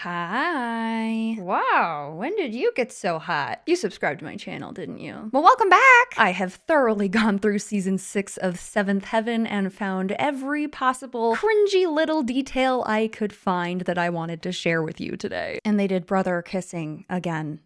Hi. Wow, when did you get so hot? You subscribed to my channel, didn't you? Well, welcome back! I have thoroughly gone through season 6 of Seventh Heaven and found every possible cringy little detail I could find that I wanted to share with you today. And they did brother kissing again.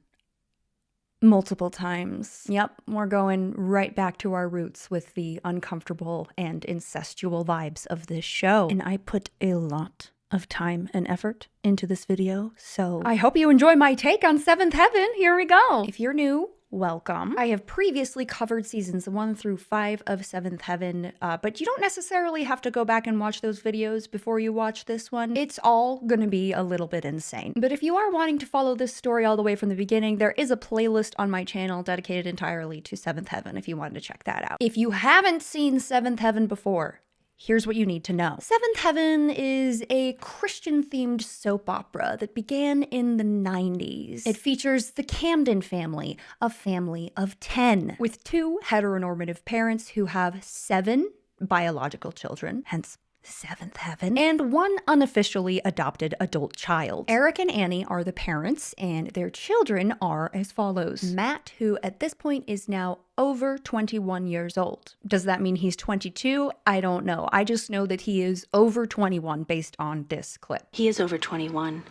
Multiple times. Yep, we're going right back to our roots with the uncomfortable and incestual vibes of this show. And I put a lot of time and effort into this video, so I hope you enjoy my take on Seventh Heaven. Here we go. If you're new, welcome. I have previously covered seasons 1 through 5 of Seventh Heaven, but you don't necessarily have to go back and watch those videos before you watch this one. It's all gonna be a little bit insane. But if you are wanting to follow this story all the way from the beginning, there is a playlist on my channel dedicated entirely to Seventh Heaven if you wanted to check that out. If you haven't seen Seventh Heaven before, here's what you need to know. Seventh Heaven is a Christian-themed soap opera that began in the 90s. It features the Camden family, a family of 10, with 2 heteronormative parents who have 7 biological children, hence Seventh Heaven, and 1 unofficially adopted adult child. Eric and Annie are the parents, and their children are as follows. Matt, who at this point is now over 21 years old. Does that mean he's 22? I don't know. I just know that he is over 21 based on this clip. He is over 21.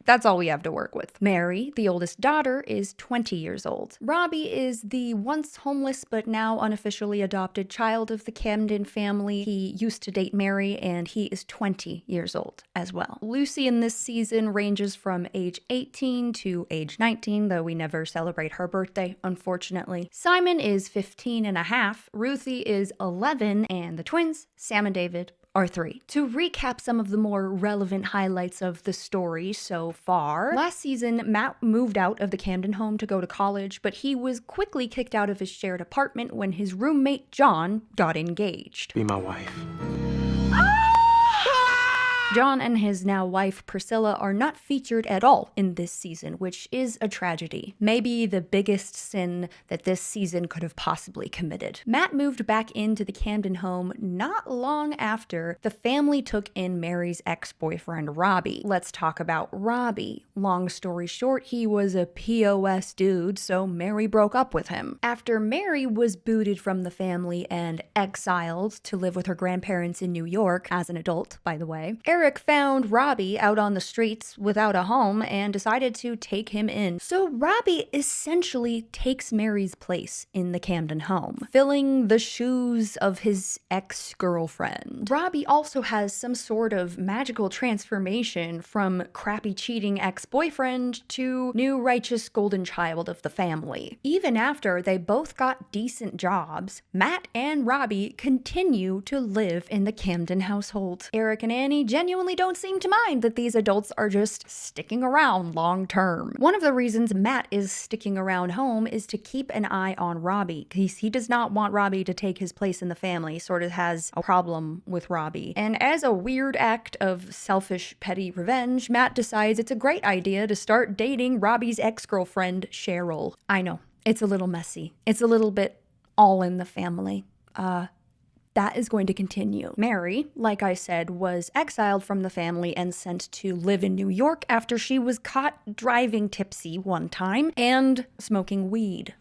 That's all we have to work with. Mary, the oldest daughter, is 20 years old. Robbie is the once homeless but now unofficially adopted child of the Camden family. He used to date Mary, and he is 20 years old as well. Lucy in this season ranges from age 18 to age 19, though we never celebrate her birthday, unfortunately. Simon is 15 and a half, Ruthie is 11, and the twins, Sam and David, are 3. To recap some of the more relevant highlights of the story so far, last season, Matt moved out of the Camden home to go to college, but he was quickly kicked out of his shared apartment when his roommate, John, got engaged. Be my wife. John and his now wife Priscilla are not featured at all in this season, which is a tragedy. Maybe the biggest sin that this season could have possibly committed. Matt moved back into the Camden home not long after the family took in Mary's ex-boyfriend Robbie. Let's talk about Robbie. Long story short, he was a POS dude, so Mary broke up with him. After Mary was booted from the family and exiled to live with her grandparents in New York, as an adult, by the way, Eric found Robbie out on the streets without a home and decided to take him in. So Robbie essentially takes Mary's place in the Camden home, filling the shoes of his ex-girlfriend. Robbie also has some sort of magical transformation from crappy cheating ex-boyfriend to new righteous golden child of the family. Even after they both got decent jobs, Matt and Robbie continue to live in the Camden household. Eric and Annie genuinely don't seem to mind that these adults are just sticking around long term. One of the reasons Matt is sticking around home is to keep an eye on Robbie. He does not want Robbie to take his place in the family. He sort of has a problem with Robbie. And as a weird act of selfish, petty revenge, Matt decides it's a great idea to start dating Robbie's ex-girlfriend, Cheryl. I know, it's a little messy. It's a little bit all in the family. That is going to continue. Mary, like I said, was exiled from the family and sent to live in New York after she was caught driving tipsy one time and smoking weed.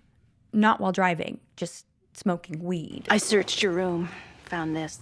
Not while driving, just smoking weed. I searched your room, found this.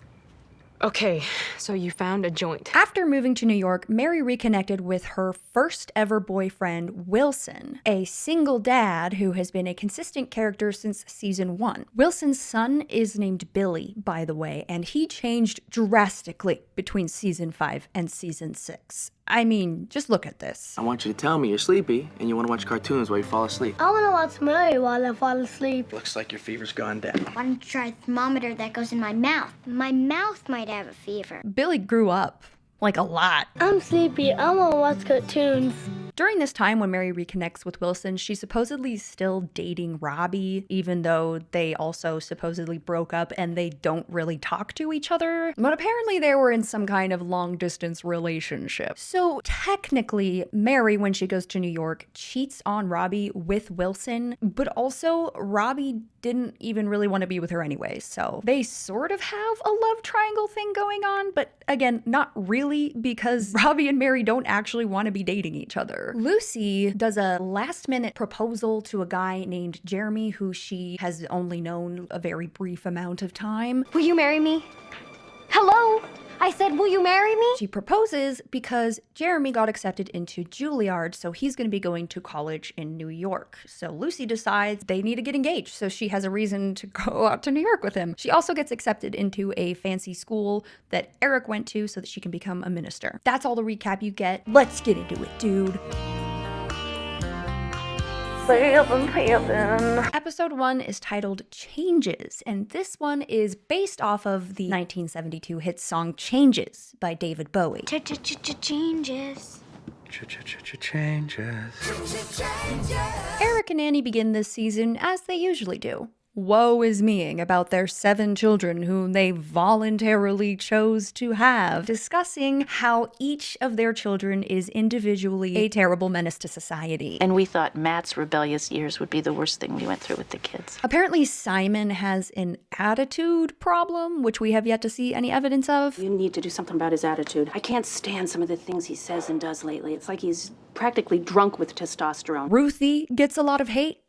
Okay, so you found a joint. After moving to New York, Mary reconnected with her first ever boyfriend, Wilson, a single dad who has been a consistent character since season 1. Wilson's son is named Billy, by the way, and he changed drastically between season 5 and season 6. I mean, just look at this. I want you to tell me you're sleepy and you want to watch cartoons while you fall asleep. I want to watch Mary while I fall asleep. Looks like your fever's gone down. Why don't you try a thermometer that goes in my mouth? My mouth might have a fever. Billy grew up, like a lot. I'm sleepy. I want to watch cartoons. During this time when Mary reconnects with Wilson, she's supposedly still dating Robbie, even though they also supposedly broke up and they don't really talk to each other. But apparently they were in some kind of long-distance relationship. So technically, Mary, when she goes to New York, cheats on Robbie with Wilson, but also Robbie didn't even really want to be with her anyways, so they sort of have a love triangle thing going on, but again, not really, because Robbie and Mary don't actually want to be dating each other. Lucy does a last-minute proposal to a guy named Jeremy, who she has only known a very brief amount of time. Will you marry me? Hello? I said, will you marry me? She proposes because Jeremy got accepted into Juilliard, so he's going to be going to college in New York. So Lucy decides they need to get engaged, so she has a reason to go out to New York with him. She also gets accepted into a fancy school that Eric went to so that she can become a minister. That's all the recap you get. Let's get into it, dude. Episode 1 is titled Changes, and this one is based off of the 1972 hit song Changes by David Bowie. Changes. Changes. Eric and Annie begin this season as they usually do. Woe is meing about their 7 children whom they voluntarily chose to have, discussing how each of their children is individually a terrible menace to society. And we thought Matt's rebellious years would be the worst thing we went through with the kids. Apparently Simon has an attitude problem, which we have yet to see any evidence of. You need to do something about his attitude. I can't stand some of the things he says and does lately. It's like he's practically drunk with testosterone. Ruthie gets a lot of hate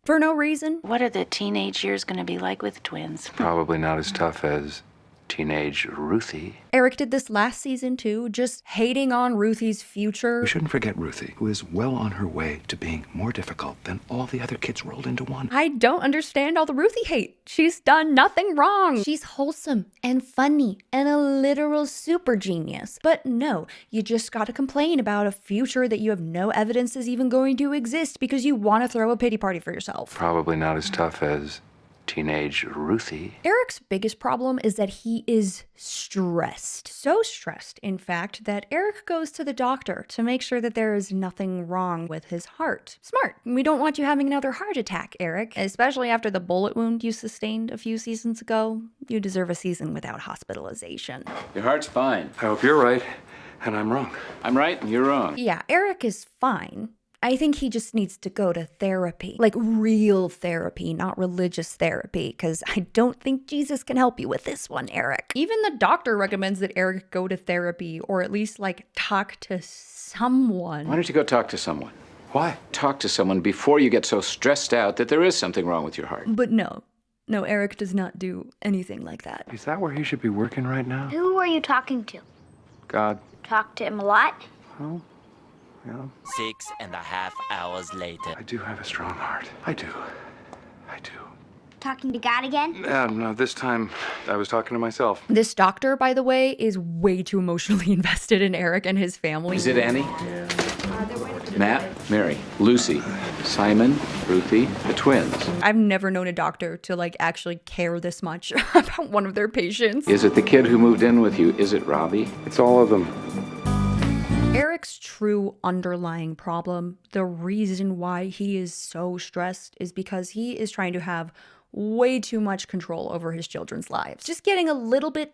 for no reason. What are the teenage years going to be like with twins? Probably not as tough as teenage Ruthie. Eric did this last season too, just hating on Ruthie's future. We shouldn't forget Ruthie, who is well on her way to being more difficult than all the other kids rolled into one. I don't understand all the Ruthie hate. She's done nothing wrong. She's wholesome and funny and a literal super genius. But no, you just gotta complain about a future that you have no evidence is even going to exist because you want to throw a pity party for yourself. Probably not as tough as teenage Ruthie. Eric's biggest problem is that he is stressed. So stressed, in fact, that Eric goes to the doctor to make sure that there is nothing wrong with his heart. Smart. We don't want you having another heart attack, Eric. Especially after the bullet wound you sustained a few seasons ago. You deserve a season without hospitalization. Your heart's fine. I hope you're right, and I'm wrong. I'm right and you're wrong. Yeah, Eric is fine. I think he just needs to go to therapy. Like real therapy, not religious therapy, because I don't think Jesus can help you with this one, Eric. Even the doctor recommends that Eric go to therapy, or at least like talk to someone. Why don't you go talk to someone? Why? Talk to someone before you get so stressed out that there is something wrong with your heart. But no, Eric does not do anything like that. Is that where he should be working right now? Who are you talking to? God. Talk to him a lot? Oh, yeah. 6.5 hours later. I do have a strong heart. I do. Talking to God again? No, this time I was talking to myself. This doctor, by the way, is way too emotionally invested in Eric and his family. Is it Annie? Matt, Mary, Lucy, Simon, Ruthie, the twins. I've never known a doctor to like actually care this much about one of their patients. Is it the kid who moved in with you? Is it Robbie? It's all of them. Eric's true underlying problem, the reason why he is so stressed, is because he is trying to have way too much control over his children's lives. Just getting a little bit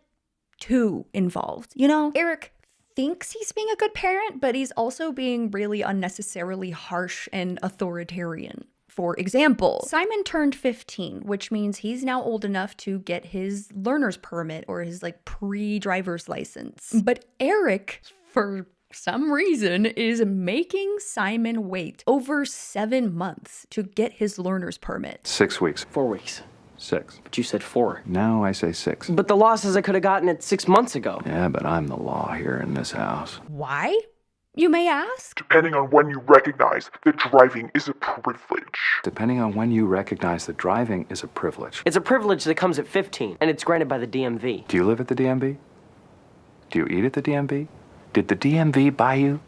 too involved, you know? Eric thinks he's being a good parent, but he's also being really unnecessarily harsh and authoritarian. For example, Simon turned 15, which means he's now old enough to get his learner's permit or his like pre-driver's license. But Eric, for some reason, is making Simon wait over 7 months to get his learner's permit. 6 weeks. 4 weeks. 6. But you said 4. Now I say 6. But the law says I could have gotten it 6 months ago. Yeah, but I'm the law here in this house. Why, you may ask? Depending on when you recognize that driving is a privilege. Depending on when you recognize that driving is a privilege. It's a privilege that comes at 15, and it's granted by the DMV. Do you live at the DMV? Do you eat at the DMV? Did the DMV buy you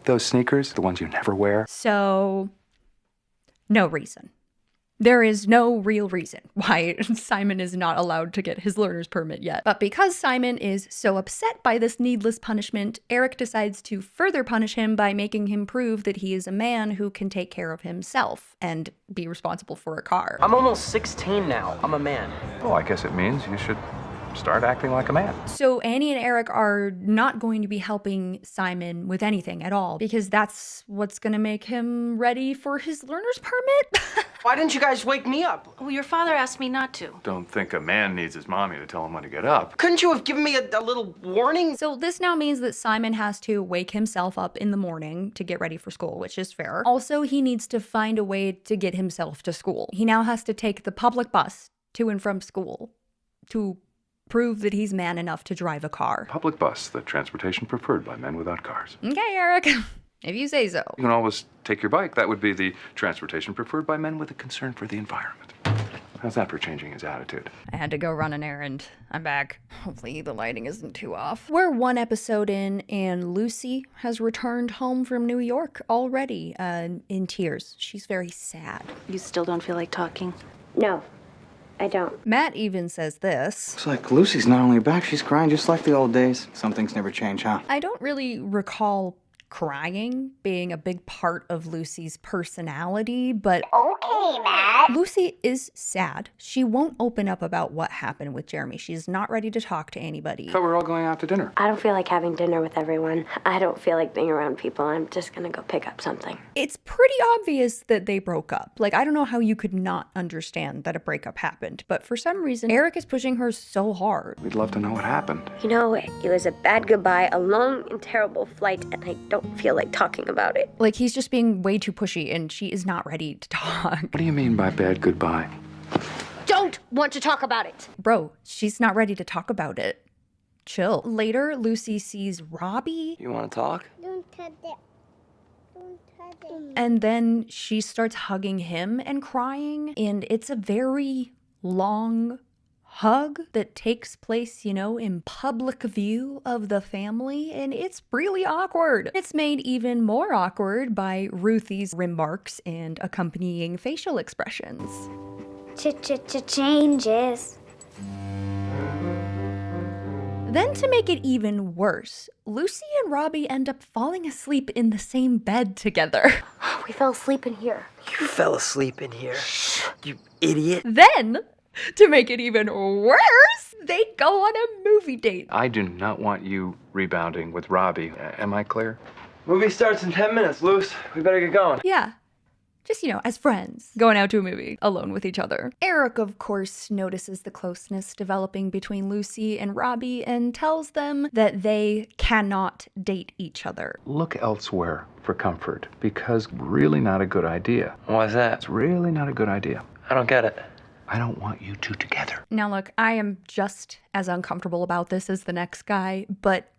those sneakers, the ones you never wear? So, no reason. There is no real reason why Simon is not allowed to get his learner's permit yet. But because Simon is so upset by this needless punishment, Eric decides to further punish him by making him prove that he is a man who can take care of himself and be responsible for a car. I'm almost 16 now. I'm a man. Well, I guess it means you should start acting like a man. So Annie and Eric are not going to be helping Simon with anything at all because that's what's going to make him ready for his learner's permit. Why didn't you guys wake me up? Well, your father asked me not to. Don't think a man needs his mommy to tell him when to get up. Couldn't you have given me a little warning? So this now means that Simon has to wake himself up in the morning to get ready for school, which is fair. Also, he needs to find a way to get himself to school. He now has to take the public bus to and from school to prove that he's man enough to drive a car. Public bus, the transportation preferred by men without cars. Okay, Eric, if you say so. You can always take your bike. That would be the transportation preferred by men with a concern for the environment. How's that for changing his attitude? I had to go run an errand. I'm back. Hopefully the lighting isn't too off. We're one episode in, and Lucy has returned home from New York already, in tears. She's very sad. You still don't feel like talking? No, I don't. Matt even says this. Looks like Lucy's not only back, she's crying just like the old days. Some things never change, huh? I don't really recall crying being a big part of Lucy's personality, but Okay, Matt. Lucy is sad. She won't open up about what happened with Jeremy. She's not ready to talk to anybody. I thought we were all going out to dinner. I don't feel like having dinner with everyone. I don't feel like being around people. I'm just gonna go pick up something. It's pretty obvious that they broke up. Like, I don't know how you could not understand that a breakup happened, but for some reason, Eric is pushing her so hard. We'd love to know what happened. You know, it was a bad goodbye, a long and terrible flight, and I don't feel like talking about it. Like, he's just being way too pushy, and she is not ready to talk. What do you mean by bad goodbye? Don't want to talk about it. Bro, she's not ready to talk about it. Chill. Later, Lucy sees Robbie. You want to talk? Don't touch it. Don't touch it. And then she starts hugging him and crying. And it's a very long hug that takes place, you know, in public view of the family. And it's really awkward. It's made even more awkward by Ruthie's remarks and accompanying facial expressions. Changes. Then to make it even worse, Lucy and Robbie end up falling asleep in the same bed together. We fell asleep in here. You fell asleep in here. You idiot. Then, to make it even worse, they go on a movie date. I do not want you rebounding with Robbie. Am I clear? Movie starts in 10 minutes, Luce. We better get going. Yeah. Just, you know, as friends, going out to a movie, alone with each other. Eric, of course, notices the closeness developing between Lucy and Robbie and tells them that they cannot date each other. Look elsewhere for comfort, because really not a good idea. Why's that? It's really not a good idea. I don't get it. I don't want you two together. Now, look, I am just as uncomfortable about this as the next guy, but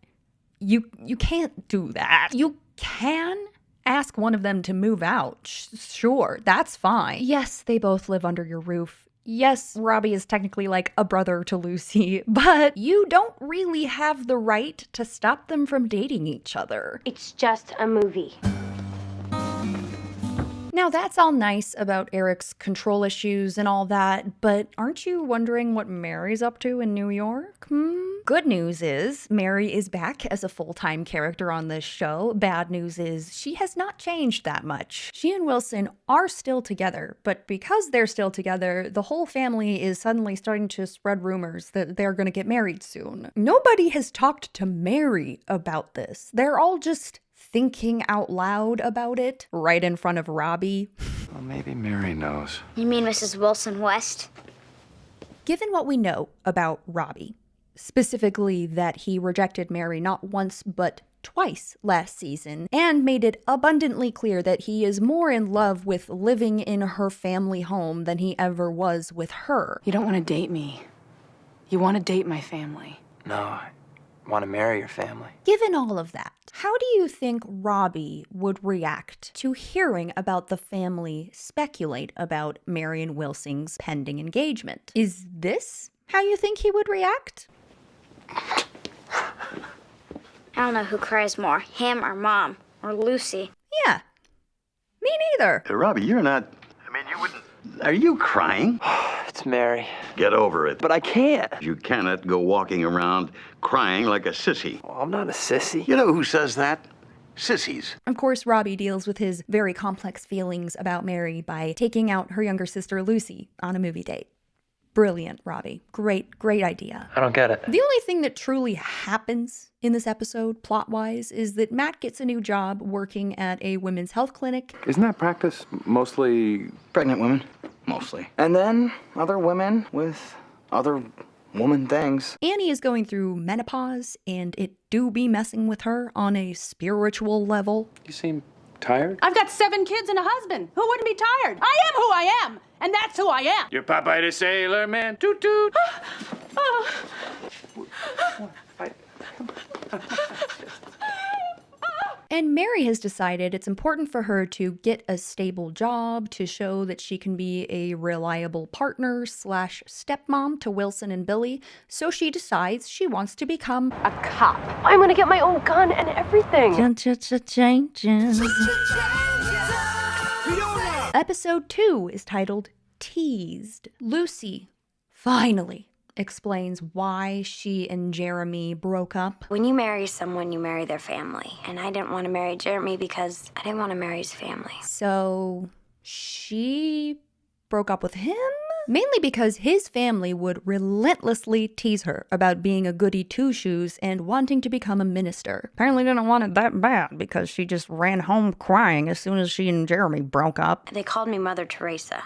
you can't do that. You can ask one of them to move out. Sure, that's fine. Yes, they both live under your roof. Yes, Robbie is technically like a brother to Lucy, but you don't really have the right to stop them from dating each other. It's just a movie. Now, that's all nice about Eric's control issues and all that, but aren't you wondering what Mary's up to in New York? Good news is Mary is back as a full-time character on this show. Bad news is she has not changed that much. She and Wilson are still together, but because they're still together, the whole family is suddenly starting to spread rumors that they're going to get married soon. Nobody has talked to Mary about this. They're all just thinking out loud about it right in front of Robbie. Well, maybe Mary knows. You mean Mrs. Wilson West? Given what we know about Robbie, specifically that he rejected Mary not once but twice last season, and made it abundantly clear that he is more in love with living in her family home than he ever was with her. You don't want to date me. You want to date my family. No, I want to marry your family. Given all of that, how do you think Robbie would react to hearing about the family speculate about Mary and Wilson's pending engagement? Is this how you think he would react? I don't know who cries more, him or Mom, or Lucy. Yeah, me neither. Robbie, you're not... I mean, you wouldn't... Are you crying? It's Mary. Get over it. But I can't. You cannot go walking around crying like a sissy. Oh, I'm not a sissy. You know who says that? Sissies. Of course, Robbie deals with his very complex feelings about Mary by taking out her younger sister Lucy on a movie date. Brilliant, Robbie. Great idea. I don't get it. The only thing that truly happens in this episode, plot-wise, is that Matt gets a new job working at a women's health clinic. Isn't that practice mostly Pregnant women, mostly. And then other women with other woman things. Annie is going through menopause, and it do be messing with her on a spiritual level. You seem tired? I've got 7 kids and a husband. Who wouldn't be tired? I am who I am, and that's who I am. Your Popeye the Sailor Man, toot toot. And Mary has decided it's important for her to get a stable job to show that she can be a reliable partner / stepmom to Wilson and Billy, so she decides she wants to become A cop. I'm gonna get my own gun and everything. changes. Episode 2 is titled Teased. Lucy finally explains why she and Jeremy broke up. When you marry someone, you marry their family. And I didn't want to marry Jeremy because I didn't want to marry his family. So she broke up with him? Mainly because his family would relentlessly tease her about being a goody two-shoes and wanting to become a minister. Apparently didn't want it that bad because she just ran home crying as soon as she and Jeremy broke up. They called me Mother Teresa.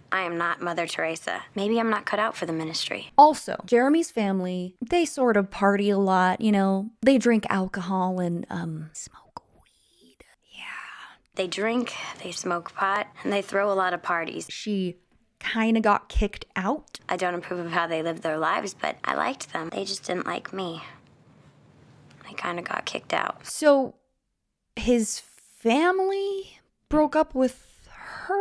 I am not Mother Teresa. Maybe I'm not cut out for the ministry. Also, Jeremy's family, they sort of party a lot, you know. They drink alcohol and, smoke weed. Yeah. They drink, they smoke pot, and they throw a lot of parties. She kind of got kicked out. I don't approve of how they live their lives, but I liked them. They just didn't like me. I kind of got kicked out. So, his family broke up with her?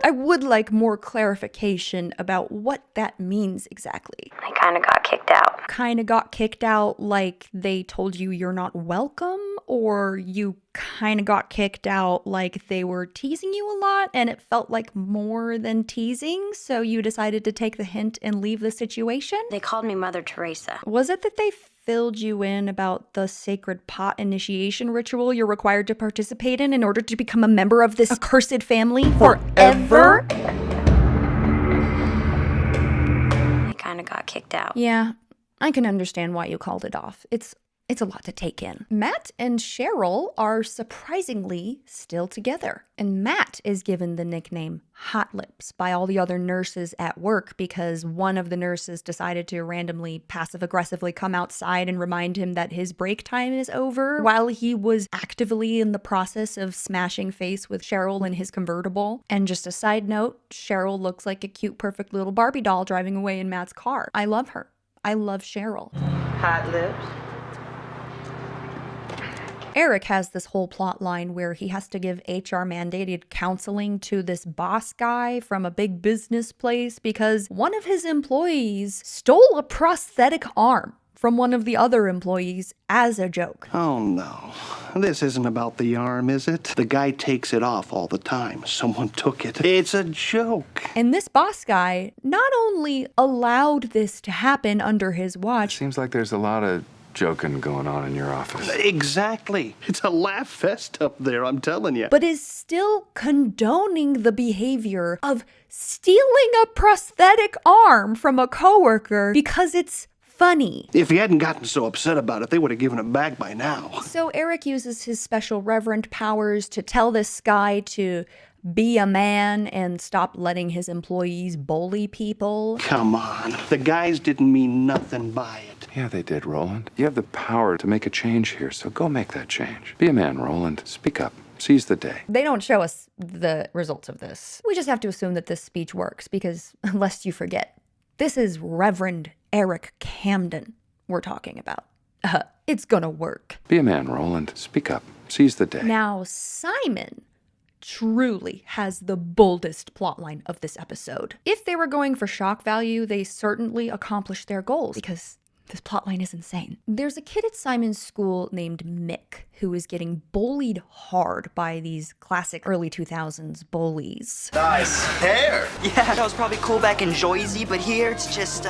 I would like more clarification about what that means exactly. I kind of got kicked out. Kind of got kicked out like they told you you're not welcome? Or you kind of got kicked out like they were teasing you a lot and it felt like more than teasing, so you decided to take the hint and leave the situation? They called me Mother Teresa. Was it that they filled you in about the sacred pot initiation ritual you're required to participate in order to become a member of this accursed family forever? I kind of got kicked out. Yeah, I can understand why you called it off. It's a lot to take in. Matt and Cheryl are surprisingly still together. And Matt is given the nickname Hot Lips by all the other nurses at work because one of the nurses decided to randomly passive-aggressively come outside and remind him that his break time is over while he was actively in the process of smashing face with Cheryl in his convertible. And just a side note, Cheryl looks like a cute, perfect little Barbie doll driving away in Matt's car. I love her. I love Cheryl. Hot lips. Eric has this whole plot line where he has to give HR mandated counseling to this boss guy from a big business place because one of his employees stole a prosthetic arm from one of the other employees as a joke. Oh no, this isn't about the arm, is it? The guy takes it off all the time. Someone took it. It's a joke. And this boss guy not only allowed this to happen under his watch. Seems like there's a lot of joking going on in your office. Exactly. It's a laugh fest up there, I'm telling you. But is still condoning the behavior of stealing a prosthetic arm from a coworker because it's funny. If he hadn't gotten so upset about it, they would have given it back by now. So Eric uses his special reverend powers to tell this guy to be a man and stop letting his employees bully people. Come on. The guys didn't mean nothing by it. Yeah, they did, Roland. You have the power to make a change here, so go make that change. Be a man, Roland. Speak up. Seize the day. They don't show us the results of this. We just have to assume that this speech works because, lest you forget, this is Reverend Eric Camden we're talking about. It's gonna work. Be a man, Roland. Speak up. Seize the day. Now, Simon truly has the boldest plotline of this episode. If they were going for shock value, they certainly accomplished their goals because this plotline is insane. There's a kid at Simon's school named Mick who is getting bullied hard by these classic early 2000s bullies. Nice hair. Yeah, that was probably cool back in Jersey, but here it's just,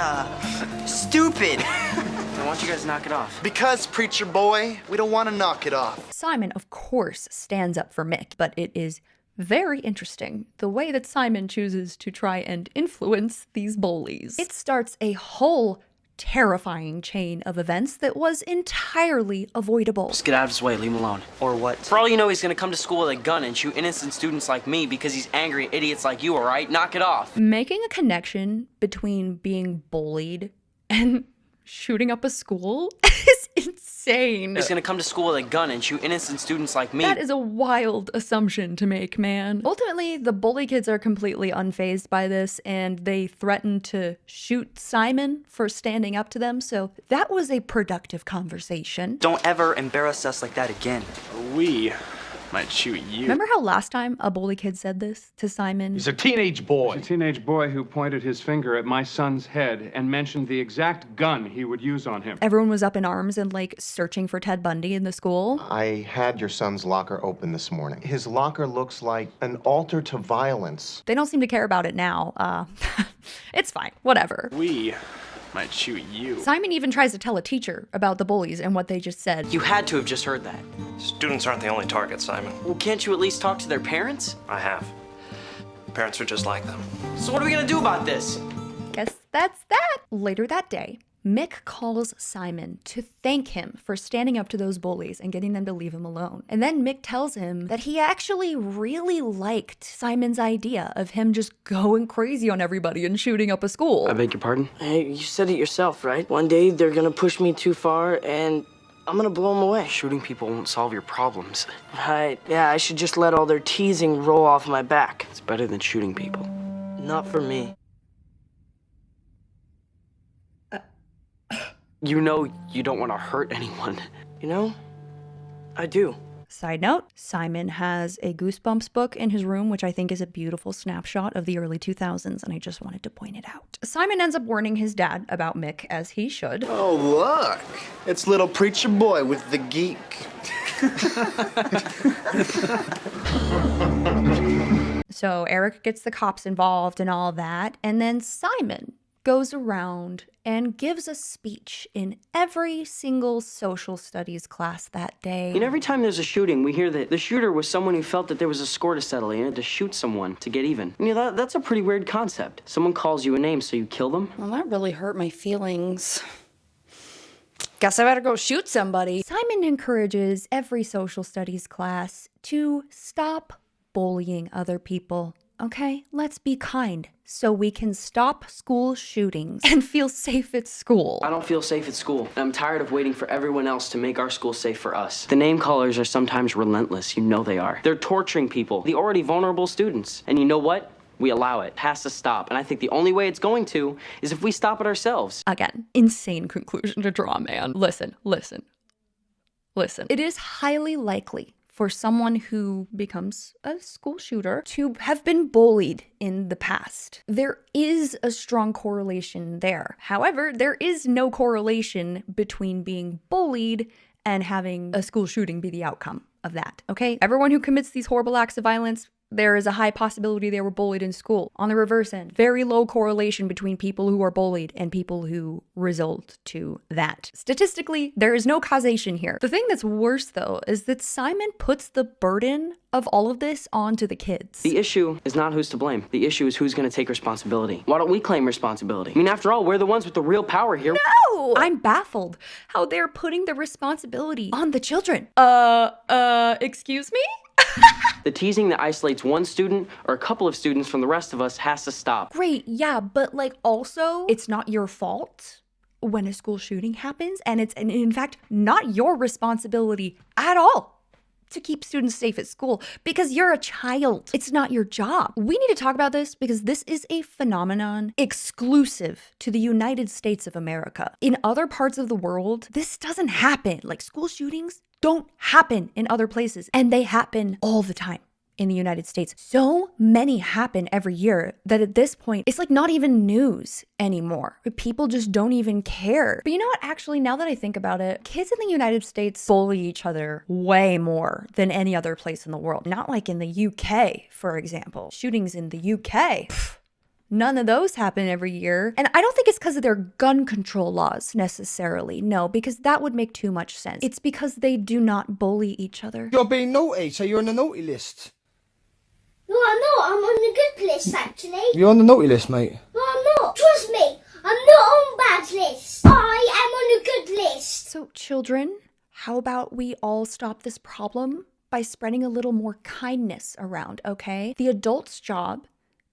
stupid. Why don't you guys knock it off? Because, preacher boy, we don't want to knock it off. Simon, of course, stands up for Mick, but it is Very interesting, the way that Simon chooses to try and influence these bullies. It starts a whole terrifying chain of events that was entirely avoidable. Just get out of his way, leave him alone. Or what? For all you know, he's gonna come to school with a gun and shoot innocent students like me because he's angry at idiots like you, alright? Knock it off. Making a connection between being bullied and shooting up a school is insane. He's gonna come to school with a gun and shoot innocent students like me. That is a wild assumption to make, man. Ultimately, the bully kids are completely unfazed by this, and they threaten to shoot Simon for standing up to them, so that was a productive conversation. Don't ever embarrass us like that again. We might shoot you. Remember how last time a bully kid said this to Simon? He's a teenage boy. He's a teenage boy who pointed his finger at my son's head and mentioned the exact gun he would use on him. Everyone was up in arms and like searching for Ted Bundy in the school. I had your son's locker open this morning. His locker looks like an altar to violence. They don't seem to care about it now. It's fine, whatever. We might shoot you. Simon even tries to tell a teacher about the bullies and what they just said. You had to have just heard that. Students aren't the only target, Simon. Well, can't you at least talk to their parents? I have. Parents are just like them. So what are we gonna do about this? Guess that's that. Later that day, Mick calls Simon to thank him for standing up to those bullies and getting them to leave him alone. And then Mick tells him that he actually really liked Simon's idea of him just going crazy on everybody and shooting up a school. I beg your pardon? Hey, you said it yourself, right? One day they're gonna push me too far and I'm gonna blow them away. Shooting people won't solve your problems. Right, yeah, I should just let all their teasing roll off my back. It's better than shooting people. Not for me. You know you don't want to hurt anyone. You know, I do. Side note, Simon has a Goosebumps book in his room, which I think is a beautiful snapshot of the early 2000s, and I just wanted to point it out. Simon ends up warning his dad about Mick, as he should. Oh, look. It's little preacher boy with the geek. So Eric gets the cops involved and all that, and then Simon goes around and gives a speech in every single social studies class that day. You know, every time there's a shooting, we hear that the shooter was someone who felt that there was a score to settle and had to shoot someone to get even. You know, that's a pretty weird concept. Someone calls you a name, so you kill them? Well, that really hurt my feelings. Guess I better go shoot somebody. Simon encourages every social studies class to stop bullying other people. Okay, let's be kind so we can stop school shootings and feel safe at school. I don't feel safe at school. I'm tired of waiting for everyone else to make our school safe for us. The name callers are sometimes relentless. You know they are. They're torturing people, the already vulnerable students. And you know what? We allow it. It has to stop. And I think the only way it's going to is if we stop it ourselves. Again, insane conclusion to draw, man. Listen. It is highly likely for someone who becomes a school shooter to have been bullied in the past. There is a strong correlation there. However, there is no correlation between being bullied and having a school shooting be the outcome of that, okay? Everyone who commits these horrible acts of violence, there is a high possibility they were bullied in school. On the reverse end, very low correlation between people who are bullied and people who result to that. Statistically, there is no causation here. The thing that's worse, though, is that Simon puts the burden of all of this onto the kids. The issue is not who's to blame. The issue is who's going to take responsibility. Why don't we claim responsibility? I mean, after all, we're the ones with the real power here. No! I'm baffled how they're putting the responsibility on the children. Excuse me? The teasing that isolates one student or a couple of students from the rest of us has to stop. Great, yeah, but like also, it's not your fault when a school shooting happens, and it's in fact not your responsibility at all to keep students safe at school because you're a child. It's not your job. We need to talk about this because this is a phenomenon exclusive to the United States of America. In other parts of the world, this doesn't happen. Like school shootings don't happen in other places, and they happen all the time in the United States. So many happen every year that at this point, it's like not even news anymore. People just don't even care. But you know what? Actually, now that I think about it, kids in the United States bully each other way more than any other place in the world. Not like in the UK, for example. Shootings in the UK. None of those happen every year. And I don't think it's because of their gun control laws necessarily. No, because that would make too much sense. It's because they do not bully each other. You're being naughty, so you're on the naughty list. No, I'm not. I'm on the good list, actually. You're on the naughty list, mate. No, I'm not. Trust me, I'm not on bad list. I am on a good list. So, children, how about we all stop this problem by spreading a little more kindness around, okay? The adult's job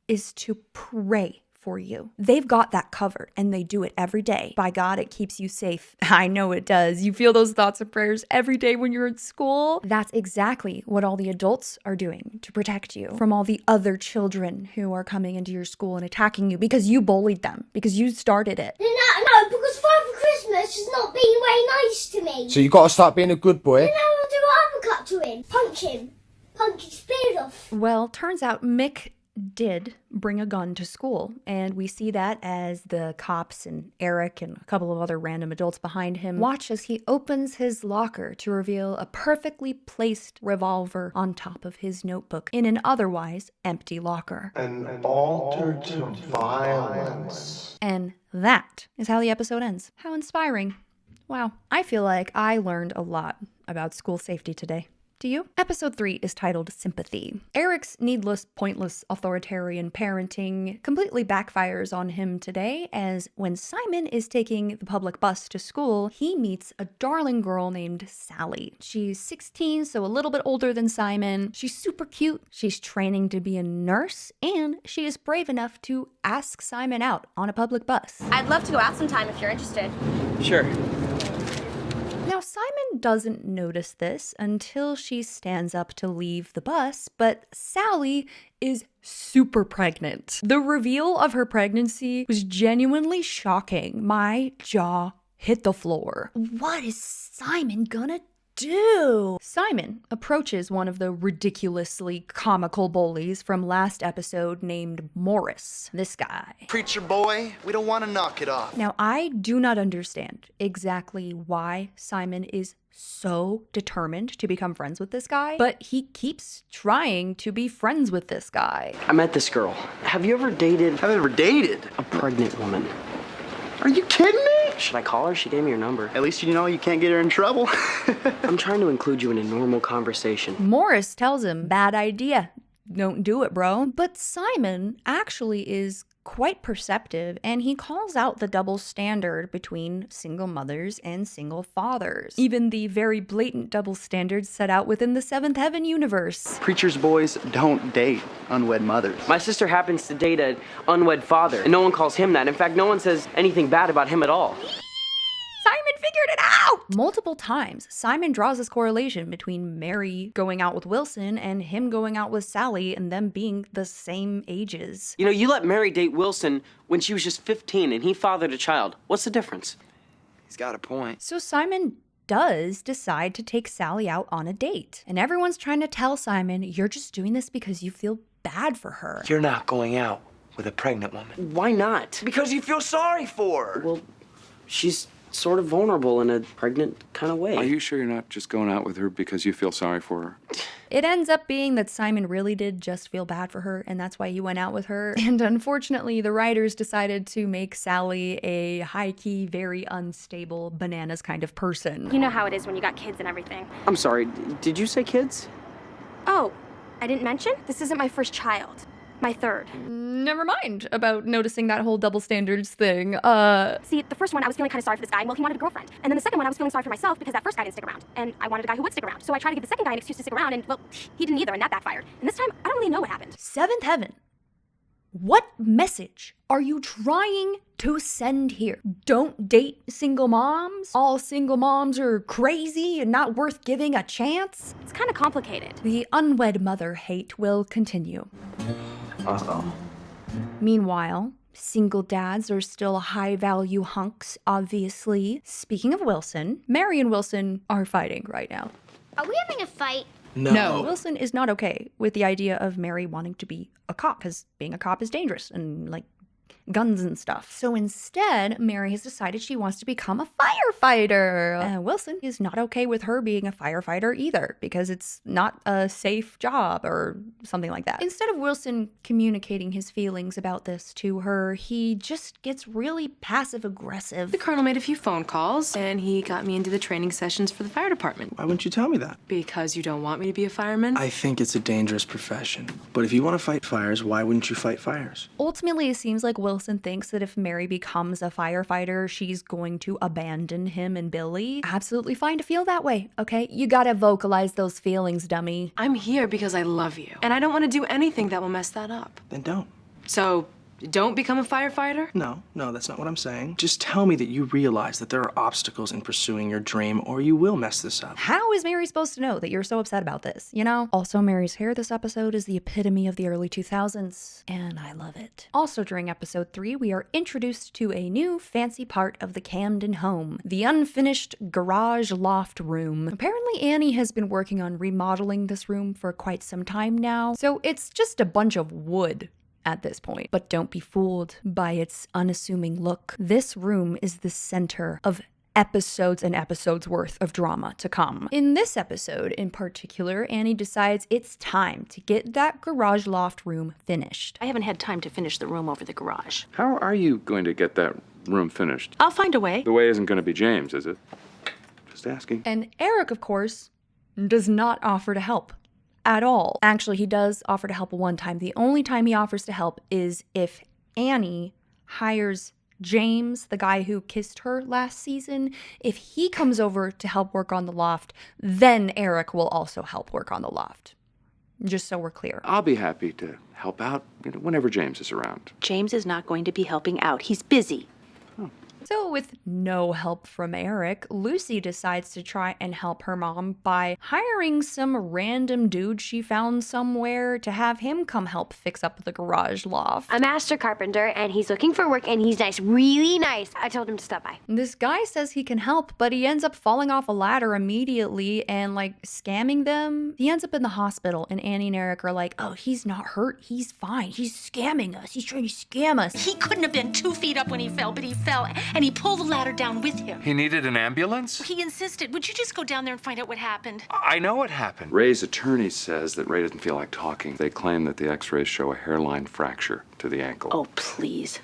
is to pray for you. They've got that covered, and they do it every day. By God, it keeps you safe. I know it does. You feel those thoughts and prayers every day when you're in school. That's exactly what all the adults are doing to protect you from all the other children who are coming into your school and attacking you because you bullied them, because you started it. No, because Father Christmas has not been very nice to me. So you gotta start being a good boy. Then I will do an uppercut to him. Punch him. Punch his beard off. Well, turns out Mick did bring a gun to school, and we see that as the cops and Eric and a couple of other random adults behind him watch as he opens his locker to reveal a perfectly placed revolver on top of his notebook in an otherwise empty locker. An altar to violence. And that is how the episode ends. How inspiring. Wow, I feel like I learned a lot about school safety today. Do you? Episode 3 is titled Sympathy. Eric's needless, pointless, authoritarian parenting completely backfires on him today, as when Simon is taking the public bus to school, he meets a darling girl named Sally. She's 16, so a little bit older than Simon. She's super cute. She's training to be a nurse, and she is brave enough to ask Simon out on a public bus. I'd love to go out sometime if you're interested. Sure. Now, Simon doesn't notice this until she stands up to leave the bus, but Sally is super pregnant. The reveal of her pregnancy was genuinely shocking. My jaw hit the floor. What is Simon gonna do? Simon approaches one of the ridiculously comical bullies from last episode named Morris. This guy. Preacher boy, we don't want to knock it off. Now, I do not understand exactly why Simon is so determined to become friends with this guy, but he keeps trying to be friends with this guy. I met this girl. Have you ever dated a pregnant woman? Are you kidding me? Should I call her? She gave me your number. At least you know you can't get her in trouble. I'm trying to include you in a normal conversation. Morris tells him, bad idea. Don't do it, bro. But Simon actually is quite perceptive, and he calls out the double standard between single mothers and single fathers. Even the very blatant double standards set out within the Seventh Heaven universe. Preacher's boys don't date unwed mothers. My sister happens to date an unwed father, and no one calls him that. In fact, no one says anything bad about him at all. Simon figured it out! Multiple times, Simon draws this correlation between Mary going out with Wilson and him going out with Sally and them being the same ages. You know, you let Mary date Wilson when she was just 15 and he fathered a child. What's the difference? He's got a point. So Simon does decide to take Sally out on a date. And everyone's trying to tell Simon, you're just doing this because you feel bad for her. You're not going out with a pregnant woman. Why not? Because you feel sorry for her. Well, she's sort of vulnerable in a pregnant kind of way. Are you sure you're not just going out with her because you feel sorry for her? It ends up being that Simon really did just feel bad for her, and that's why he went out with her. And unfortunately, the writers decided to make Sally a high-key, very unstable, bananas kind of person. You know how it is when you got kids and everything. I'm sorry, did you say kids? Oh, I didn't mention? This isn't my first child. My third. Never mind about noticing that whole double standards thing. See, the first one, I was feeling kind of sorry for this guy. Well, he wanted a girlfriend. And then the second one, I was feeling sorry for myself because that first guy didn't stick around. And I wanted a guy who would stick around. So I tried to give the second guy an excuse to stick around, and, well, he didn't either, and that backfired. And this time, I don't really know what happened. Seventh Heaven. What message are you trying to send here? Don't date single moms? All single moms are crazy and not worth giving a chance? It's kind of complicated. The unwed mother hate will continue. Uh-oh. Meanwhile, single dads are still high-value hunks, obviously. Speaking of Wilson, Mary and Wilson are fighting right now. Are we having a fight? No. Wilson is not okay with the idea of Mary wanting to be a cop, because being a cop is dangerous, and, like, guns and stuff. So instead, Mary has decided she wants to become a firefighter. And Wilson is not okay with her being a firefighter either, because it's not a safe job or something like that. Instead of Wilson communicating his feelings about this to her, he just gets really passive aggressive. The colonel made a few phone calls, and he got me into the training sessions for the fire department. Why wouldn't you tell me that? Because you don't want me to be a fireman? I think it's a dangerous profession. But if you want to fight fires, why wouldn't you fight fires? Ultimately, it seems like Wilson thinks that if Mary becomes a firefighter, she's going to abandon him and Billy. Absolutely fine to feel that way, okay? You gotta vocalize those feelings, dummy. I'm here because I love you, and I don't want to do anything that will mess that up. Then don't. So, don't become a firefighter? No, that's not what I'm saying. Just tell me that you realize that there are obstacles in pursuing your dream, or you will mess this up. How is Mary supposed to know that you're so upset about this, you know? Also, Mary's hair this episode is the epitome of the early 2000s, and I love it. Also, during episode 3, we are introduced to a new fancy part of the Camden home, the unfinished garage loft room. Apparently, Annie has been working on remodeling this room for quite some time now, so it's just a bunch of wood at this point. But don't be fooled by its unassuming look. This room is the center of episodes and episodes worth of drama to come. In this episode in particular, Annie decides it's time to get that garage loft room finished. I haven't had time to finish the room over the garage. How are you going to get that room finished? I'll find a way. The way isn't going to be James, is it? Just asking. And Eric, of course, does not offer to help. At all. Actually, he does offer to help one time. The only time he offers to help is if Annie hires James, the guy who kissed her last season. If he comes over to help work on the loft, then Eric will also help work on the loft. Just so we're clear. I'll be happy to help out whenever James is around. James is not going to be helping out. He's busy. So with no help from Eric, Lucy decides to try and help her mom by hiring some random dude she found somewhere to have him come help fix up the garage loft. A master carpenter, and he's looking for work, and he's nice, really nice. I told him to stop by. This guy says he can help, but he ends up falling off a ladder immediately and scamming them. He ends up in the hospital, and Annie and Eric are like, oh, he's not hurt, he's fine, he's scamming us, he's trying to scam us. He couldn't have been 2 feet up when he fell, but he fell, and he pulled the ladder down with him. He needed an ambulance? He insisted. Would you just go down there and find out what happened? I know what happened. Ray's attorney says that Ray doesn't feel like talking. They claim that the x-rays show a hairline fracture to the ankle. Oh, please.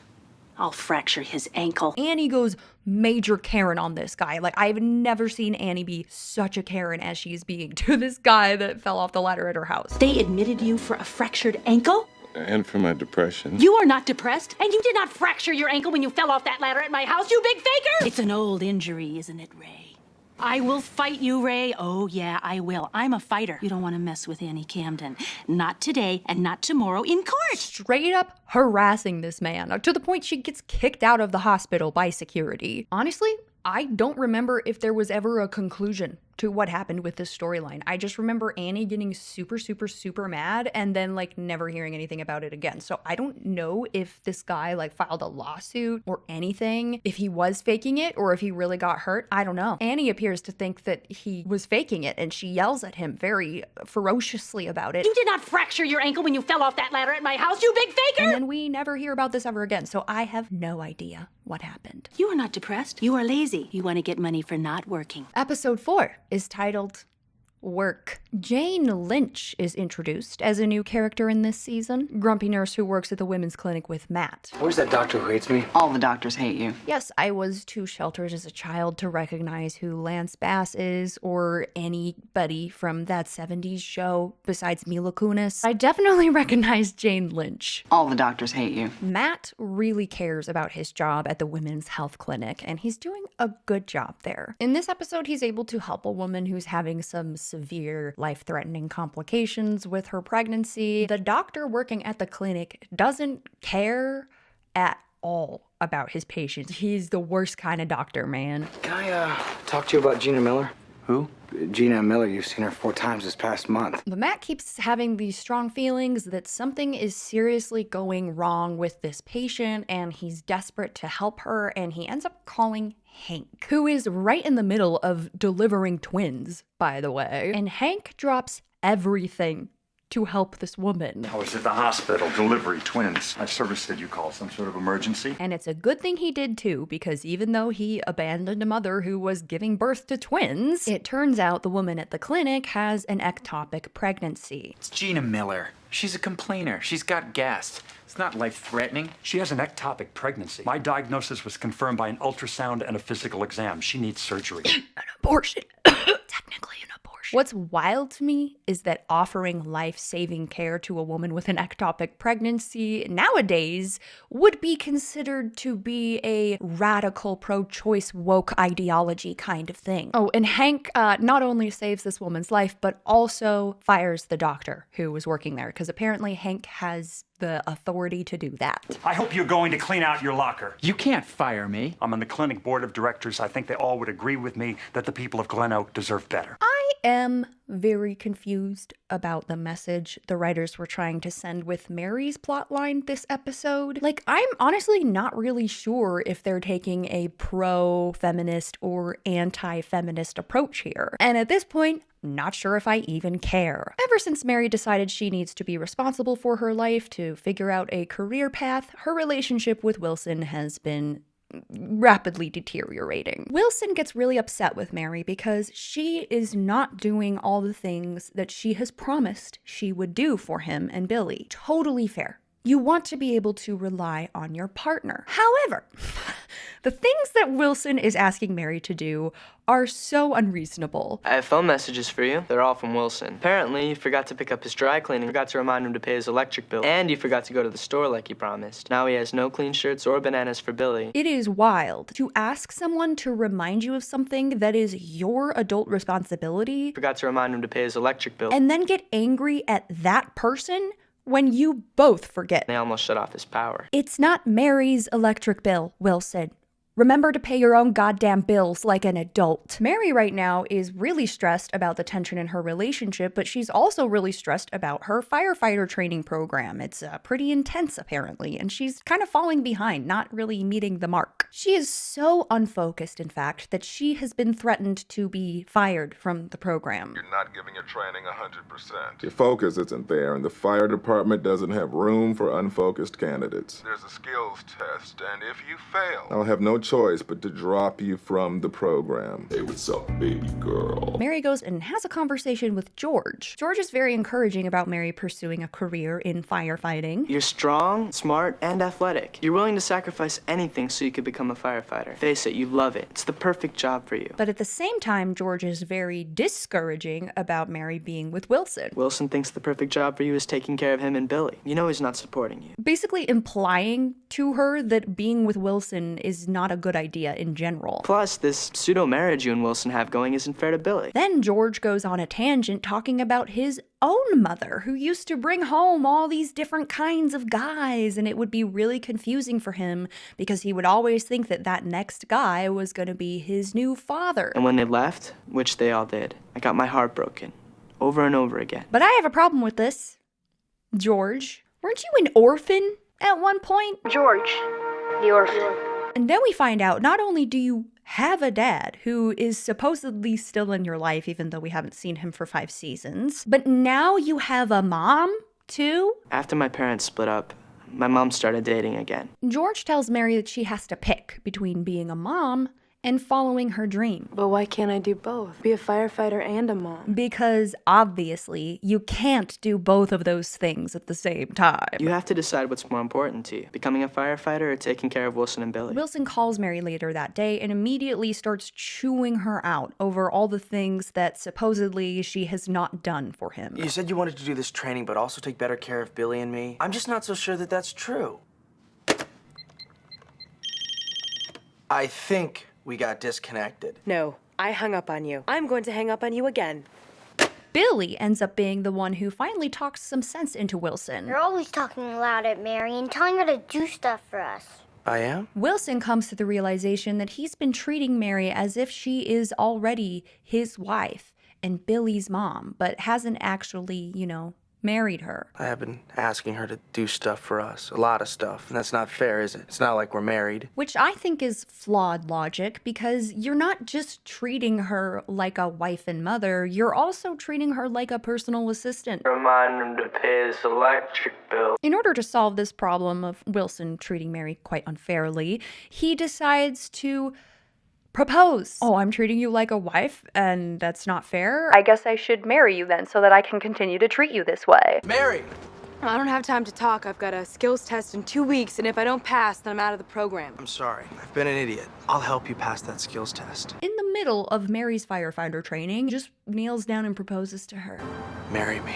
I'll fracture his ankle. Annie goes major Karen on this guy. I've never seen Annie be such a Karen as she's being to this guy that fell off the ladder at her house. They admitted you for a fractured ankle? And for my depression. You are not depressed, and you did not fracture your ankle when you fell off that ladder at my house, you big faker! It's an old injury, isn't it, Ray? I will fight you, Ray. Oh, yeah, I will. I'm a fighter. You don't want to mess with Annie Camden. Not today and not tomorrow in court. Straight up harassing this man, to the point she gets kicked out of the hospital by security. Honestly, I don't remember if there was ever a conclusion to what happened with this storyline. I just remember Annie getting super, super, super mad and then never hearing anything about it again. So I don't know if this guy filed a lawsuit or anything, if he was faking it or if he really got hurt. I don't know. Annie appears to think that he was faking it, and she yells at him very ferociously about it. You did not fracture your ankle when you fell off that ladder at my house, you big faker! And then we never hear about this ever again, so I have no idea what happened. You are not depressed. You are lazy. You want to get money for not working. Episode 4 is titled Work. Jane Lynch is introduced as a new character in this season, grumpy nurse who works at the women's clinic with Matt. Where's that doctor who hates me? All the doctors hate you. Yes, I was too sheltered as a child to recognize who Lance Bass is or anybody from that 70s show besides Mila Kunis. I definitely recognize Jane Lynch. All the doctors hate you. Matt really cares about his job at the women's health clinic, and he's doing a good job there. In this episode, he's able to help a woman who's having some severe life-threatening complications with her pregnancy. The doctor working at the clinic doesn't care at all about his patients. He's the worst kind of doctor, man. Can I talk to you about Gina Miller? Who? Gina Miller. You've seen her 4 times this past month. But Matt keeps having these strong feelings that something is seriously going wrong with this patient, and he's desperate to help her, and he ends up calling Hank, who is right in the middle of delivering twins, by the way. And Hank drops everything to help this woman. I was at the hospital, delivery, twins. My service said you called, some sort of emergency. And it's a good thing he did too, because even though he abandoned a mother who was giving birth to twins, it turns out the woman at the clinic has an ectopic pregnancy. It's Gina Miller. She's a complainer. She's got gas. It's not life-threatening. She has an ectopic pregnancy. My diagnosis was confirmed by an ultrasound and a physical exam. She needs surgery. An abortion. Technically an abortion. What's wild to me is that offering life-saving care to a woman with an ectopic pregnancy nowadays would be considered to be a radical pro-choice woke ideology kind of thing. Oh, and Hank not only saves this woman's life, but also fires the doctor who was working there, because apparently Hank has the authority to do that. I hope you're going to clean out your locker. You can't fire me. I'm on the clinic board of directors. I think they all would agree with me that the people of Glen Oak deserve better. I am very confused about the message the writers were trying to send with Mary's plotline this episode. Like, I'm honestly not really sure if they're taking a pro-feminist or anti-feminist approach here. And at this point, not sure if I even care. Ever since Mary decided she needs to be responsible for her life to figure out a career path, her relationship with Wilson has been rapidly deteriorating. Wilson gets really upset with Mary because she is not doing all the things that she has promised she would do for him and Billy. Totally fair. You want to be able to rely on your partner. However, the things that Wilson is asking Mary to do are so unreasonable. I have phone messages for you. They're all from Wilson. Apparently, you forgot to pick up his dry cleaning, forgot to remind him to pay his electric bill, and you forgot to go to the store like you promised. Now he has no clean shirts or bananas for Billy. It is wild to ask someone to remind you of something that is your adult responsibility, Forgot to remind him to pay his electric bill. and then get angry at that person when you both forget. They almost shut off his power. It's not Mary's electric bill, Wilson. Remember to pay your own goddamn bills like an adult. Mary right now is really stressed about the tension in her relationship, but she's also really stressed about her firefighter training program. It's pretty intense, apparently, and she's kind of falling behind, not really meeting the mark. She is so unfocused, in fact, that she has been threatened to be fired from the program. You're not giving your training 100%. Your focus isn't there, and the fire department doesn't have room for unfocused candidates. There's a skills test, and if you fail, I'll have no choice but to drop you from the program. Hey, what's up, baby girl? Mary goes and has a conversation with George. George is very encouraging about Mary pursuing a career in firefighting. You're strong, smart, and athletic. You're willing to sacrifice anything so you could become a firefighter. Face it, you love it. It's the perfect job for you. But at the same time, George is very discouraging about Mary being with Wilson. Wilson thinks the perfect job for you is taking care of him and Billy. You know he's not supporting you. Basically implying to her that being with Wilson is not a good idea in general. Plus, this pseudo-marriage you and Wilson have going isn't fair to Billy. Then George goes on a tangent talking about his own mother, who used to bring home all these different kinds of guys, and it would be really confusing for him because he would always think that that next guy was going to be his new father. And when they left, which they all did, I got my heart broken. Over and over again. But I have a problem with this. George, weren't you an orphan at one point? George, the orphan. And then we find out not only do you have a dad who is supposedly still in your life, even though we haven't seen him for 5 seasons, but now you have a mom too? After my parents split up, my mom started dating again. George tells Mary that she has to pick between being a mom and following her dream. But why can't I do both? Be a firefighter and a mom? Because obviously you can't do both of those things at the same time. You have to decide what's more important to you, becoming a firefighter or taking care of Wilson and Billy. Wilson calls Mary later that day and immediately starts chewing her out over all the things that supposedly she has not done for him. You said you wanted to do this training, but also take better care of Billy and me. I'm just not so sure that that's true. I think we got disconnected. No, I hung up on you. I'm going to hang up on you again. Billy ends up being the one who finally talks some sense into Wilson. You're always talking loud at Mary and telling her to do stuff for us. I am? Wilson comes to the realization that he's been treating Mary as if she is already his wife and Billy's mom, but hasn't actually, married her. I have been asking her to do stuff for us, a lot of stuff, and that's not fair, is it? It's not like we're married. Which I think is flawed logic, because you're not just treating her like a wife and mother, you're also treating her like a personal assistant. Remind him to pay his electric bill. In order to solve this problem of Wilson treating Mary quite unfairly, he decides to propose. Oh, I'm treating you like a wife, and that's not fair? I guess I should marry you then, so that I can continue to treat you this way. Mary! I don't have time to talk. I've got a skills test in 2 weeks, and if I don't pass, then I'm out of the program. I'm sorry. I've been an idiot. I'll help you pass that skills test. In the middle of Mary's firefighter training, just kneels down and proposes to her. Marry me.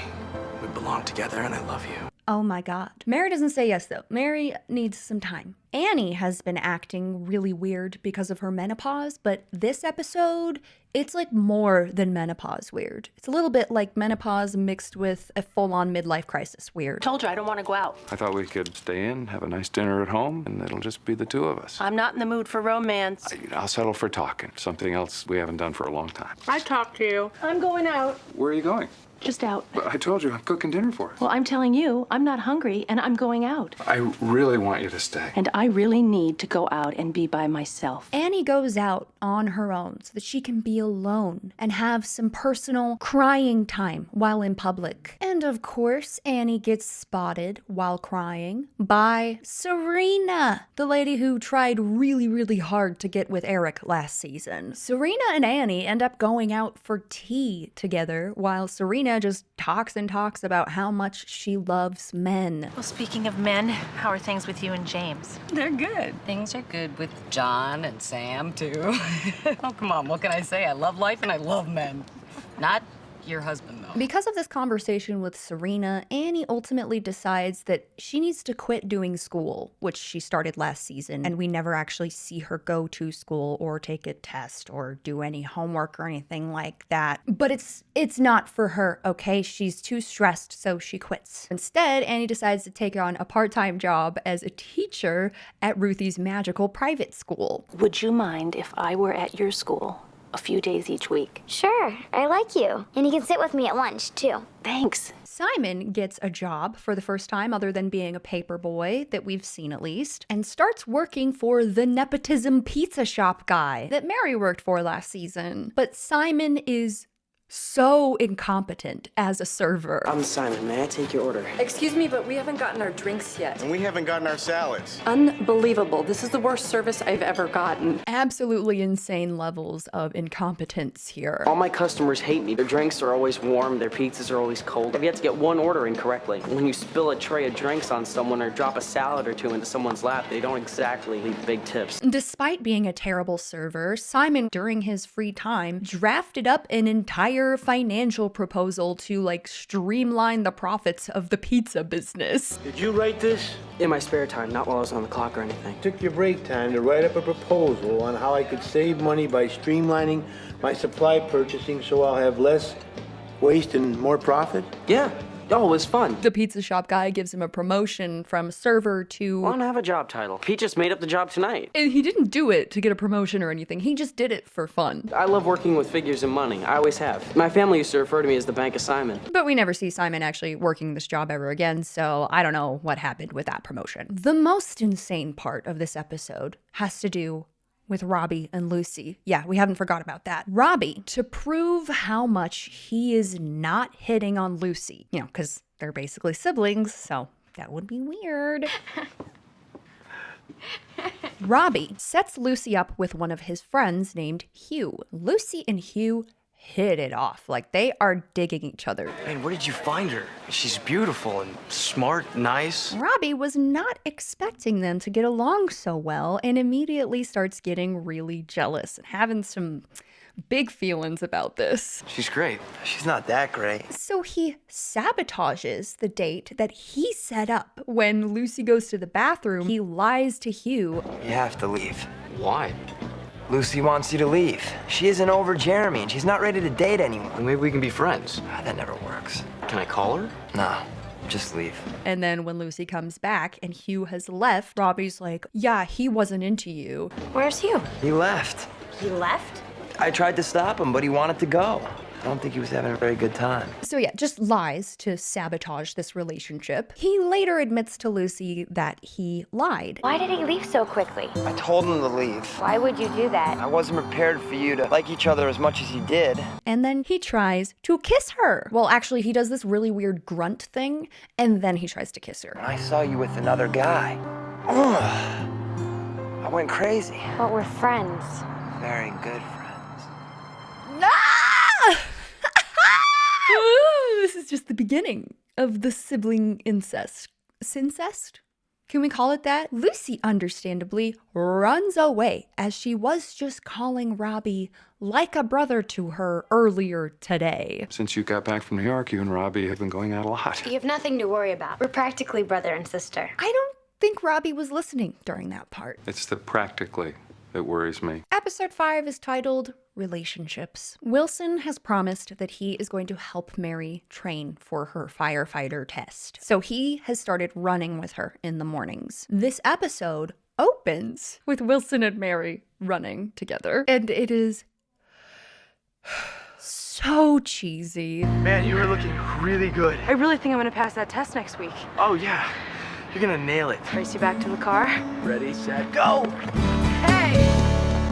We belong together, and I love you. Oh my God. Mary doesn't say yes, though. Mary needs some time. Annie has been acting really weird because of her menopause, but this episode, it's like more than menopause weird. It's a little bit like menopause mixed with a full-on midlife crisis weird. Told you I don't want to go out. I thought we could stay in, have a nice dinner at home, and it'll just be the two of us. I'm not in the mood for romance. I'll settle for talking. Something else we haven't done for a long time. I talked to you. I'm going out. Where are you going? Just out. But I told you I'm cooking dinner for us. Well, I'm telling you, I'm not hungry, and I'm going out. I really want you to stay. And I really need to go out and be by myself. Annie goes out on her own so that she can be alone and have some personal crying time while in public. And of course, Annie gets spotted while crying by Serena, the lady who tried really, really hard to get with Eric last season. Serena and Annie end up going out for tea together while Serena just talks and talks about how much she loves men. Well, speaking of men, how are things with you and James? They're good. Things are good with John and Sam, too. Oh, come on, what can I say? I love life and I love men. Not your husband, though. Because of this conversation with Serena, Annie ultimately decides that she needs to quit doing school, which she started last season, and we never actually see her go to school or take a test or do any homework or anything like that. But it's not for her, okay? She's too stressed, so she quits. Instead, Annie decides to take on a part-time job as a teacher at Ruthie's magical private school. Would you mind if I were at your school a few days each week? Sure, I like you. And you can sit with me at lunch, too. Thanks. Simon gets a job for the first time other than being a paper boy that we've seen at least, and starts working for the nepotism pizza shop guy that Mary worked for last season. But Simon is so incompetent as a server. I'm Simon. May I take your order? Excuse me, but we haven't gotten our drinks yet. And we haven't gotten our salads. Unbelievable. This is the worst service I've ever gotten. Absolutely insane levels of incompetence here. All my customers hate me. Their drinks are always warm, their pizzas are always cold. I've yet to get one order incorrectly. When you spill a tray of drinks on someone or drop a salad or two into someone's lap, they don't exactly leave big tips. Despite being a terrible server, Simon, during his free time, drafted up an entire financial proposal to streamline the profits of the pizza business. Did you write this? In my spare time, not while I was on the clock or anything. Took your break time to write up a proposal on how I could save money by streamlining my supply purchasing so I'll have less waste and more profit? Yeah. Oh, it was fun. The pizza shop guy gives him a promotion from server to... I don't have a job title. He just made up the job tonight. And he didn't do it to get a promotion or anything. He just did it for fun. I love working with figures and money. I always have. My family used to refer to me as the Bank of Simon. But we never see Simon actually working this job ever again, so I don't know what happened with that promotion. The most insane part of this episode has to do with Robbie and Lucy. Yeah, we haven't forgot about that. Robbie, to prove how much he is not hitting on Lucy, because they're basically siblings, so that would be weird. Robbie sets Lucy up with one of his friends named Hugh. Lucy and Hugh hit it off. They are digging each other. Man, where did you find her? She's beautiful and smart, nice. Robbie was not expecting them to get along so well and immediately starts getting really jealous and having some big feelings about this. She's great. She's not that great. So he sabotages the date that he set up. When Lucy goes to the bathroom, he lies to Hugh. You have to leave. Why? Lucy wants you to leave. She isn't over Jeremy, and she's not ready to date anyone. Well, maybe we can be friends. That never works. Can I call her? No, just leave. And then when Lucy comes back and Hugh has left, Robbie's like, yeah, he wasn't into you. Where's Hugh? He left. He left? I tried to stop him, but he wanted to go. don't think he was having a very good time. So yeah, just lies to sabotage this relationship. He later admits to Lucy that he lied. Why did he leave so quickly? I told him to leave. Why would you do that? I wasn't prepared for you to like each other as much as you did. And then he tries to kiss her. Well, actually, he does this really weird grunt thing, and then he tries to kiss her. I saw you with another guy. Ugh. I went crazy. But we're friends. Very good friends. Ah! Ooh, this is just the beginning of the sibling incest. Sincest? Can we call it that? Lucy, understandably, runs away as she was just calling Robbie like a brother to her earlier today. Since you got back from New York, you and Robbie have been going out a lot. You have nothing to worry about. We're practically brother and sister. I don't think Robbie was listening during that part. It's the practically that worries me. Episode 5 is titled Relationships. Wilson has promised that he is going to help Mary train for her firefighter test. So he has started running with her in the mornings. This episode opens with Wilson and Mary running together, and it is so cheesy. Man, you were looking really good. I really think I'm gonna pass that test next week. Oh, yeah. You're gonna nail it. Race you back to the car. Ready, set, go!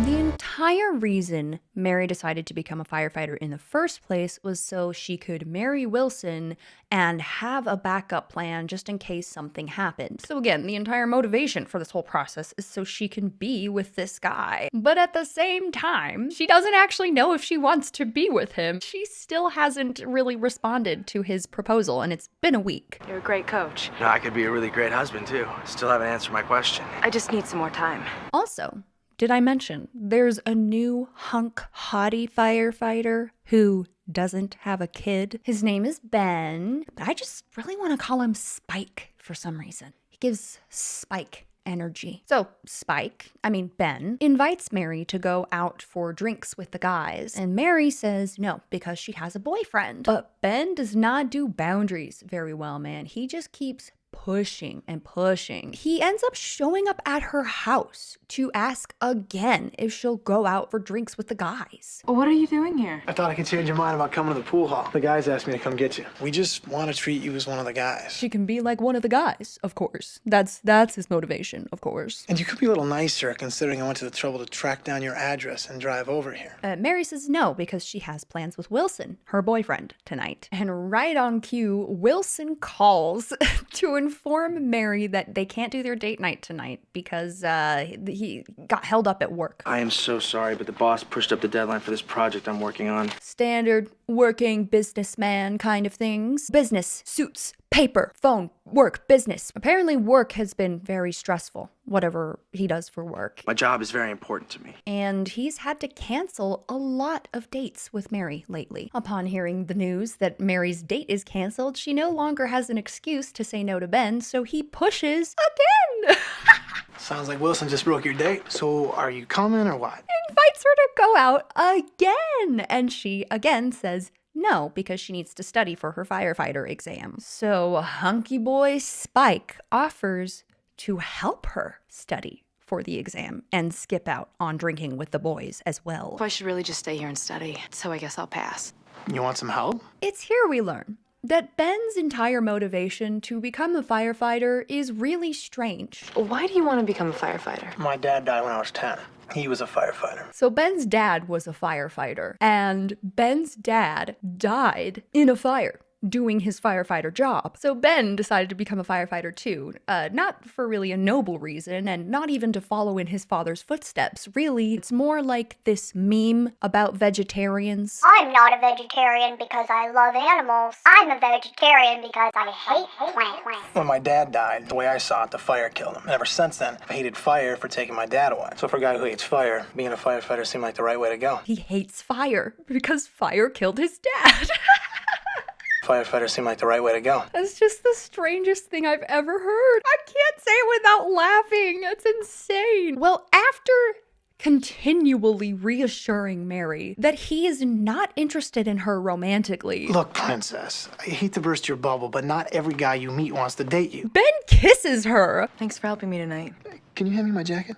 The entire reason Mary decided to become a firefighter in the first place was so she could marry Wilson and have a backup plan just in case something happened. So again, the entire motivation for this whole process is so she can be with this guy. But at the same time, she doesn't actually know if she wants to be with him. She still hasn't really responded to his proposal, and it's been a week. You're a great coach. No, I could be a really great husband, too. Still haven't answered my question. I just need some more time. Also, did I mention there's a new hunk hottie firefighter who doesn't have a kid? His name is Ben, but I just really want to call him Spike for some reason. He gives Spike energy. So Ben, invites Mary to go out for drinks with the guys, and Mary says no because she has a boyfriend. But Ben does not do boundaries very well, man. He just keeps pushing and pushing. He ends up showing up at her house to ask again if she'll go out for drinks with the guys. What are you doing here? I thought I could change your mind about coming to the pool hall. The guys asked me to come get you. We just want to treat you as one of the guys. She can be like one of the guys, of course. That's his motivation, of course. And you could be a little nicer considering I went to the trouble to track down your address and drive over here. Mary says no because she has plans with Wilson, her boyfriend, tonight. And right on cue, Wilson calls to inform Mary that they can't do their date night tonight because he got held up at work. I am so sorry, but the boss pushed up the deadline for this project I'm working on. Standard working businessman kind of things. Business, suits, paper, phone, work, business. Apparently work has been very stressful, whatever he does for work. My job is very important to me. And he's had to cancel a lot of dates with Mary lately. Upon hearing the news that Mary's date is canceled, she no longer has an excuse to say no to Ben, so he pushes again. Sounds like Wilson just broke your date. So are you coming or what? Invites her to go out again. And she again says no, because she needs to study for her firefighter exam. So hunky boy Spike offers to help her study for the exam and skip out on drinking with the boys as well. So I should really just stay here and study, so I guess I'll pass. You want some help? It's here we learn that Ben's entire motivation to become a firefighter is really strange. Why do you want to become a firefighter? My dad died when I was 10. He was a firefighter. So Ben's dad was a firefighter, and Ben's dad died in a fire doing his firefighter job. So Ben decided to become a firefighter too, not for really a noble reason, and not even to follow in his father's footsteps. Really, it's more like this meme about vegetarians. I'm not a vegetarian because I love animals. I'm a vegetarian because I hate plants. When my dad died, the way I saw it, the fire killed him. And ever since then, I hated fire for taking my dad away. So for a guy who hates fire, being a firefighter seemed like the right way to go. He hates fire because fire killed his dad. Firefighter seemed like the right way to go. That's just the strangest thing I've ever heard. I can't say it without laughing. It's insane. Well, after continually reassuring Mary that he is not interested in her romantically. Look, princess, I hate to burst your bubble, but not every guy you meet wants to date you. Ben kisses her. Thanks for helping me tonight. Can you hand me my jacket?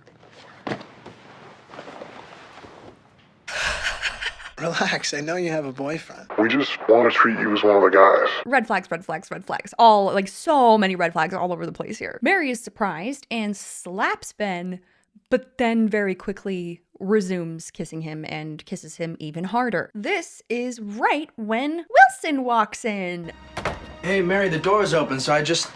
Relax, I know you have a boyfriend. We just want to treat you as one of the guys. Red flags, red flags, red flags. All, like, so many red flags all over the place here. Mary is surprised and slaps Ben, but then very quickly resumes kissing him and kisses him even harder. This is right when Wilson walks in. Hey, Mary, the door's open, so I just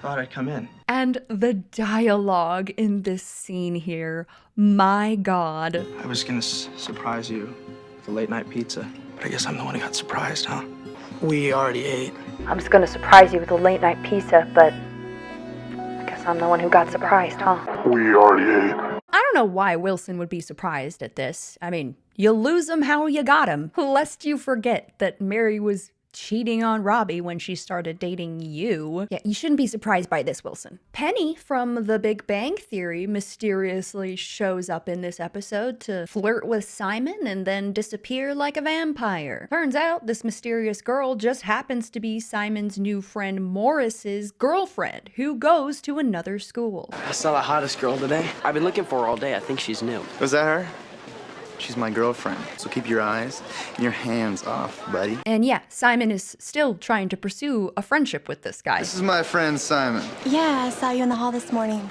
thought I'd come in. And the dialogue in this scene here, my God. I was gonna surprise you with a late night pizza, but I guess I'm the one who got surprised, huh? We already ate. I was gonna surprise you with a late night pizza, but I guess I'm the one who got surprised, huh? We already ate. I don't know why Wilson would be surprised at this. I mean, you lose him how you got him, lest you forget that Mary was cheating on Robbie when she started dating you. Yeah, you shouldn't be surprised by this, Wilson. Penny from The Big Bang Theory mysteriously shows up in this episode to flirt with Simon and then disappear like a vampire. Turns out this mysterious girl just happens to be Simon's new friend Morris's girlfriend, who goes to another school. I saw the hottest girl today. I've been looking for her all day. I think she's new. Was that her? She's my girlfriend, so keep your eyes and your hands off, buddy. And yeah, Simon is still trying to pursue a friendship with this guy. This is my friend Simon. Yeah, I saw you in the hall this morning.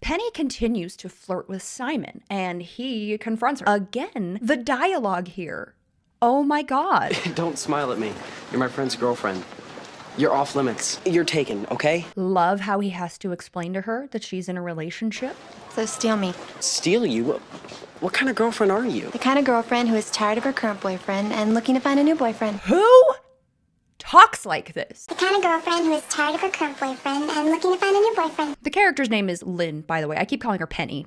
Penny continues to flirt with Simon, and he confronts her. Again, the dialogue here. Oh my God. Don't smile at me. You're my friend's girlfriend. You're off limits. You're taken, okay? Love how he has to explain to her that she's in a relationship. So steal me. Steal you? What kind of girlfriend are you? The kind of girlfriend who is tired of her current boyfriend and looking to find a new boyfriend. Who talks like this? The kind of girlfriend who is tired of her current boyfriend and looking to find a new boyfriend. The character's name is Lynn, by the way. I keep calling her Penny.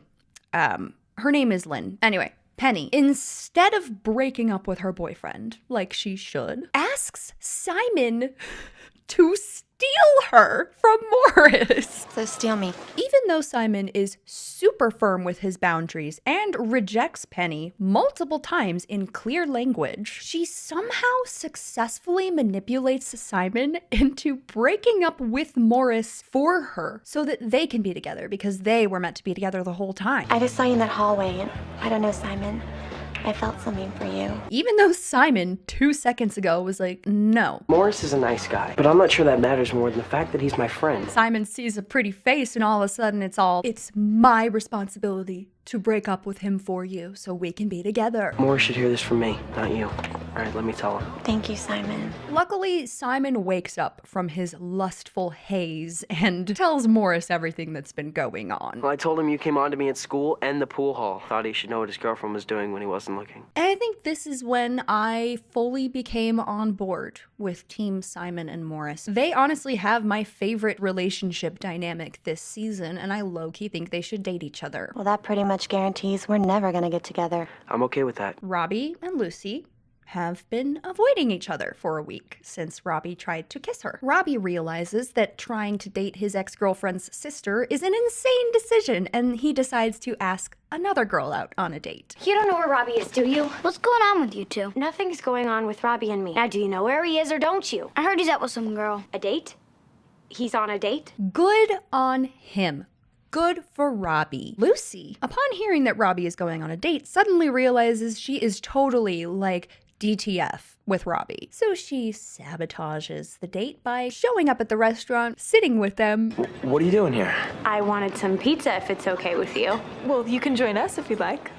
Her name is Lynn. Anyway, Penny, instead of breaking up with her boyfriend, like she should, asks Simon to steal her from Morris. So steal me. Even though Simon is super firm with his boundaries and rejects Penny multiple times in clear language, she somehow successfully manipulates Simon into breaking up with Morris for her so that they can be together because they were meant to be together the whole time. I just saw you in that hallway and I don't know, Simon. I felt something for you. Even though Simon 2 seconds ago was like, no. Morris is a nice guy, but I'm not sure that matters more than the fact that he's my friend. Simon sees a pretty face and all of a sudden it's my responsibility to break up with him for you so we can be together. Morris should hear this from me, not you. All right, let me tell him. Thank you, Simon. Luckily, Simon wakes up from his lustful haze and tells Morris everything that's been going on. Well, I told him you came on to me at school and the pool hall. Thought he should know what his girlfriend was doing when he wasn't looking. And I think this is when I fully became on board with Team Simon and Morris. They honestly have my favorite relationship dynamic this season, and I low-key think they should date each other. Well, that pretty much guarantees we're never gonna get together. I'm okay with that. Robbie and Lucy have been avoiding each other for a week since Robbie tried to kiss her. Robbie realizes that trying to date his ex-girlfriend's sister is an insane decision, and he decides to ask another girl out on a date. You don't know where Robbie is, do you? What's going on with you two? Nothing's going on with Robbie and me. Now, do you know where he is or don't you? I heard he's out with some girl. A date? He's on a date? Good on him. Good for Robbie. Lucy, upon hearing that Robbie is going on a date, suddenly realizes she is totally, like, DTF with Robbie. So she sabotages the date by showing up at the restaurant, sitting with them. What are you doing here? I wanted some pizza if it's okay with you. Well, you can join us if you'd like.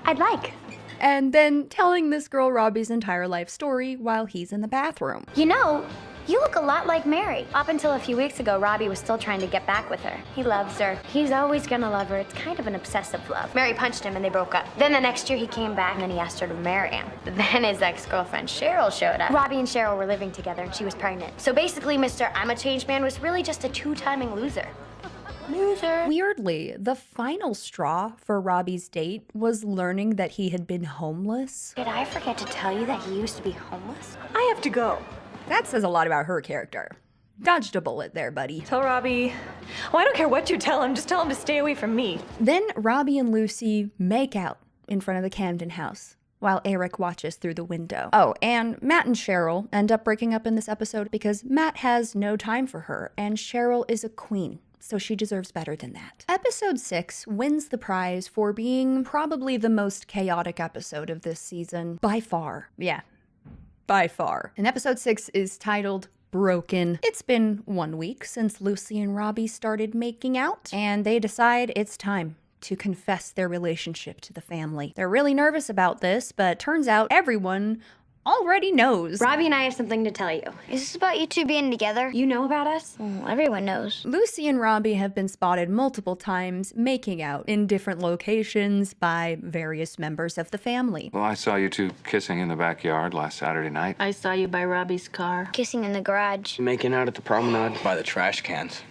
I'd like. And then telling this girl Robbie's entire life story while he's in the bathroom. You know, you look a lot like Mary. Up until a few weeks ago, Robbie was still trying to get back with her. He loves her. He's always gonna love her. It's kind of an obsessive love. Mary punched him and they broke up. Then the next year he came back and then he asked her to marry him. But then his ex-girlfriend Cheryl showed up. Robbie and Cheryl were living together and she was pregnant. So basically, Mr. I'm a changed man was really just a two-timing loser. Loser. Weirdly, the final straw for Robbie's date was learning that he had been homeless. Did I forget to tell you that he used to be homeless? I have to go. That says a lot about her character. Dodged a bullet there, buddy. Tell Robbie. Oh, I don't care what you tell him. Just tell him to stay away from me. Then Robbie and Lucy make out in front of the Camden house while Eric watches through the window. Oh, and Matt and Cheryl end up breaking up in this episode because Matt has no time for her, and Cheryl is a queen so she deserves better than that. Episode 6 wins the prize for being probably the most chaotic episode of this season. By far. Yeah. By far. And episode 6 is titled Broken. It's been 1 week since Lucy and Robbie started making out, and they decide it's time to confess their relationship to the family. They're really nervous about this, but turns out everyone already knows. Robbie and I have something to tell you. Is this about you two being together? You know about us? Well, everyone knows. Lucy and Robbie have been spotted multiple times making out in different locations by various members of the family. Well, I saw you two kissing in the backyard last Saturday night. I saw you by Robbie's car. Kissing in the garage. Making out at the promenade. By the trash cans.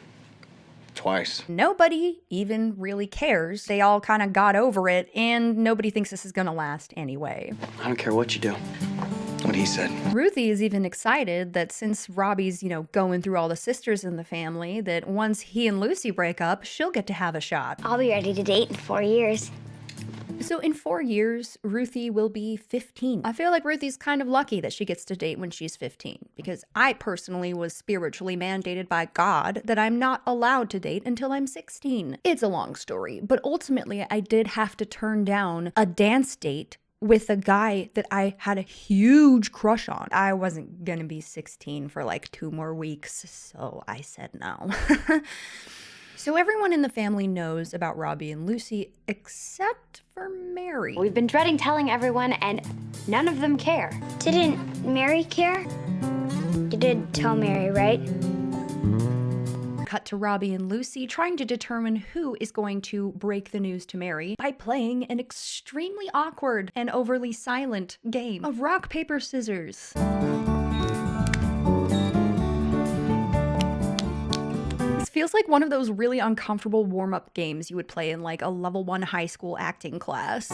Twice. Nobody even really cares. They all kind of got over it, and nobody thinks this is gonna last anyway. I don't care what you do. What he said. Ruthie is even excited that since Robbie's, going through all the sisters in the family, that once he and Lucy break up, she'll get to have a shot. I'll be ready to date in 4 years. So in 4 years, Ruthie will be 15. I feel like Ruthie's kind of lucky that she gets to date when she's 15, because I personally was spiritually mandated by God that I'm not allowed to date until I'm 16. It's a long story, but ultimately I did have to turn down a dance date with a guy that I had a huge crush on. I wasn't gonna be 16 for like 2 more weeks, so I said no. So everyone in the family knows about Robbie and Lucy except for Mary. We've been dreading telling everyone, and none of them care. Didn't Mary care? You did tell Mary, right? Cut to Robbie and Lucy trying to determine who is going to break the news to Mary by playing an extremely awkward and overly silent game of rock, paper, scissors. This feels like one of those really uncomfortable warm-up games you would play in like a level 1 high school acting class.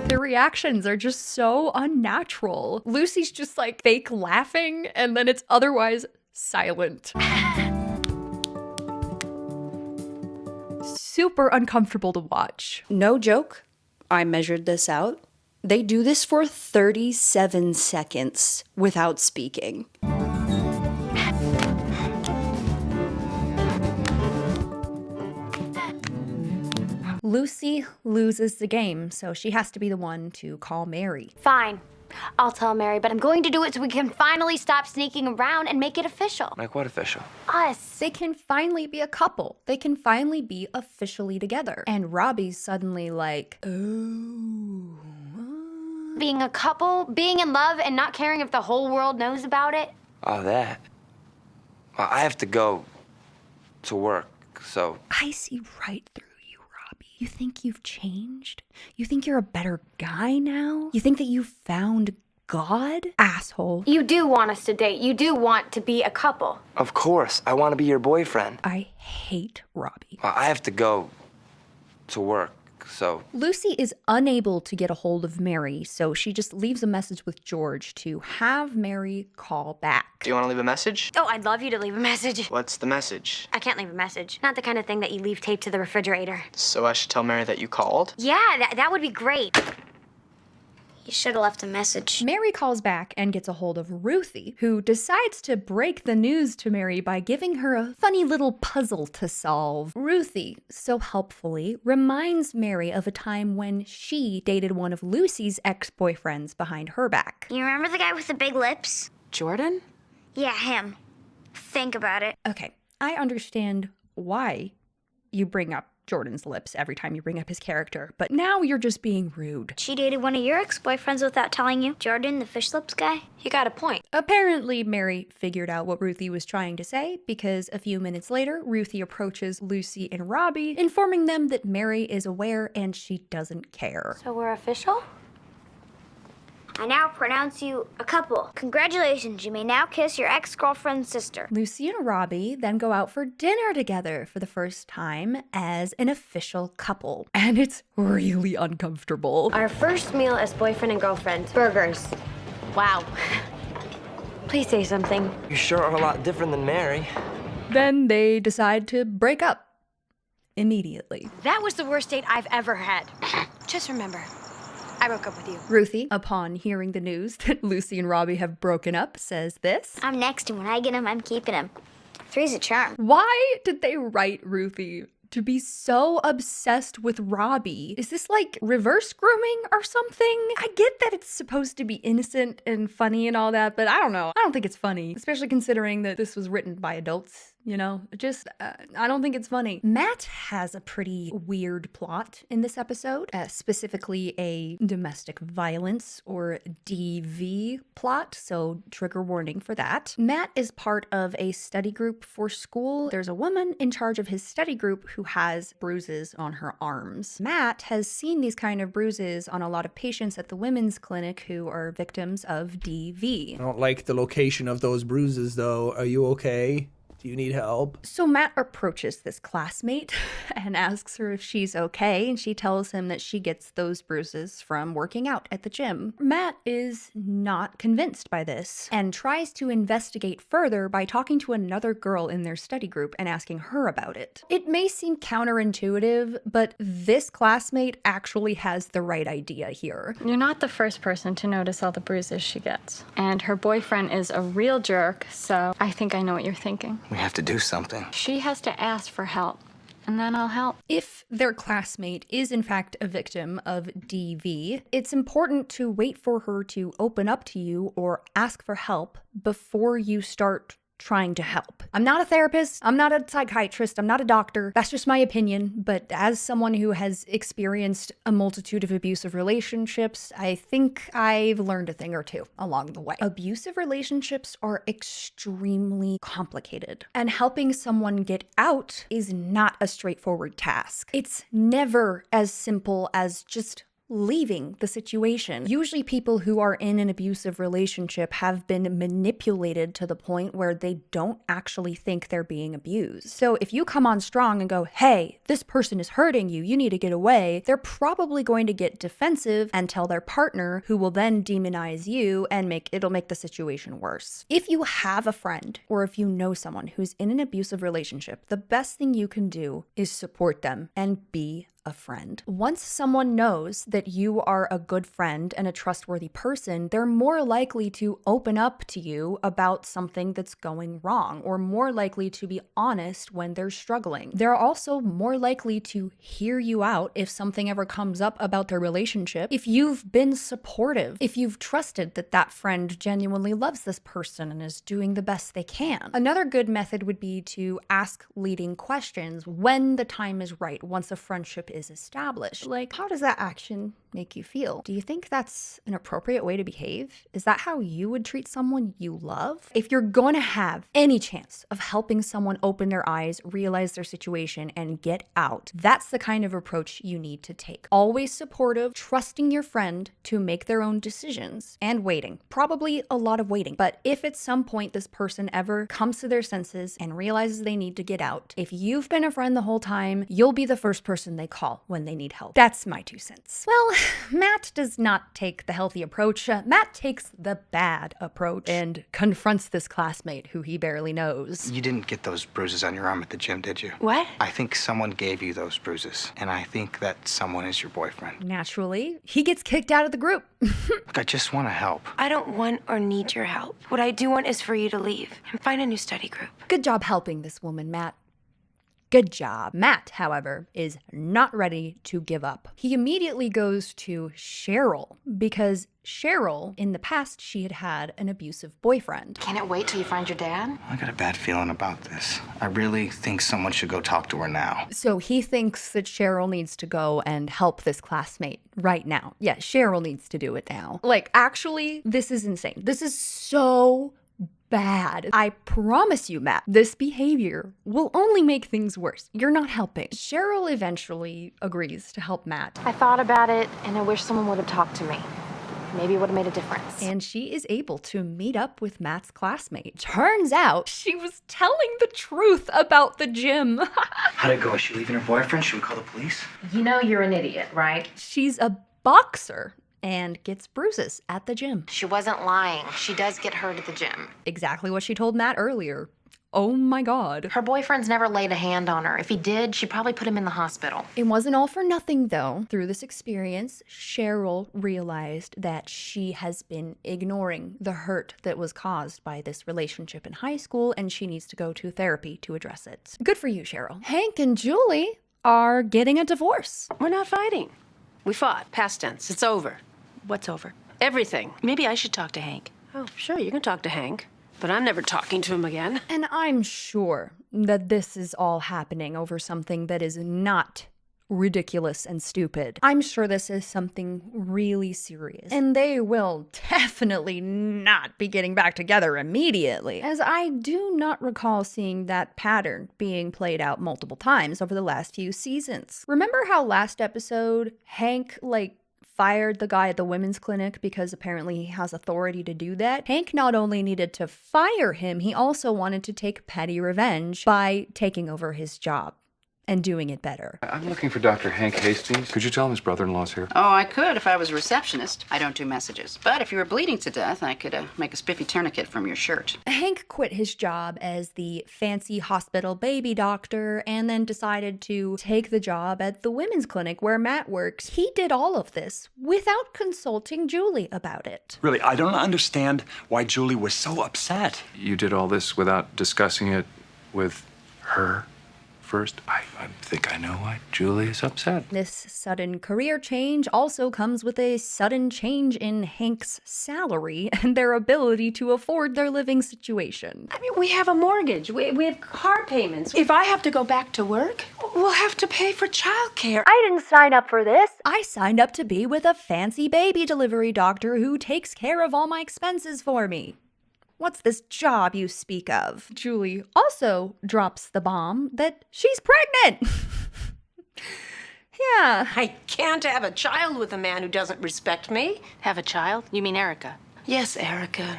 Their reactions are just so unnatural. Lucy's just like fake laughing, and then it's otherwise silent. Super uncomfortable to watch. No joke, I measured this out. They do this for 37 seconds without speaking. Lucy loses the game, so she has to be the one to call Mary. Fine. I'll tell Mary, but I'm going to do it so we can finally stop sneaking around and make it official. Like what official? Us. They can finally be a couple. They can finally be officially together. And Robbie's suddenly like, oh. Being a couple, being in love, and not caring if the whole world knows about it. Oh, that. Well, I have to go to work, so... I see right through you, Robbie. You think you've changed? You think you're a better guy now? You think that you found God? Asshole. You do want us to date. You do want to be a couple. Of course. I want to be your boyfriend. I hate Robbie. Well, I have to go to work, so... Lucy is unable to get a hold of Mary, so she just leaves a message with George to have Mary call back. Do you want to leave a message? Oh, I'd love you to leave a message. What's the message? I can't leave a message. Not the kind of thing that you leave taped to the refrigerator. So I should tell Mary that you called? Yeah, that would be great. You should have left a message. Mary calls back and gets a hold of Ruthie, who decides to break the news to Mary by giving her a funny little puzzle to solve. Ruthie, so helpfully, reminds Mary of a time when she dated one of Lucy's ex-boyfriends behind her back. You remember the guy with the big lips? Jordan? Yeah, him. Think about it. Okay, I understand why you bring up Jordan's lips every time you bring up his character, but now you're just being rude. She dated one of your ex-boyfriends without telling you. Jordan, the fish lips guy. You got a point. Apparently, Mary figured out what Ruthie was trying to say, because a few minutes later, Ruthie approaches Lucy and Robbie, informing them that Mary is aware and she doesn't care. So we're official? I now pronounce you a couple. Congratulations, you may now kiss your ex-girlfriend's sister. Lucy and Robbie then go out for dinner together for the first time as an official couple. And it's really uncomfortable. Our first meal as boyfriend and girlfriend. Burgers. Wow. Please say something. You sure are a lot different than Mary. Then they decide to break up immediately. That was the worst date I've ever had. Just remember, I broke up with you. Ruthie, upon hearing the news that Lucy and Robbie have broken up, says this. I'm next, and when I get him, I'm keeping him. Three's a charm. Why did they write Ruthie to be so obsessed with Robbie? Is this like reverse grooming or something? I get that it's supposed to be innocent and funny and all that, but I don't know. I don't think it's funny, especially considering that this was written by adults. You know, I don't think it's funny. Matt has a pretty weird plot in this episode, specifically a domestic violence or DV plot, so trigger warning for that. Matt is part of a study group for school. There's a woman in charge of his study group who has bruises on her arms. Matt has seen these kind of bruises on a lot of patients at the women's clinic who are victims of DV. I don't like the location of those bruises, though. Are you okay? Do you need help? So Matt approaches this classmate and asks her if she's okay, and she tells him that she gets those bruises from working out at the gym. Matt is not convinced by this and tries to investigate further by talking to another girl in their study group and asking her about it. It may seem counterintuitive, but this classmate actually has the right idea here. You're not the first person to notice all the bruises she gets. And her boyfriend is a real jerk, so I think I know what you're thinking. We have to do something. She has to ask for help, and then I'll help. If their classmate is in fact a victim of DV, it's important to wait for her to open up to you or ask for help before you start trying to help. I'm not a therapist, I'm not a psychiatrist, I'm not a doctor. That's just my opinion, but as someone who has experienced a multitude of abusive relationships, I think I've learned a thing or two along the way. Abusive relationships are extremely complicated, and helping someone get out is not a straightforward task. It's never as simple as just leaving the situation. Usually people who are in an abusive relationship have been manipulated to the point where they don't actually think they're being abused. So if you come on strong and go, hey, this person is hurting you, you need to get away, they're probably going to get defensive and tell their partner, who will then demonize you and it'll make the situation worse. If you have a friend or if you know someone who's in an abusive relationship, the best thing you can do is support them and be a friend. Once someone knows that you are a good friend and a trustworthy person, they're more likely to open up to you about something that's going wrong, or more likely to be honest when they're struggling. They're also more likely to hear you out if something ever comes up about their relationship. If you've been supportive, if you've trusted that that friend genuinely loves this person and is doing the best they can. Another good method would be to ask leading questions when the time is right, once a friendship is established. Like, how does that action make you feel? Do you think that's an appropriate way to behave? Is that how you would treat someone you love? If you're going to have any chance of helping someone open their eyes, realize their situation, and get out, that's the kind of approach you need to take. Always supportive, trusting your friend to make their own decisions, and waiting. Probably a lot of waiting. But if at some point this person ever comes to their senses and realizes they need to get out, if you've been a friend the whole time, you'll be the first person they call when they need help. That's my 2 cents. Well, Matt does not take the healthy approach. Matt takes the bad approach and confronts this classmate who he barely knows. You didn't get those bruises on your arm at the gym, did you? What? I think someone gave you those bruises, and I think that someone is your boyfriend. Naturally, he gets kicked out of the group. Look, I just want to help. I don't want or need your help. What I do want is for you to leave and find a new study group. Good job helping this woman, Matt. Good job. Matt, however, is not ready to give up. He immediately goes to Cheryl because Cheryl, in the past, she had had an abusive boyfriend. Can it wait till you find your dad? I got a bad feeling about this. I really think someone should go talk to her now. So he thinks that Cheryl needs to go and help this classmate right now. Yeah, Cheryl needs to do it now. Like, actually, this is insane. This is so bad. I promise you, Matt, this behavior will only make things worse. You're not helping. Cheryl eventually agrees to help Matt. I thought about it, and I wish someone would have talked to me. Maybe it would have made a difference. And she is able to meet up with Matt's classmate. Turns out she was telling the truth about the gym. How'd it go? Is she leaving her boyfriend? Should we call the police? You know you're an idiot, right? She's a boxer and gets bruises at the gym. She wasn't lying. She does get hurt at the gym. Exactly what she told Matt earlier. Oh my God. Her boyfriend's never laid a hand on her. If he did, she'd probably put him in the hospital. It wasn't all for nothing, though. Through this experience, Cheryl realized that she has been ignoring the hurt that was caused by this relationship in high school, and she needs to go to therapy to address it. Good for you, Cheryl. Hank and Julie are getting a divorce. We're not fighting. We fought. Past tense. It's over. What's over? Everything. Maybe I should talk to Hank. Oh, sure, you can talk to Hank. But I'm never talking to him again. And I'm sure that this is all happening over something that is not ridiculous and stupid. I'm sure this is something really serious. And they will definitely not be getting back together immediately, as I do not recall seeing that pattern being played out multiple times over the last few seasons. Remember how last episode, Hank, fired the guy at the women's clinic because apparently he has authority to do that? Hank not only needed to fire him, he also wanted to take petty revenge by taking over his job and doing it better. I'm looking for Dr. Hank Hastings. Could you tell him his brother-in-law's here? Oh, I could if I was a receptionist. I don't do messages. But if you were bleeding to death, I could make a spiffy tourniquet from your shirt. Hank quit his job as the fancy hospital baby doctor and then decided to take the job at the women's clinic where Matt works. He did all of this without consulting Julie about it. Really, I don't understand why Julie was so upset. You did all this without discussing it with her first? I think I know why Julie is upset. This sudden career change also comes with a sudden change in Hank's salary and their ability to afford their living situation. I mean, we have a mortgage. We have car payments. If I have to go back to work, we'll have to pay for childcare. I didn't sign up for this. I signed up to be with a fancy baby delivery doctor who takes care of all my expenses for me. What's this job you speak of? Julie also drops the bomb that she's pregnant. Yeah. I can't have a child with a man who doesn't respect me. Have a child? You mean Erica? Yes, Erica.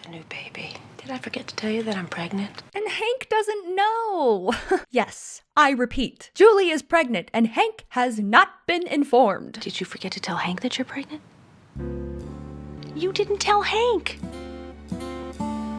The new baby. Did I forget to tell you that I'm pregnant? And Hank doesn't know. Yes, I repeat. Julie is pregnant and Hank has not been informed. Did you forget to tell Hank that you're pregnant? You didn't tell Hank.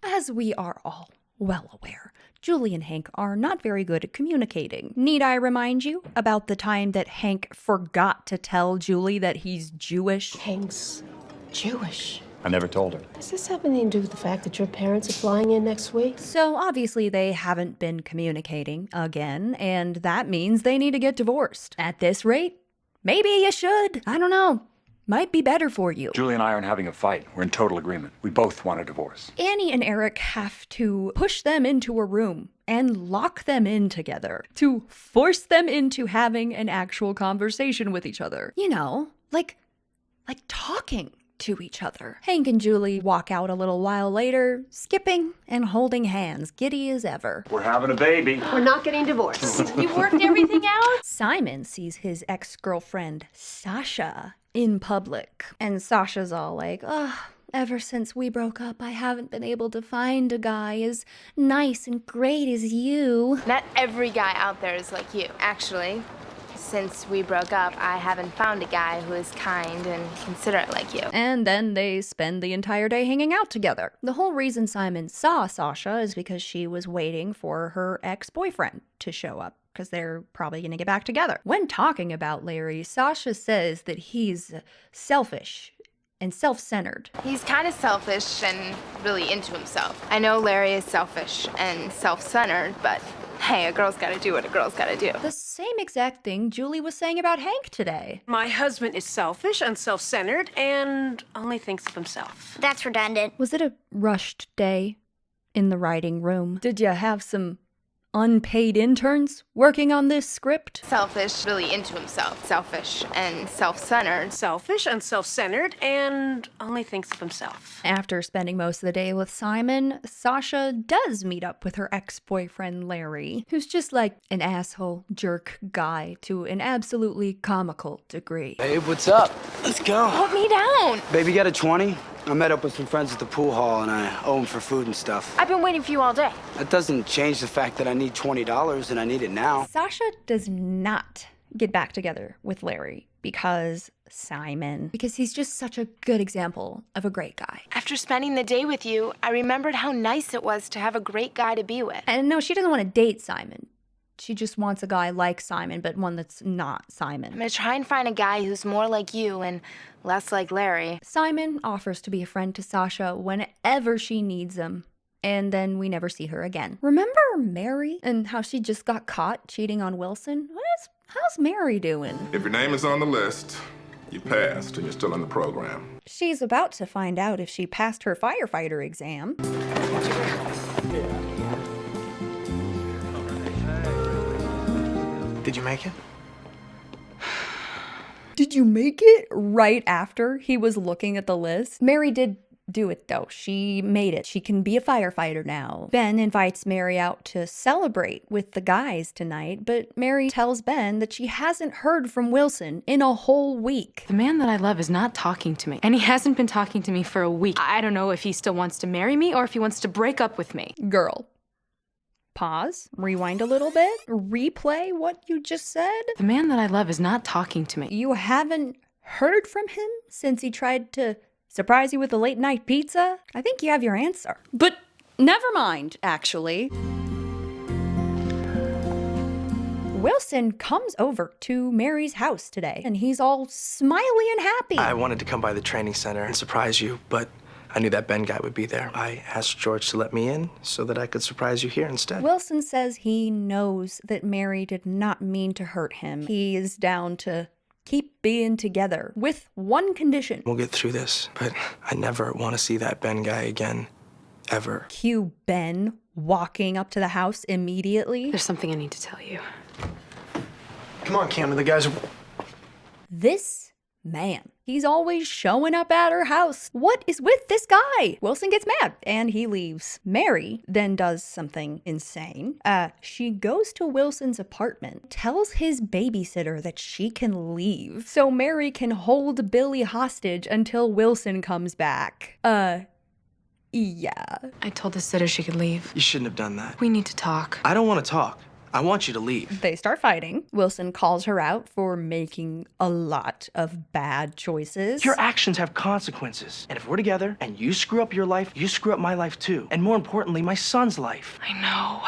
As we are all well aware, Julie and Hank are not very good at communicating. Need I remind you about the time that Hank forgot to tell Julie that he's Jewish? Hank's Jewish. I never told her. Does this have anything to do with the fact that your parents are flying in next week? So obviously they haven't been communicating again, and that means they need to get divorced. At this rate, maybe you should. I don't know. Might be better for you. Julie and I aren't having a fight. We're in total agreement. We both want a divorce. Annie and Eric have to push them into a room and lock them in together to force them into having an actual conversation with each other. You know, like talking to each other. Hank and Julie walk out a little while later, skipping and holding hands, giddy as ever. We're having a baby. We're not getting divorced. You worked everything out? Simon sees his ex-girlfriend, Sasha, in public. And Sasha's all like, ever since we broke up, I haven't been able to find a guy as nice and great as you. Not every guy out there is like you. Actually, since we broke up, I haven't found a guy who is kind and considerate like you. And then they spend the entire day hanging out together. The whole reason Simon saw Sasha is because she was waiting for her ex-boyfriend to show up, because they're probably going to get back together. When talking about Larry, Sasha says that he's selfish and self-centered. He's kind of selfish and really into himself. I know Larry is selfish and self-centered, but hey, a girl's gotta do what a girl's gotta do. The same exact thing Julie was saying about Hank today. My husband is selfish and self-centered and only thinks of himself. That's redundant. Was it a rushed day in the writing room? Did you have some unpaid interns working on this script? Selfish, really into himself. Selfish and self-centered. Selfish and self-centered and only thinks of himself. After spending most of the day with Simon, Sasha does meet up with her ex-boyfriend Larry, who's just like an asshole jerk guy to an absolutely comical degree. Hey, what's up? Let's go. Put me down. Baby, got a 20? I met up with some friends at the pool hall and I owe them for food and stuff. I've been waiting for you all day. That doesn't change the fact that I need $20 and I need it now. Sasha does not get back together with Larry because Simon. Because he's just such a good example of a great guy. After spending the day with you, I remembered how nice it was to have a great guy to be with. And no, she doesn't want to date Simon. She just wants a guy like Simon, but one that's not Simon. I'm gonna try and find a guy who's more like you and less like Larry. Simon offers to be a friend to Sasha whenever she needs him. And then we never see her again. Remember Mary and how she just got caught cheating on Wilson? How's Mary doing? If your name is on the list, you passed and you're still in the program. She's about to find out if she passed her firefighter exam. Did you make it? Did you make it? Right after he was looking at the list. Mary did do it though. She made it. She can be a firefighter now. Ben invites Mary out to celebrate with the guys tonight, but Mary tells Ben that she hasn't heard from Wilson in a whole week. The man that I love is not talking to me, and he hasn't been talking to me for a week. I don't know if he still wants to marry me or if he wants to break up with me. Girl. Pause, rewind a little bit, replay what you just said. The man that I love is not talking to me. You haven't heard from him since he tried to surprise you with a late night pizza? I think you have your answer. But never mind, actually. Wilson comes over to Mary's house today, and he's all smiley and happy. I wanted to come by the training center and surprise you, but I knew that Ben guy would be there. I asked George to let me in so that I could surprise you here instead. Wilson says he knows that Mary did not mean to hurt him. He is down to keep being together with one condition. We'll get through this, but I never want to see that Ben guy again. Ever. Cue Ben walking up to the house immediately. There's something I need to tell you. Come on, Cameron, the guys are... This man, he's always showing up at her house. What is with this guy? Wilson gets mad and he leaves. Mary then does something insane. She goes to Wilson's apartment, tells his babysitter that she can leave so Mary can hold Billy hostage until Wilson comes back. Yeah. I told the sitter she could leave. You shouldn't have done that. We need to talk. I don't want to talk. I want you to leave. They start fighting. Wilson calls her out for making a lot of bad choices. Your actions have consequences. And if we're together and you screw up your life, you screw up my life too. And more importantly, my son's life. I know.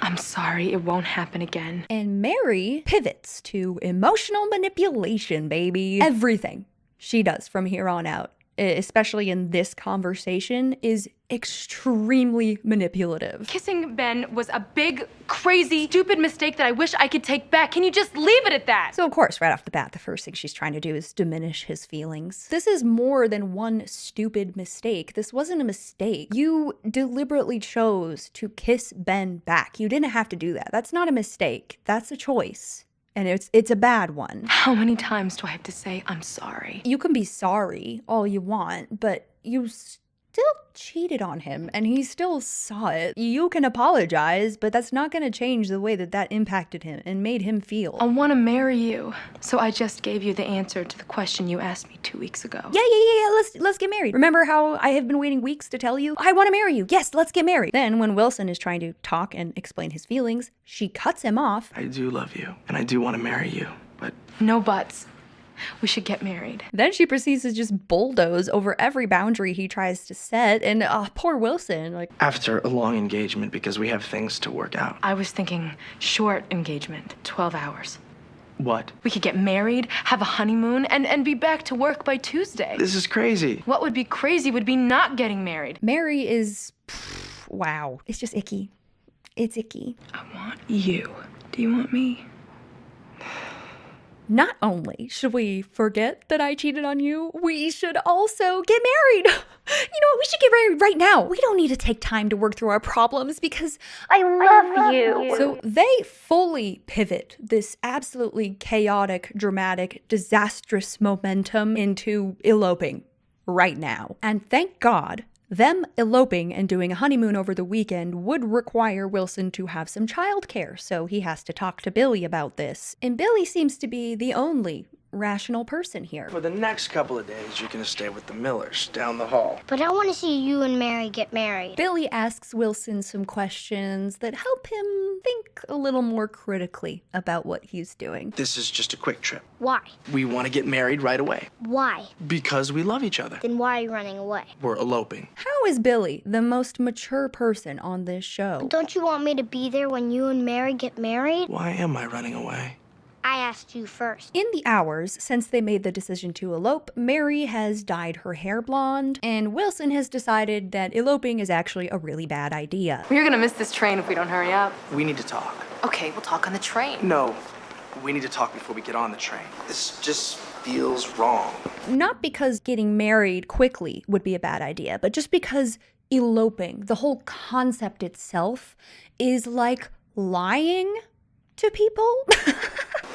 I'm sorry. It won't happen again. And Mary pivots to emotional manipulation, baby. Everything she does from here on out, especially in this conversation, is extremely manipulative. Kissing Ben was a big, crazy, stupid mistake that I wish I could take back. Can you just leave it at that? So of course, right off the bat, the first thing she's trying to do is diminish his feelings. This is more than one stupid mistake. This wasn't a mistake. You deliberately chose to kiss Ben back. You didn't have to do that. That's not a mistake. That's a choice. And it's a bad one. How many times do I have to say I'm sorry? You can be sorry all you want, but you still cheated on him and he still saw it. You can apologize, but that's not going to change the way that impacted him and made him feel. I want to marry you. So I just gave you the answer to the question you asked me 2 weeks ago. Yeah. Let's get married. Remember how I have been waiting weeks to tell you? I want to marry you. Yes, let's get married. Then when Wilson is trying to talk and explain his feelings, she cuts him off. I do love you and I do want to marry you, but... No buts. We should get married. Then she proceeds to just bulldoze over every boundary he tries to set, and poor Wilson, like... After a long engagement, because we have things to work out. I was thinking short engagement, 12 hours. What? We could get married, have a honeymoon, and be back to work by Tuesday. This is crazy. What would be crazy would be not getting married. Mary is... wow. It's just icky. It's icky. I want you. Do you want me? Not only should we forget that I cheated on you, we should also get married. You know what? We should get married right now. We don't need to take time to work through our problems because I love you. So they fully pivot this absolutely chaotic, dramatic, disastrous momentum into eloping right now. And thank God, them eloping and doing a honeymoon over the weekend would require Wilson to have some childcare, so he has to talk to Billy about this. And Billy seems to be the only rational person here. For the next couple of days, you're gonna stay with the Millers down the hall. But I want to see you and Mary get married. Billy asks Wilson some questions that help him think a little more critically about what he's doing. This is just a quick trip. Why? We want to get married right away. Why? Because we love each other. Then why are you running away? We're eloping. How is Billy the most mature person on this show? Don't you want me to be there when you and Mary get married? Why am I running away? I asked you first. In the hours since they made the decision to elope, Mary has dyed her hair blonde, and Wilson has decided that eloping is actually a really bad idea. We're gonna miss this train if we don't hurry up. We need to talk. Okay, we'll talk on the train. No, we need to talk before we get on the train. This just feels wrong. Not because getting married quickly would be a bad idea, but just because eloping, the whole concept itself, is like lying to people.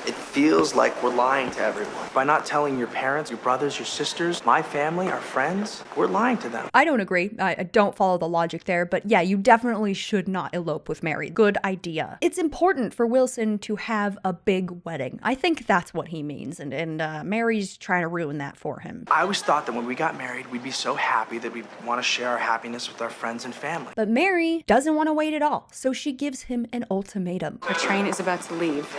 It feels like we're lying to everyone. By not telling your parents, your brothers, your sisters, my family, our friends, we're lying to them. I don't agree. I don't follow the logic there, but yeah, you definitely should not elope with Mary. Good idea. It's important for Wilson to have a big wedding. I think that's what he means, and Mary's trying to ruin that for him. I always thought that when we got married, we'd be so happy that we'd want to share our happiness with our friends and family. But Mary doesn't want to wait at all, so she gives him an ultimatum. Our train is about to leave.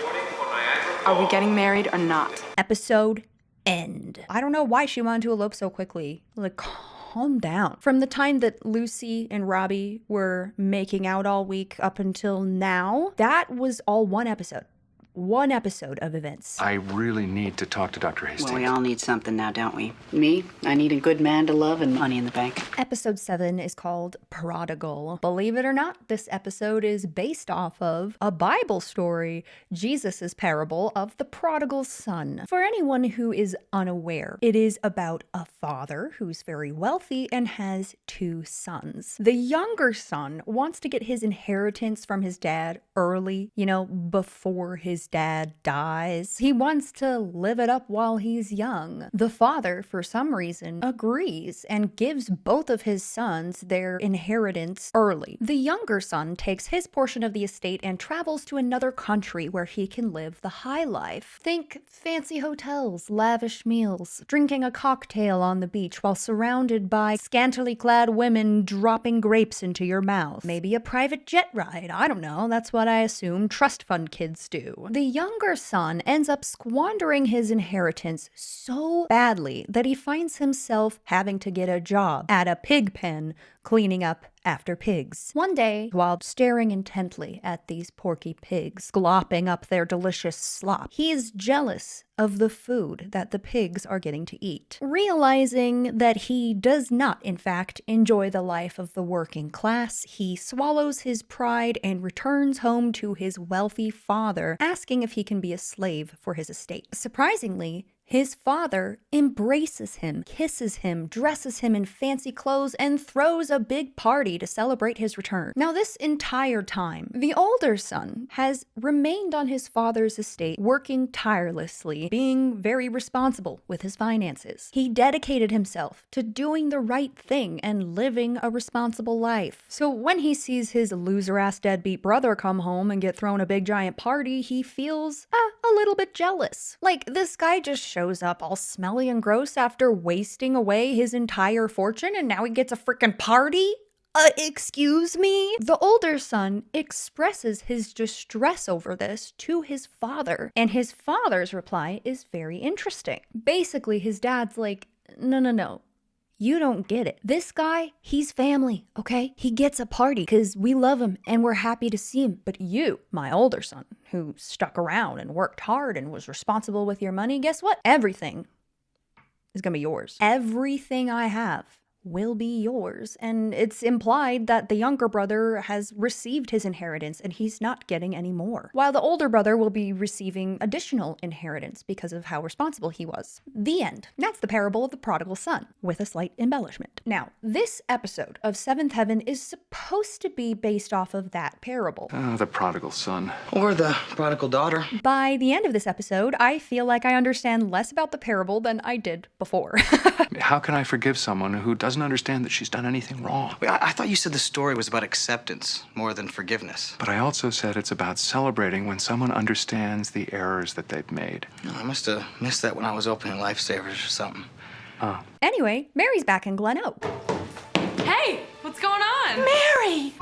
Are we getting married or not? Episode end. I don't know why she wanted to elope so quickly. Like, calm down. From the time that Lucy and Robbie were making out all week up until now, that was all one episode. One episode of events. I really need to talk to Dr. Hastings. Well, we all need something now, don't we? Me, I need a good man to love and money in the bank. Episode 7 is called Prodigal. Believe it or not, this episode is based off of a Bible story, Jesus' parable of the prodigal son. For anyone who is unaware, it is about a father who's very wealthy and has 2 sons. The younger son wants to get his inheritance from his dad early, before his dad dies. He wants to live it up while he's young. The father, for some reason, agrees and gives both of his sons their inheritance early. The younger son takes his portion of the estate and travels to another country where he can live the high life. Think fancy hotels, lavish meals, drinking a cocktail on the beach while surrounded by scantily clad women dropping grapes into your mouth. Maybe a private jet ride. I don't know. That's what I assume trust fund kids do. The younger son ends up squandering his inheritance so badly that he finds himself having to get a job at a pig pen cleaning up after pigs. One day, while staring intently at these porky pigs glopping up their delicious slop, he is jealous of the food that the pigs are getting to eat. Realizing that he does not, in fact, enjoy the life of the working class, he swallows his pride and returns home to his wealthy father, asking if he can be a slave for his estate. Surprisingly, his father embraces him, kisses him, dresses him in fancy clothes, and throws a big party to celebrate his return. Now, this entire time, the older son has remained on his father's estate, working tirelessly, being very responsible with his finances. He dedicated himself to doing the right thing and living a responsible life. So when he sees his loser-ass deadbeat brother come home and get thrown a big giant party, he feels a little bit jealous. Like, this guy just shows up all smelly and gross after wasting away his entire fortune and now he gets a freaking party? Excuse me? The older son expresses his distress over this to his father, and his father's reply is very interesting. Basically, his dad's like, no. You don't get it. This guy, he's family, okay? He gets a party because we love him and we're happy to see him. But you, my older son, who stuck around and worked hard and was responsible with your money, guess what? Everything is gonna be yours. Everything I have will be yours. And it's implied that the younger brother has received his inheritance and he's not getting any more, while the older brother will be receiving additional inheritance because of how responsible he was. The end. That's the parable of the prodigal son, with a slight embellishment. Now, this episode of Seventh Heaven is supposed to be based off of that parable. The prodigal son. Or the prodigal daughter. By the end of this episode, I feel like I understand less about the parable than I did before. How can I forgive someone who doesn't doesn't understand that she's done anything wrong. Wait, I thought you said the story was about acceptance more than forgiveness. But I also said it's about celebrating when someone understands the errors that they've made. No, I must have missed that when I was opening Lifesavers or something. Oh. Anyway, Mary's back in Glen Oak. Hey, what's going on? Mary!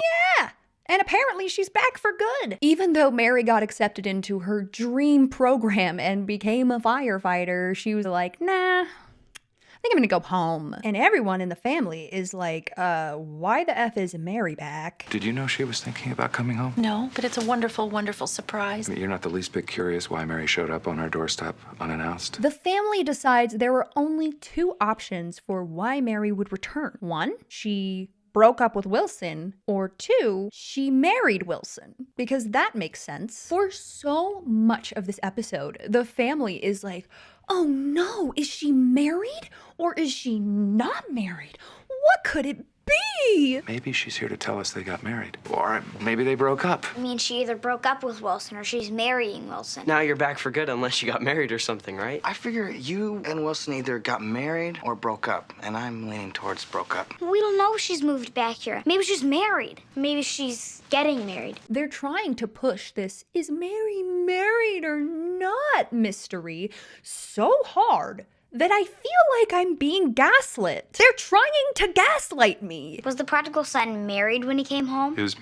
Yeah! And apparently she's back for good. Even though Mary got accepted into her dream program and became a firefighter, she was like, nah, I think I'm gonna go home. And everyone in the family is like, why the F is Mary back? Did you know she was thinking about coming home? No, but it's a wonderful, wonderful surprise. You're not the least bit curious why Mary showed up on our doorstep unannounced? The family decides there were only two options for why Mary would return. One, she broke up with Wilson, or two, she married Wilson, because that makes sense. For so much of this episode, the family is like, oh no, is she married or is she not married? What could it be? Maybe she's here to tell us they got married. Or maybe they broke up. I mean, she either broke up with Wilson or she's marrying Wilson. Now you're back for good unless you got married or something, right? I figure you and Wilson either got married or broke up, and I'm leaning towards broke up. We don't know if she's moved back here. Maybe she's married. Maybe she's getting married. They're trying to push this is Mary married or not mystery so hard that I feel like I'm being gaslit. They're trying to gaslight me. Was the prodigal son married when he came home? Is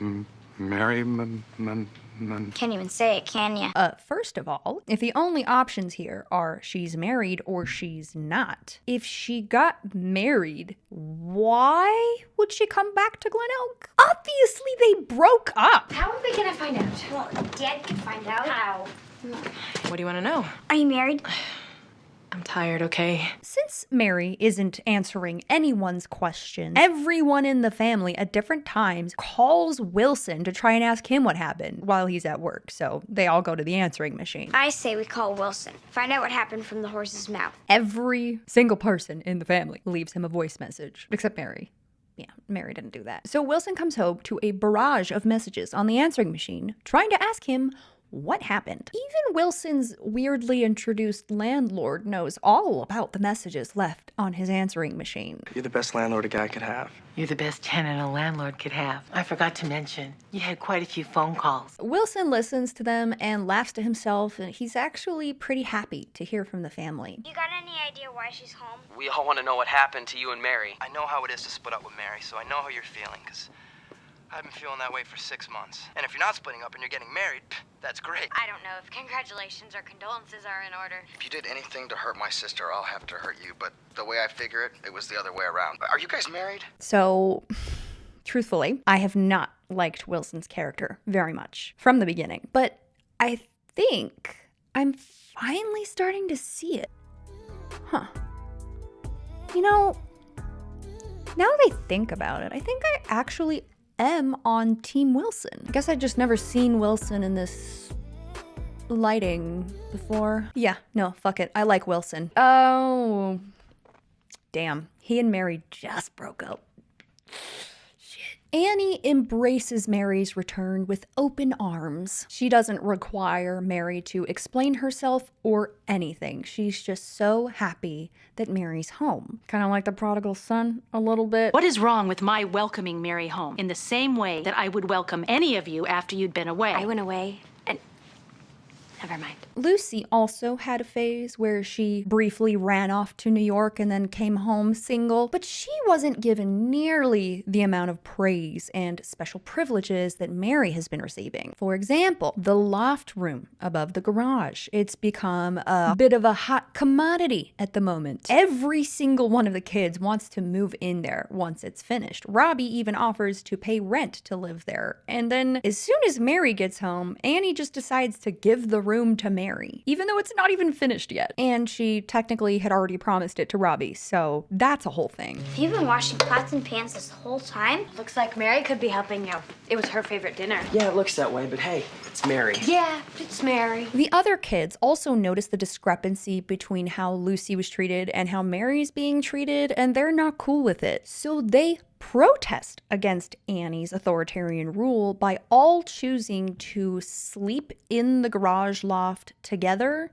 Mary Can't even say it, can ya? First of all, if the only options here are she's married or she's not, if she got married, why would she come back to Glen Oak? Obviously they broke up. How are we gonna find out? Well, Dad could find out. How? What do you want to know? Are you married? I'm tired, okay? Since Mary isn't answering anyone's questions, everyone in the family at different times calls Wilson to try and ask him what happened while he's at work, so they all go to the answering machine. I say we call Wilson. Find out what happened from the horse's mouth. Every single person in the family leaves him a voice message, except Mary. Yeah, Mary didn't do that. So Wilson comes home to a barrage of messages on the answering machine, trying to ask him what happened. Even Wilson's weirdly introduced landlord knows all about the messages left on his answering machine. You're the best landlord a guy could have. You're the best tenant a landlord could have. I forgot to mention, you had quite a few phone calls. Wilson listens to them and laughs to himself, and he's actually pretty happy to hear from the family. You got any idea why she's home? We all want to know what happened to you and Mary. I know how it is to split up with Mary, so I know how you're feeling, because I've been feeling that way for 6 months. And if you're not splitting up and you're getting married, that's great. I don't know if congratulations or condolences are in order. If you did anything to hurt my sister, I'll have to hurt you. But the way I figure it, it was the other way around. Are you guys married? So, truthfully, I have not liked Wilson's character very much from the beginning. But I think I'm finally starting to see it. Huh. You know, now that I think about it, I think I actually am on Team Wilson. I guess I'd just never seen Wilson in this lighting before. Yeah, no, fuck it. I like Wilson. Oh, damn. He and Mary just broke up. Annie embraces Mary's return with open arms. She doesn't require Mary to explain herself or anything. She's just so happy that Mary's home. Kind of like the prodigal son a little bit. What is wrong with my welcoming Mary home in the same way that I would welcome any of you after you'd been away? I went away and... Never mind. Lucy also had a phase where she briefly ran off to New York and then came home single, but she wasn't given nearly the amount of praise and special privileges that Mary has been receiving. For example, the loft room above the garage. It's become a bit of a hot commodity at the moment. Every single one of the kids wants to move in there once it's finished. Robbie even offers to pay rent to live there. And then as soon as Mary gets home, Annie just decides to give the room to Mary, even though it's not even finished yet. And she technically had already promised it to Robbie, so that's a whole thing. Have you been washing pots and pans this whole time? Looks like Mary could be helping you. It was her favorite dinner. Yeah, it looks that way, but hey, it's Mary. Yeah, it's Mary. The other kids also noticed the discrepancy between how Lucy was treated and how Mary's being treated, and they're not cool with it. So they protest against Annie's authoritarian rule by all choosing to sleep in the garage loft together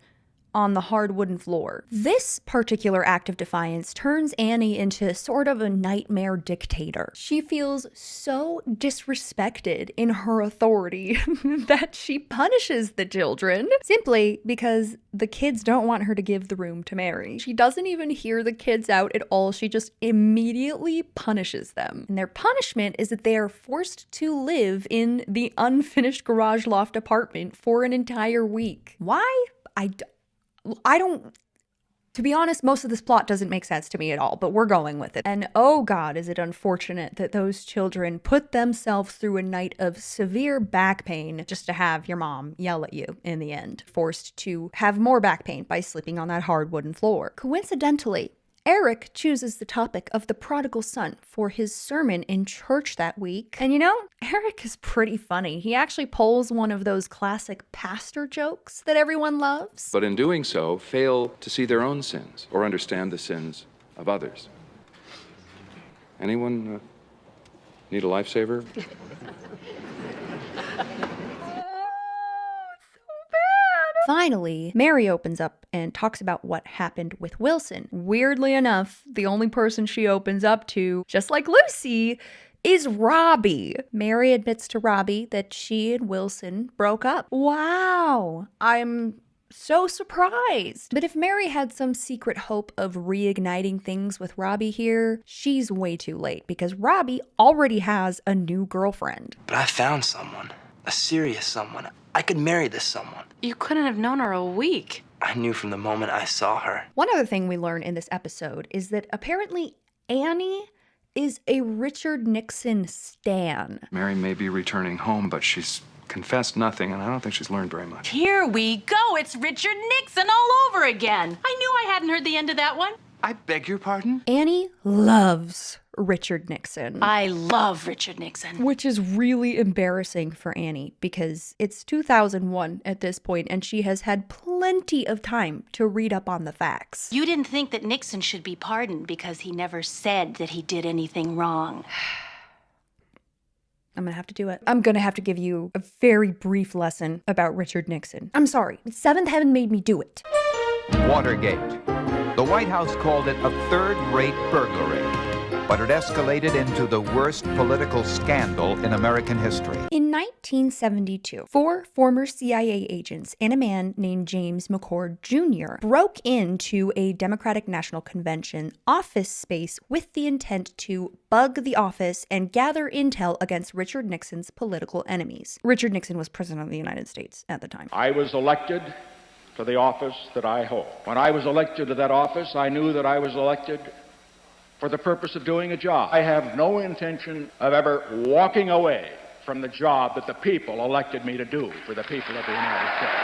on the hard wooden floor. This particular act of defiance turns Annie into sort of a nightmare dictator. She feels so disrespected in her authority that she punishes the children simply because the kids don't want her to give the room to Mary. She doesn't even hear the kids out at all. She just immediately punishes them. And their punishment is that they are forced to live in the unfinished garage loft apartment for an entire week. Why? I don't... To be honest, most of this plot doesn't make sense to me at all, but we're going with it. And oh God, is it unfortunate that those children put themselves through a night of severe back pain just to have your mom yell at you in the end, forced to have more back pain by sleeping on that hard wooden floor. Coincidentally, Eric chooses the topic of the prodigal son for his sermon in church that week. And you know, Eric is pretty funny. He actually pulls one of those classic pastor jokes that everyone loves. But in doing so, fail to see their own sins or understand the sins of others. Anyone need a lifesaver? Finally, Mary opens up and talks about what happened with Wilson. Weirdly enough, the only person she opens up to, just like Lucy, is Robbie. Mary admits to Robbie that she and Wilson broke up. Wow, I'm so surprised. But if Mary had some secret hope of reigniting things with Robbie here, she's way too late because Robbie already has a new girlfriend. But I found someone, a serious someone. I could marry this someone. You couldn't have known her a week. I knew from the moment I saw her. One other thing we learn in this episode is that apparently Annie is a Richard Nixon stan. Mary may be returning home, but she's confessed nothing, and I don't think she's learned very much. Here we go. It's Richard Nixon all over again. I knew I hadn't heard the end of that one. I beg your pardon? Annie loves Richard Nixon. I love Richard Nixon. Which is really embarrassing for Annie because it's 2001 at this point and she has had plenty of time to read up on the facts. You didn't think that Nixon should be pardoned because he never said that he did anything wrong. I'm gonna have to do it. I'm gonna have to give you a very brief lesson about Richard Nixon. I'm sorry. Seventh Heaven made me do it. Watergate. The White House called it a third-rate burglary, but it escalated into the worst political scandal in American history. In 1972, 4 former CIA agents and a man named James McCord Jr. broke into a Democratic National Convention office space with the intent to bug the office and gather intel against Richard Nixon's political enemies. Richard Nixon was president of the United States at the time. I was elected to the office that I hold. When I was elected to that office, I knew that I was elected for the purpose of doing a job. I have no intention of ever walking away from the job that the people elected me to do for the people of the United States.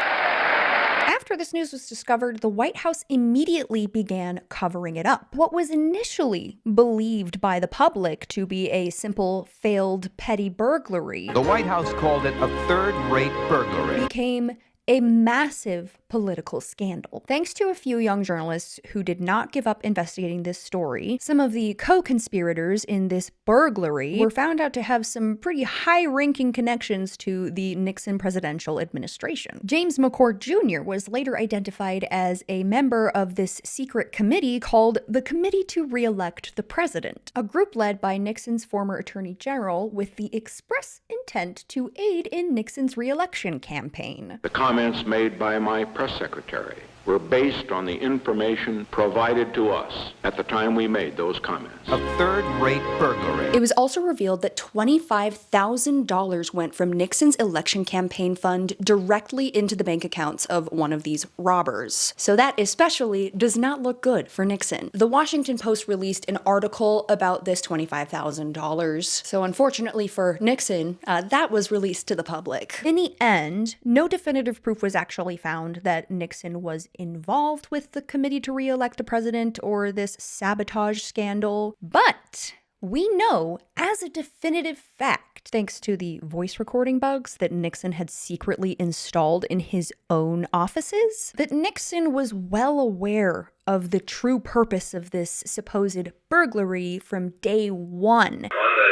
After this news was discovered, the White House immediately began covering it up. What was initially believed by the public to be a simple, failed, petty burglary, The White House called it a third-rate burglary. became a massive political scandal. Thanks to a few young journalists who did not give up investigating this story, some of the co-conspirators in this burglary were found out to have some pretty high-ranking connections to the Nixon presidential administration. James McCord Jr. was later identified as a member of this secret committee called the Committee to Re-elect the President, a group led by Nixon's former Attorney General with the express intent to aid in Nixon's re-election campaign. The comments made by my press secretary were based on the information provided to us at the time we made those comments. A third-rate burglary. It was also revealed that $25,000 went from Nixon's election campaign fund directly into the bank accounts of one of these robbers. So that especially does not look good for Nixon. The Washington Post released an article about this $25,000. So unfortunately for Nixon, that was released to the public. In the end, no definitive proof was actually found that Nixon was involved with the Committee to Re-elect the President or this sabotage scandal, but we know as a definitive fact, thanks to the voice recording bugs that Nixon had secretly installed in his own offices, that Nixon was well aware of the true purpose of this supposed burglary from day one. On the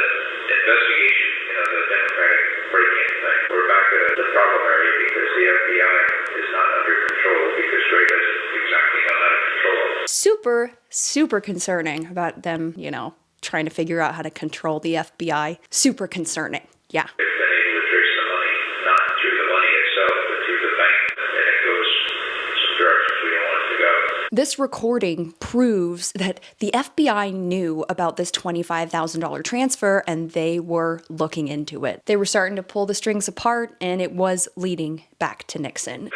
investigation, the Democratic break-in thing, we're back to the problem area because the FBI is not under control because Drake has super, super concerning about them, you know, trying to figure out how to control the FBI. Super concerning. Yeah. They've been able to trace the money, not through the money itself, but through the bank, and it goes some directions we don't want it to go. This recording proves that the FBI knew about this $25,000 transfer and they were looking into it. They were starting to pull the strings apart and it was leading back to Nixon.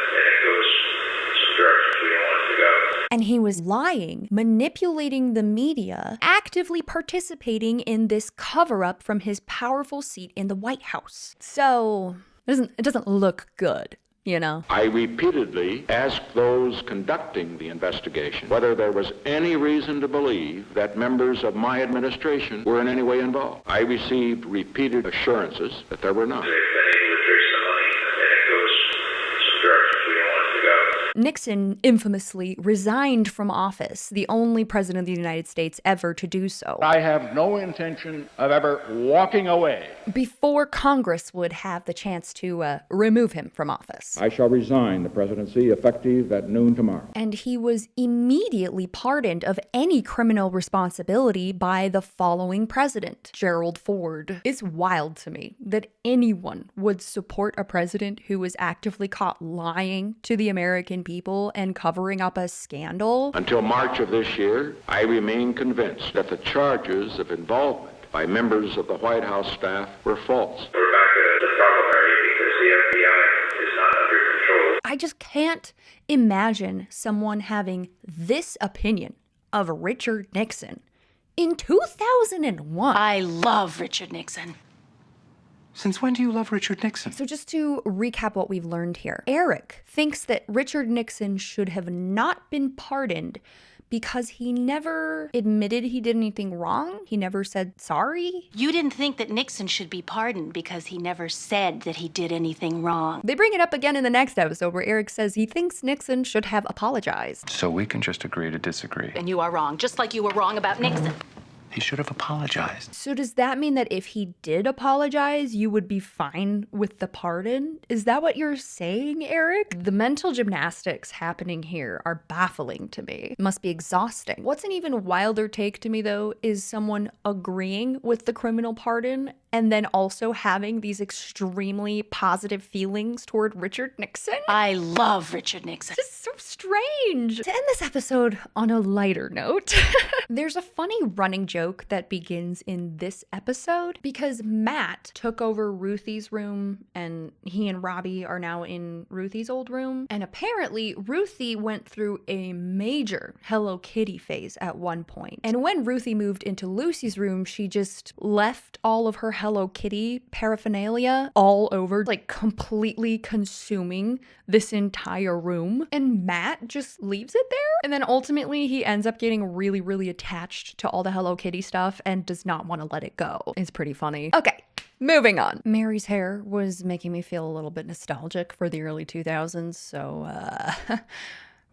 And he was lying, manipulating the media, actively participating in this cover-up from his powerful seat in the White House. So, it doesn't look good, you know? I repeatedly asked those conducting the investigation whether there was any reason to believe that members of my administration were in any way involved. I received repeated assurances that there were none. They've been able to trace the money, and it goes some directions we don't want it to go. Nixon infamously resigned from office, the only president of the United States ever to do so. I have no intention of ever walking away. Before Congress would have the chance to remove him from office. I shall resign the presidency effective at noon tomorrow. And he was immediately pardoned of any criminal responsibility by the following president, Gerald Ford. It's wild to me that anyone would support a president who was actively caught lying to the American people and covering up a scandal. Until March of this year, I remain convinced that the charges of involvement by members of the White House staff were false. We're back at the problem area because the FBI is not under control. I just can't imagine someone having this opinion of Richard Nixon in 2001. I love Richard Nixon. Since when do you love Richard Nixon? So just to recap what we've learned here, Eric thinks that Richard Nixon should have not been pardoned because he never admitted he did anything wrong. He never said sorry. You didn't think that Nixon should be pardoned because he never said that he did anything wrong. They bring it up again in the next episode where Eric says he thinks Nixon should have apologized. So we can just agree to disagree. And you are wrong, just like you were wrong about Nixon. He should have apologized. So does that mean that if he did apologize, you would be fine with the pardon? Is that what you're saying, Eric? The mental gymnastics happening here are baffling to me. It must be exhausting. What's an even wilder take to me, though, is someone agreeing with the criminal pardon and then also having these extremely positive feelings toward Richard Nixon. I love Richard Nixon. It's just so strange. To end this episode on a lighter note, there's a funny running joke that begins in this episode because Matt took over Ruthie's room and he and Robbie are now in Ruthie's old room. And apparently Ruthie went through a major Hello Kitty phase at one point. And when Ruthie moved into Lucy's room, she just left all of her Hello Kitty paraphernalia all over, like completely consuming this entire room. And Matt just leaves it there. And then ultimately he ends up getting really, really attached to all the Hello Kitty stuff and does not want to let it go. It's pretty funny. Okay. Moving on. Mary's hair was making me feel a little bit nostalgic for the early 2000s, so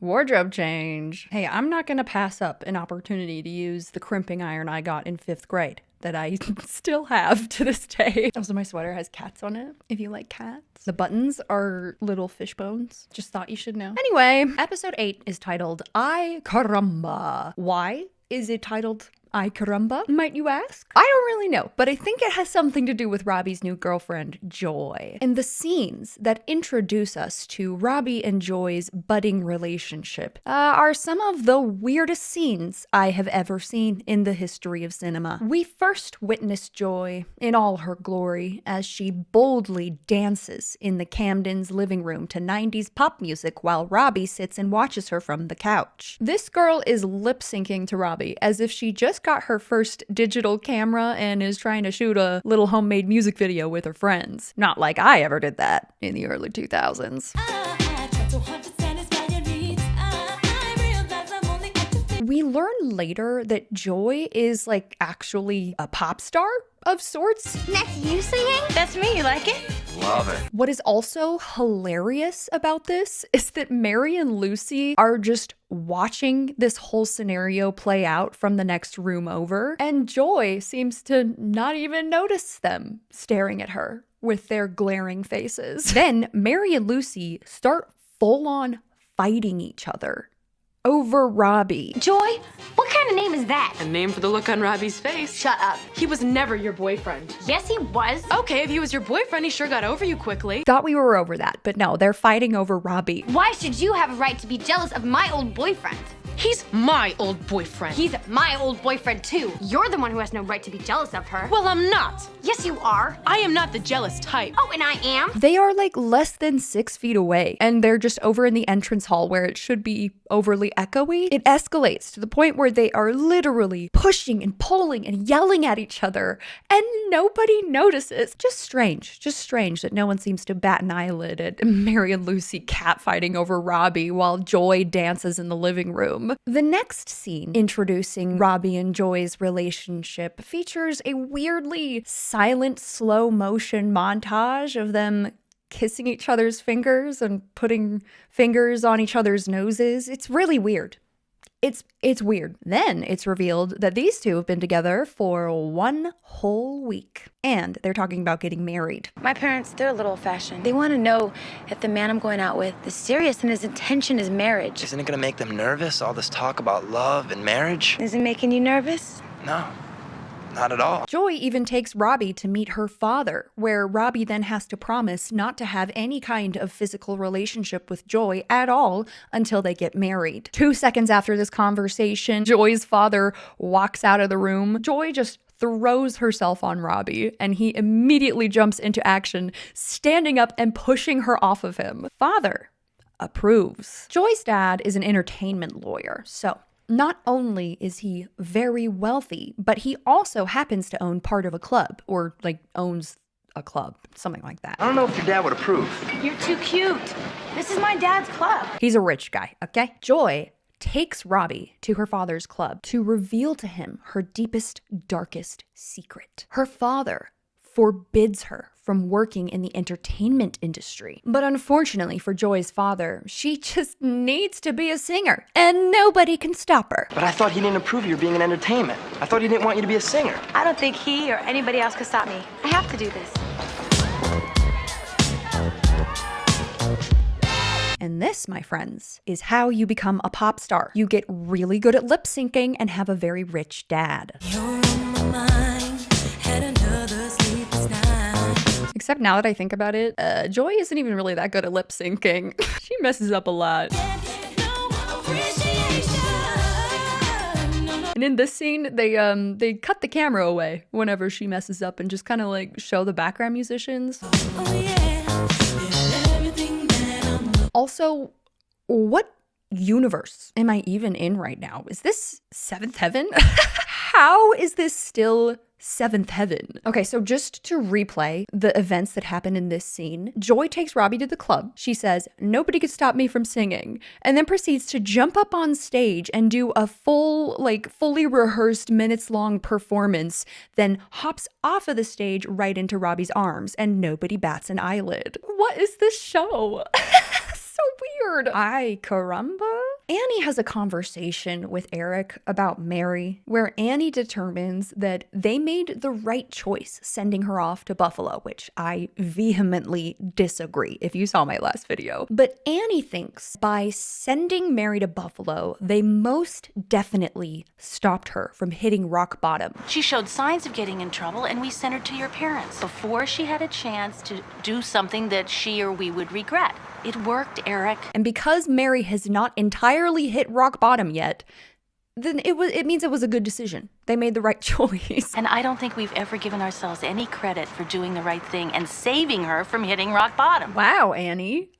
wardrobe change. Hey, I'm not gonna pass up an opportunity to use the crimping iron I got in 5th grade that I still have to this day. Also, my sweater has cats on it, if you like cats. The buttons are little fish bones. Just thought you should know. Anyway, episode 8 is titled I Caramba. Why is it titled I Caramba, might you ask? I don't really know, but I think it has something to do with Robbie's new girlfriend, Joy. And the scenes that introduce us to Robbie and Joy's budding relationship are some of the weirdest scenes I have ever seen in the history of cinema. We first witness Joy in all her glory as she boldly dances in the Camdens' living room to 90s pop music while Robbie sits and watches her from the couch. This girl is lip-syncing to Robbie as if she just got her first digital camera and is trying to shoot a little homemade music video with her friends. Not like I ever did that in the early 2000s. We learn later that Joy is like actually a pop star of sorts. That's you singing? That's me, you like it? Love it. What is also hilarious about this is that Mary and Lucy are just watching this whole scenario play out from the next room over, and Joy seems to not even notice them staring at her with their glaring faces. Then Mary and Lucy start full-on fighting each other over Robbie. Joy, what kind of name is that? A name for the look on Robbie's face. Shut up. He was never your boyfriend. Yes, he was. Okay, if he was your boyfriend, he sure got over you quickly. Thought we were over that, but no, they're fighting over Robbie. Why should you have a right to be jealous of my old boyfriend? He's my old boyfriend. He's my old boyfriend too. You're the one who has no right to be jealous of her. Well, I'm not. Yes, you are. I am not the jealous type. Oh, and I am? They are like less than 6 feet away, and they're just over in the entrance hall where it should be overly echoey. It escalates to the point where they are literally pushing and pulling and yelling at each other, and nobody notices. Just strange that no one seems to bat an eyelid at Mary and Lucy catfighting over Robbie while Joy dances in the living room. The next scene introducing Robbie and Joy's relationship features a weirdly silent, slow motion montage of them kissing each other's fingers and putting fingers on each other's noses. It's really weird. It's weird. Then it's revealed that these two have been together for 1 whole week. And they're talking about getting married. My parents, they're a little old-fashioned. They want to know if the man I'm going out with is serious and his intention is marriage. Isn't it gonna make them nervous, all this talk about love and marriage? Is it making you nervous? No, not at all. Joy even takes Robbie to meet her father, where Robbie then has to promise not to have any kind of physical relationship with Joy at all until they get married. 2 seconds after this conversation, Joy's father walks out of the room. Joy just throws herself on Robbie, and he immediately jumps into action, standing up and pushing her off of him. Father approves. Joy's dad is an entertainment lawyer, so not only is he very wealthy, but he also happens to own part of a club, or like owns a club, something like that. I don't know if your dad would approve. You're too cute. This is my dad's club. He's a rich guy, okay? Joy takes Robbie to her father's club to reveal to him her deepest, darkest secret. Her father forbids her from working in the entertainment industry. But unfortunately for Joy's father, she just needs to be a singer, and nobody can stop her. But I thought he didn't approve of your being in entertainment. I thought he didn't want you to be a singer. I don't think he or anybody else could stop me. I have to do this. And this, my friends, is how you become a pop star. You get really good at lip syncing and have a very rich dad. Except now that I think about it, Joy isn't even really that good at lip syncing. She messes up a lot. And in this scene, they cut the camera away whenever she messes up and just kind of like show the background musicians. Also, what universe am I even in right now? Is this Seventh Heaven? How is this still Seventh Heaven? Okay, so just to replay the events that happen in this scene, Joy takes Robbie to the club. She says, "Nobody could stop me from singing," and then proceeds to jump up on stage and do a fully rehearsed minutes-long performance, then hops off of the stage right into Robbie's arms, and nobody bats an eyelid. What is this show? So weird. Caramba. Annie has a conversation with Eric about Mary, where Annie determines that they made the right choice sending her off to Buffalo, which I vehemently disagree if you saw my last video. But Annie thinks by sending Mary to Buffalo, they most definitely stopped her from hitting rock bottom. She showed signs of getting in trouble, and we sent her to your parents before she had a chance to do something that she or we would regret. It worked, Eric. And because Mary has not entirely hit rock bottom yet, then it means it was a good decision. They made the right choice. And I don't think we've ever given ourselves any credit for doing the right thing and saving her from hitting rock bottom. Wow, Annie.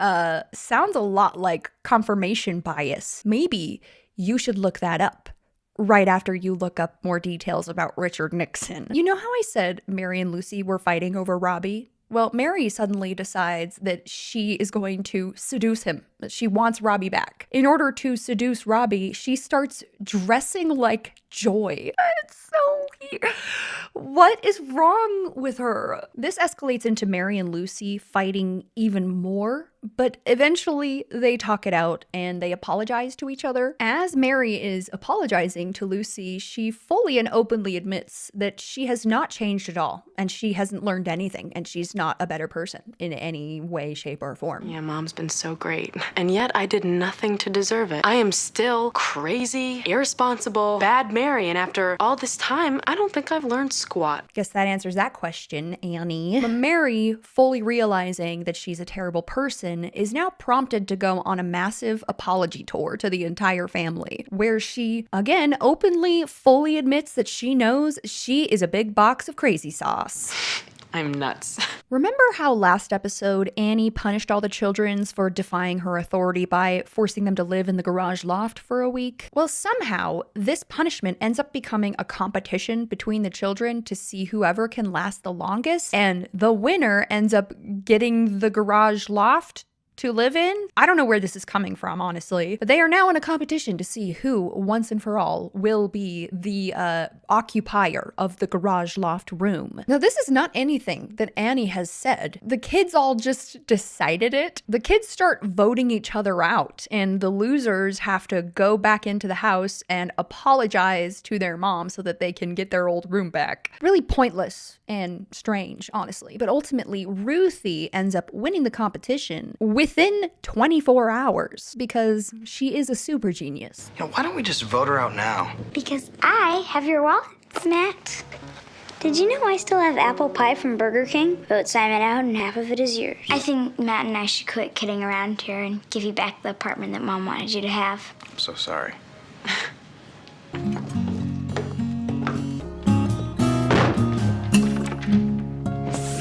Sounds a lot like confirmation bias. Maybe you should look that up right after you look up more details about Richard Nixon. You know how I said Mary and Lucy were fighting over Robbie? Well, Mary suddenly decides that she is going to seduce him, that she wants Robbie back. In order to seduce Robbie, she starts dressing like Joy. It's so weird. What is wrong with her? This escalates into Mary and Lucy fighting even more but eventually they talk it out and they apologize to each other. As Mary is apologizing to Lucy, she fully and openly admits that she has not changed at all, and she hasn't learned anything, and she's not a better person in any way, shape, or form. Yeah, Mom's been so great, and yet I did nothing to deserve it. I am still crazy, irresponsible, bad Mary, and after all this time, I don't think I've learned squat. Guess that answers that question, Annie. But Mary, fully realizing that she's a terrible person, is now prompted to go on a massive apology tour to the entire family, where she, again, openly, fully admits that she knows she is a big box of crazy sauce. I'm nuts. Remember how last episode Annie punished all the children for defying her authority by forcing them to live in the garage loft for a week? Well, somehow this punishment ends up becoming a competition between the children to see whoever can last the longest, and the winner ends up getting the garage loft to live in. I don't know where this is coming from, honestly, but they are now in a competition to see who, once and for all, will be the occupier of the garage loft room. Now, this is not anything that Annie has said. The kids all just decided it. The kids start voting each other out, and the losers have to go back into the house and apologize to their mom so that they can get their old room back. Really pointless and strange, honestly. But ultimately, Ruthie ends up winning the competition within 24 hours because she is a super genius. You know, why don't we just vote her out now? Because I have your wallet, Matt. Did you know I still have apple pie from Burger King? Vote Simon out and half of it is yours. I think Matt and I should quit kidding around here and give you back the apartment that Mom wanted you to have. I'm so sorry.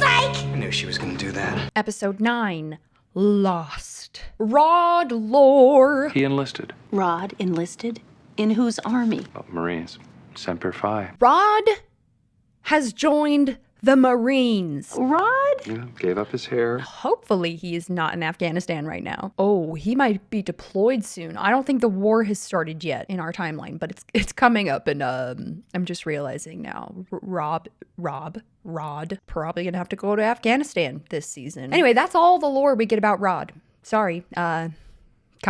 I knew she was gonna do that. Episode 9, Lost. Rod lore. He enlisted. Rod enlisted? In whose army? Oh, Marines. Semper Fi. Rod has joined the Marines. Rod? Yeah, gave up his hair. Hopefully he is not in Afghanistan right now. Oh, he might be deployed soon. I don't think the war has started yet in our timeline, but it's coming up, and I'm just realizing now. Rod, probably gonna have to go to Afghanistan this season. Anyway, that's all the lore we get about Rod. Sorry, kind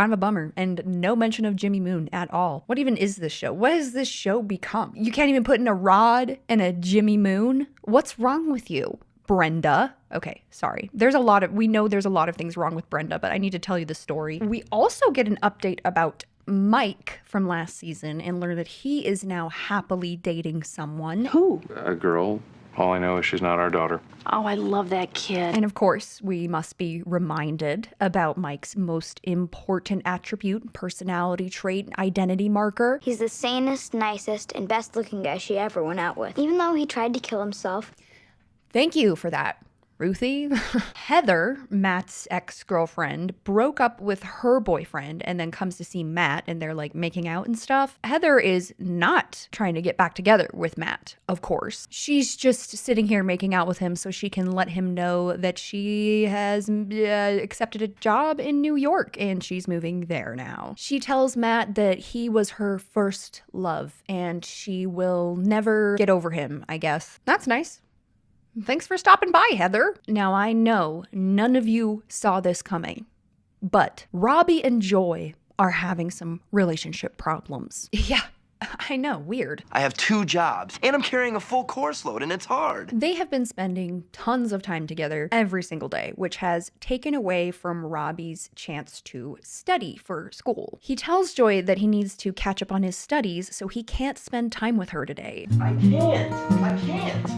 of a bummer, and no mention of Jimmy Moon at all. What even is this show? What has this show become? You can't even put in a Rod and a Jimmy Moon? What's wrong with you, Brenda? Okay, sorry. We know there's a lot of things wrong with Brenda, but I need to tell you the story. We also get an update about Mike from last season and learn that he is now happily dating someone. Who? A girl. All I know is she's not our daughter. Oh, I love that kid. And of course, we must be reminded about Mike's most important attribute, personality trait, identity marker. He's the sanest, nicest, and best looking guy she ever went out with, even though he tried to kill himself. Thank you for that, Ruthie. Heather, Matt's ex-girlfriend, broke up with her boyfriend and then comes to see Matt, and they're like making out and stuff. Heather is not trying to get back together with Matt, of course. She's just sitting here making out with him so she can let him know that she has accepted a job in New York and she's moving there now. She tells Matt that he was her first love and she will never get over him, I guess. That's nice. Thanks for stopping by, Heather. Now, I know none of you saw this coming, but Robbie and Joy are having some relationship problems. Yeah, I know, weird. I have 2 jobs, and I'm carrying a full course load, and it's hard. They have been spending tons of time together every single day, which has taken away from Robbie's chance to study for school. He tells Joy that he needs to catch up on his studies, so he can't spend time with her today. I can't.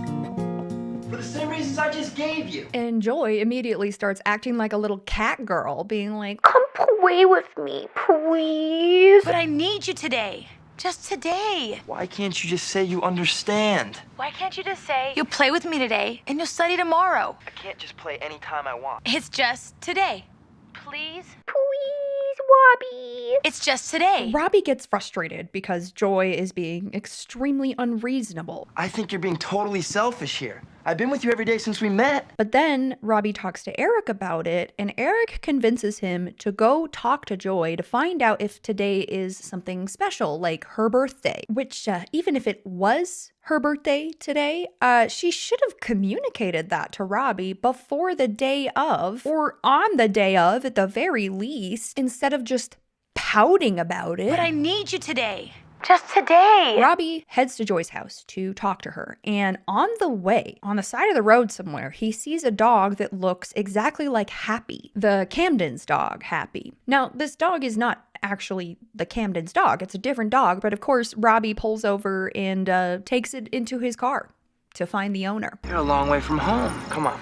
For the same reasons I just gave you. And Joy immediately starts acting like a little cat girl, being like, "Come play with me, please." But I need you today. Just today. Why can't you just say you understand? Why can't you just say you'll play with me today and you'll study tomorrow? I can't just play anytime I want. It's just today. Please? Please, Robbie. It's just today. Robbie gets frustrated because Joy is being extremely unreasonable. I think you're being totally selfish here. I've been with you every day since we met. But then Robbie talks to Eric about it, and Eric convinces him to go talk to Joy to find out if today is something special, like her birthday. Which, even if it was her birthday today, she should have communicated that to Robbie before the day of, or on the day of at the very least, instead of just pouting about it. But I need you today. Just today. Robbie heads to Joy's house to talk to her, and on the way, on the side of the road somewhere, he sees a dog that looks exactly like Happy, the Camden's dog, Happy. Now, this dog is not actually the Camden's dog, it's a different dog, but of course, Robbie pulls over and takes it into his car to find the owner. You're a long way from home. Come on,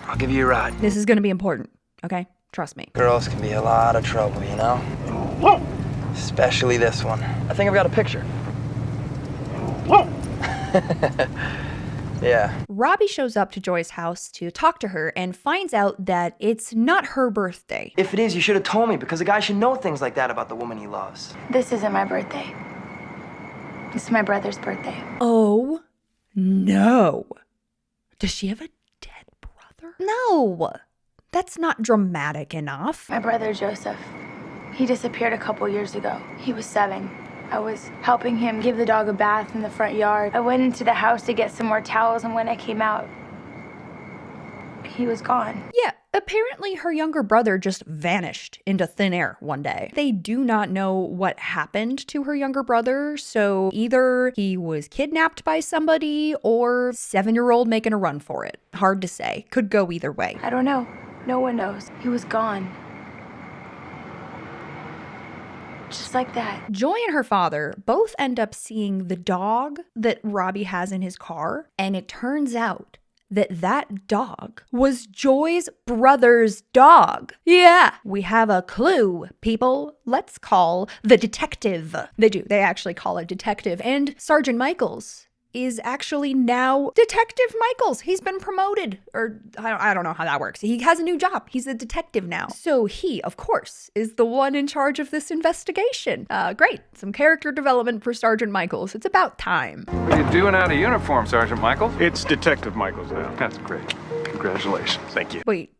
I'll give you a ride. This is gonna be important, okay? Trust me. Girls can be a lot of trouble, you know? Especially this one. I think I've got a picture. Yeah. Robbie shows up to Joy's house to talk to her and finds out that it's not her birthday. If it is, you should have told me, because a guy should know things like that about the woman he loves. This isn't my birthday. It's my brother's birthday. Oh, no. Does she have a dead brother? No. That's not dramatic enough. My brother Joseph. He disappeared a couple years ago. He was 7. I was helping him give the dog a bath in the front yard. I went into the house to get some more towels, and when I came out, he was gone. Yeah, apparently her younger brother just vanished into thin air one day. They do not know what happened to her younger brother, so either he was kidnapped by somebody or 7-year-old making a run for it. Hard to say. Could go either way. I don't know. No one knows. He was gone. Just like that. Joy and her father both end up seeing the dog that Robbie has in his car, and it turns out that dog was Joy's brother's dog. Yeah, we have a clue, people. Let's call the detective. They actually call a detective, and Sergeant Michaels is actually now Detective Michaels. He's been promoted, or I don't know how that works. He has a new job. He's a detective now. So he, of course, is the one in charge of this investigation. Great. Some character development for Sergeant Michaels. It's about time. What are you doing out of uniform, Sergeant Michaels? It's Detective Michaels now. That's great. Congratulations. Thank you. Wait.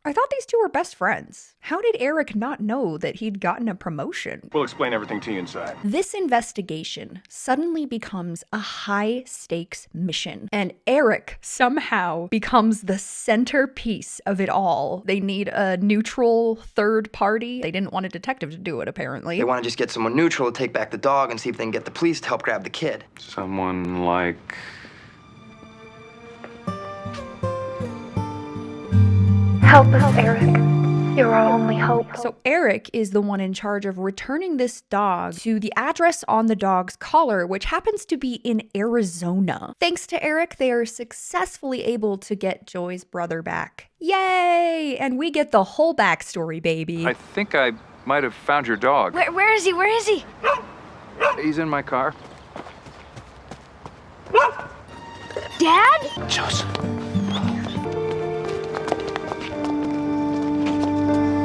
I thought these two were best friends. How did Eric not know that he'd gotten a promotion? We'll explain everything to you inside. This investigation suddenly becomes a high-stakes mission, and Eric somehow becomes the centerpiece of it all. They need a neutral third party. They didn't want a detective to do it, apparently. They want to just get someone neutral to take back the dog and see if they can get the police to help grab the kid. Someone like... Help us, Eric. You're our only hope. So Eric is the one in charge of returning this dog to the address on the dog's collar, which happens to be in Arizona. Thanks to Eric, they are successfully able to get Joy's brother back. Yay! And we get the whole backstory, baby. I think I might have found your dog. Where is he? Where is he? He's in my car. Dad? Joseph.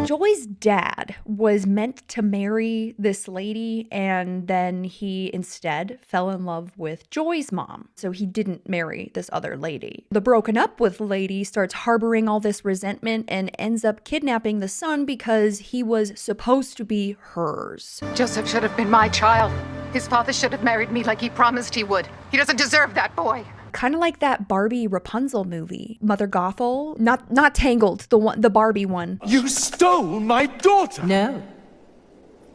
Joy's dad was meant to marry this lady, and then he instead fell in love with Joy's mom. So he didn't marry this other lady. The broken up with lady starts harboring all this resentment and ends up kidnapping the son because he was supposed to be hers. Joseph should have been my child. His father should have married me like he promised he would. He doesn't deserve that boy. Kind of like that Barbie Rapunzel movie. Mother Gothel. Not Tangled, the Barbie one. You stole my daughter! No,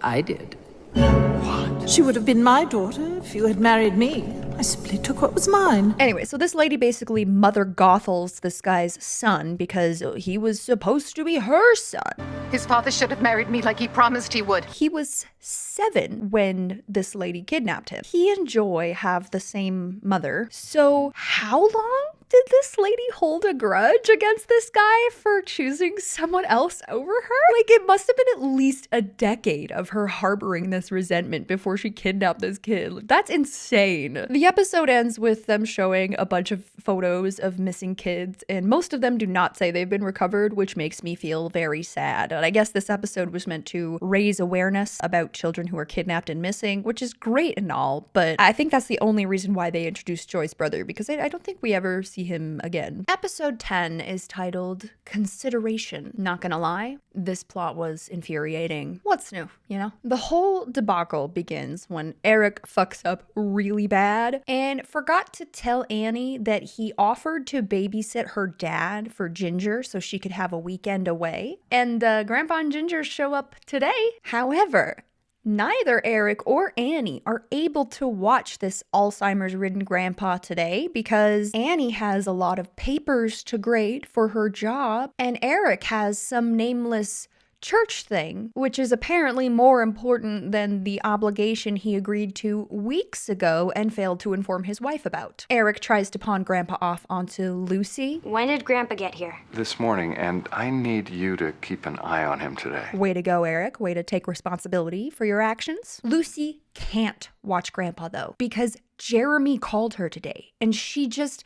I did. What? She would have been my daughter if you had married me. I simply took what was mine. Anyway, so this lady basically Mother Gothels this guy's son because he was supposed to be her son. His father should have married me like he promised he would. He was 7 when this lady kidnapped him. He and Joy have the same mother. So how long did this lady hold a grudge against this guy for choosing someone else over her? Like, it must have been at least a decade of her harboring this resentment before she kidnapped this kid. That's insane. The episode ends with them showing a bunch of photos of missing kids, and most of them do not say they've been recovered, which makes me feel very sad. And I guess this episode was meant to raise awareness about children who are kidnapped and missing, which is great and all, but I think that's the only reason why they introduced Joy's brother, because I don't think we ever see see him again. Episode 10 is titled Consideration. Not gonna lie, this plot was infuriating. What's new, you know? The whole debacle begins when Eric fucks up really bad and forgot to tell Annie that he offered to babysit her dad for Ginger so she could have a weekend away. And Grandpa and Ginger show up today. However, neither Eric or Annie are able to watch this Alzheimer's-ridden grandpa today because Annie has a lot of papers to grade for her job, and Eric has some nameless church thing, which is apparently more important than the obligation he agreed to weeks ago and failed to inform his wife about. Eric tries to pawn Grandpa off onto Lucy. When did Grandpa get here? This morning, and I need you to keep an eye on him today. Way to go, Eric. Way to take responsibility for your actions. Lucy can't watch Grandpa, though, because Jeremy called her today, and she just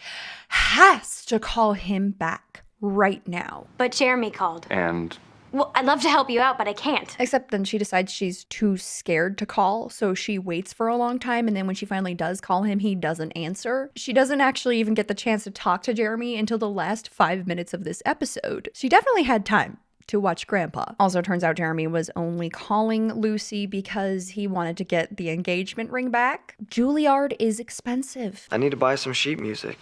has to call him back right now. But Jeremy called. And... well, I'd love to help you out, but I can't. Except then she decides she's too scared to call, so she waits for a long time, and then when she finally does call him, he doesn't answer. She doesn't actually even get the chance to talk to Jeremy until the last 5 minutes of this episode. She definitely had time to watch Grandpa. Also, turns out Jeremy was only calling Lucy because he wanted to get the engagement ring back. Juilliard is expensive. I need to buy some sheet music.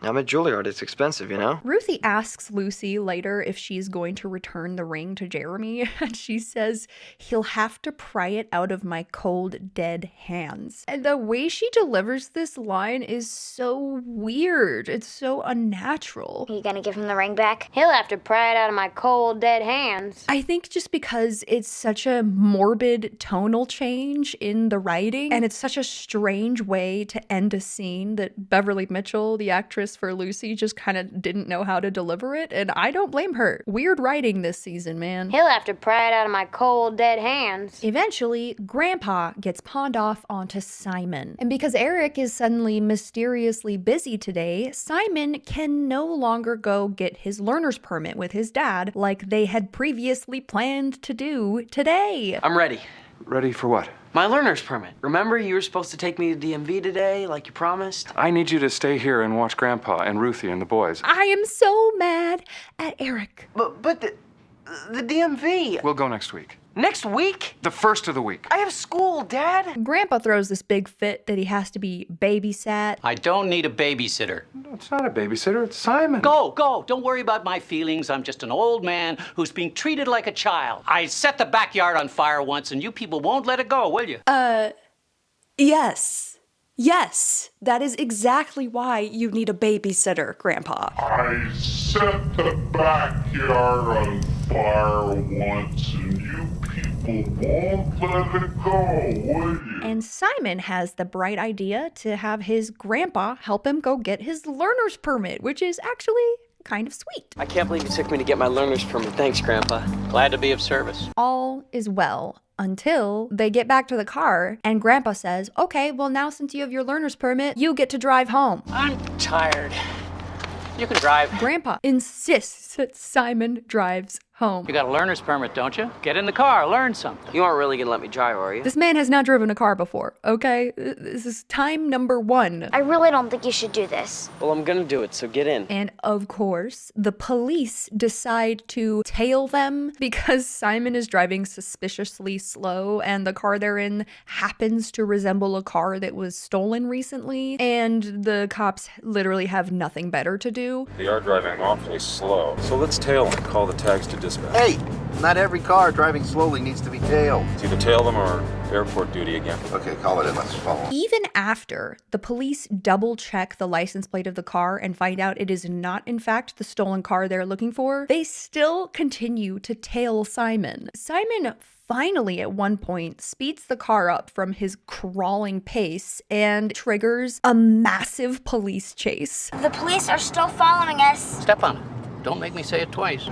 I'm at Juilliard. It's expensive, you know? Ruthie asks Lucy later if she's going to return the ring to Jeremy, and she says, he'll have to pry it out of my cold, dead hands. And the way she delivers this line is so weird. It's so unnatural. Are you gonna give him the ring back? He'll have to pry it out of my cold, dead hands. I think just because it's such a morbid tonal change in the writing, and it's such a strange way to end a scene that Beverly Mitchell, the actress for Lucy, just kind of didn't know how to deliver it, and I don't blame her. Weird writing this season, man. He'll have to pry it out of my cold, dead hands. Eventually, Grandpa gets pawned off onto Simon. And because Eric is suddenly mysteriously busy today, Simon can no longer go get his learner's permit with his dad like they had previously planned to do today. I'm ready. Ready for what? My learner's permit. Remember, you were supposed to take me to DMV today, like you promised? I need you to stay here and watch Grandpa and Ruthie and the boys. I am so mad at Eric. But the DMV. We'll go next week. Next week? The first of the week. I have school, Dad. Grandpa throws this big fit that he has to be babysat. I don't need a babysitter. No, it's not a babysitter, it's Simon. Go. Don't worry about my feelings. I'm just an old man who's being treated like a child. I set the backyard on fire once, and you people won't let it go, will you? Yes. Yes, that is exactly why you need a babysitter, Grandpa. I set the backyard on fire once, and you people won't let it go, will you? And Simon has the bright idea to have his grandpa help him go get his learner's permit, which is actually kind of sweet. I can't believe it took me to get my learner's permit. Thanks, Grandpa. Glad to be of service. All is well until they get back to the car and Grandpa says, okay, well now since you have your learner's permit, you get to drive home. I'm tired. You can drive. Grandpa insists that Simon drives home. You got a learner's permit, don't you? Get in the car, learn something. You aren't really gonna let me drive, are you? This man has not driven a car before, okay? This is time number 1. I really don't think you should do this. Well, I'm gonna do it, so get in. And of course, the police decide to tail them because Simon is driving suspiciously slow and the car they're in happens to resemble a car that was stolen recently, and the cops literally have nothing better to do. They are driving awfully slow, so let's tail them. Call the tags to dispatch. Hey, not every car driving slowly needs to be tailed. It's either tail them or airport duty again. Okay, call it in. Let's follow. Even after the police double check the license plate of the car and find out it is not in fact the stolen car they're looking for, they still continue to tail Simon. Simon finally at one point speeds the car up from his crawling pace and triggers a massive police chase. The police are still following us. Step on it. Don't make me say it twice.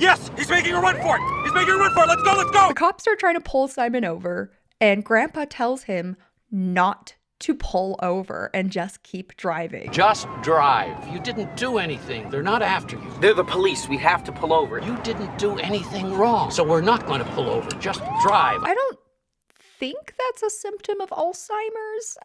Yes! He's making a run for it! He's making a run for it! Let's go! Let's go! The cops are trying to pull Simon over, and Grandpa tells him not to pull over and just keep driving. Just drive. You didn't do anything. They're not after you. They're the police. We have to pull over. You didn't do anything wrong, so we're not going to pull over. Just drive. I don't think that's a symptom of Alzheimer's,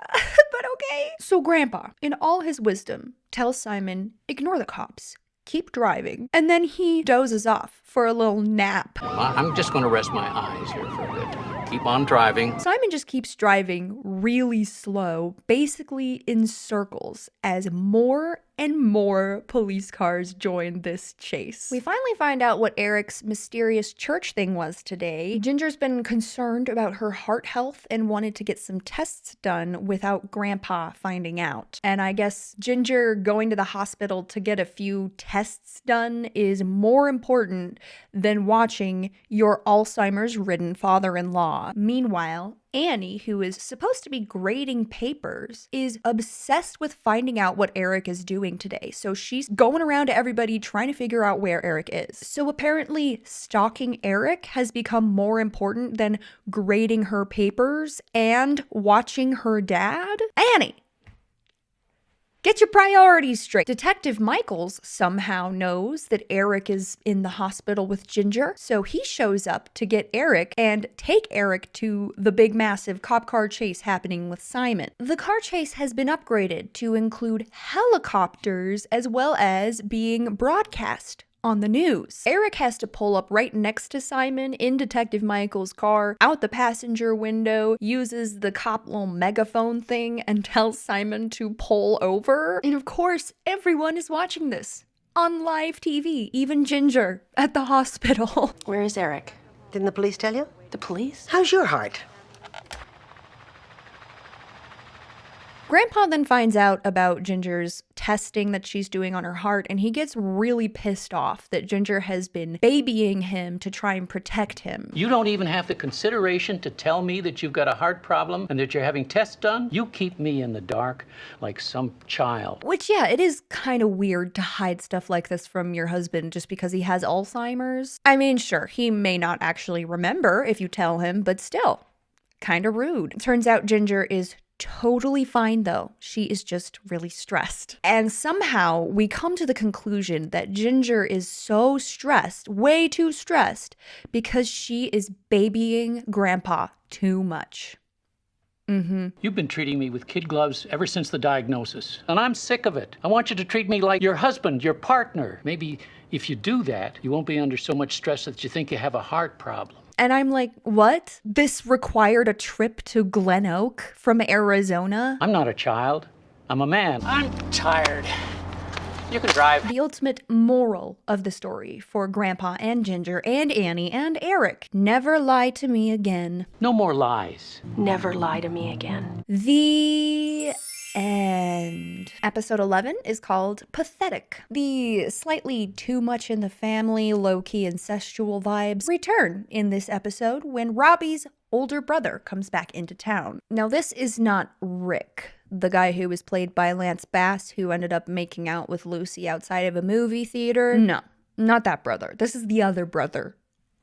but okay. So Grandpa, in all his wisdom, tells Simon, ignore the cops, keep driving, and then he dozes off for a little nap. I'm just going to rest my eyes here for a bit. Keep on driving. Simon just keeps driving really slow, basically in circles, as more and more police cars join this chase. We finally find out what Eric's mysterious church thing was today. Ginger's been concerned about her heart health and wanted to get some tests done without Grandpa finding out. And I guess Ginger going to the hospital to get a few tests done is more important than watching your Alzheimer's-ridden father-in-law. Meanwhile, Annie, who is supposed to be grading papers, is obsessed with finding out what Eric is doing today. So she's going around to everybody trying to figure out where Eric is. So apparently stalking Eric has become more important than grading her papers and watching her dad. Annie! Get your priorities straight. Detective Michaels somehow knows that Eric is in the hospital with Ginger, so he shows up to get Eric and take Eric to the big massive cop car chase happening with Simon. The car chase has been upgraded to include helicopters as well as being broadcast on the news. Eric has to pull up right next to Simon in Detective Michael's car, out the passenger window, uses the cop little megaphone thing, and tells Simon to pull over. And of course, everyone is watching this on live TV, even Ginger at the hospital. Where is Eric? Didn't the police tell you? The police? How's your heart? Grandpa then finds out about Ginger's testing that she's doing on her heart, and he gets really pissed off that Ginger has been babying him to try and protect him. You don't even have the consideration to tell me that you've got a heart problem and that you're having tests done? You keep me in the dark like some child. Which, yeah, it is kind of weird to hide stuff like this from your husband just because he has Alzheimer's. I mean, sure, he may not actually remember if you tell him, but still, kind of rude. Turns out Ginger is totally fine though. She is just really stressed. And somehow we come to the conclusion that Ginger is so stressed, way too stressed, because she is babying Grandpa too much. You've been treating me with kid gloves ever since the diagnosis, and I'm sick of it. I want you to treat me like your husband, your partner. Maybe if you do that, you won't be under so much stress that you think you have a heart problem. And I'm like, what? This required a trip to Glen Oak from Arizona? I'm not a child. I'm a man. I'm tired. You can drive. The ultimate moral of the story for Grandpa and Ginger and Annie and Eric: never lie to me again. No more lies. Never lie to me again. The end. Episode 11 is called Pathetic. The slightly too much in the family, low-key incestual vibes return in this episode when Robbie's older brother comes back into town. Now, this is not Rick, the guy who was played by Lance Bass, who ended up making out with Lucy outside of a movie theater. No, not that brother. This is the other brother,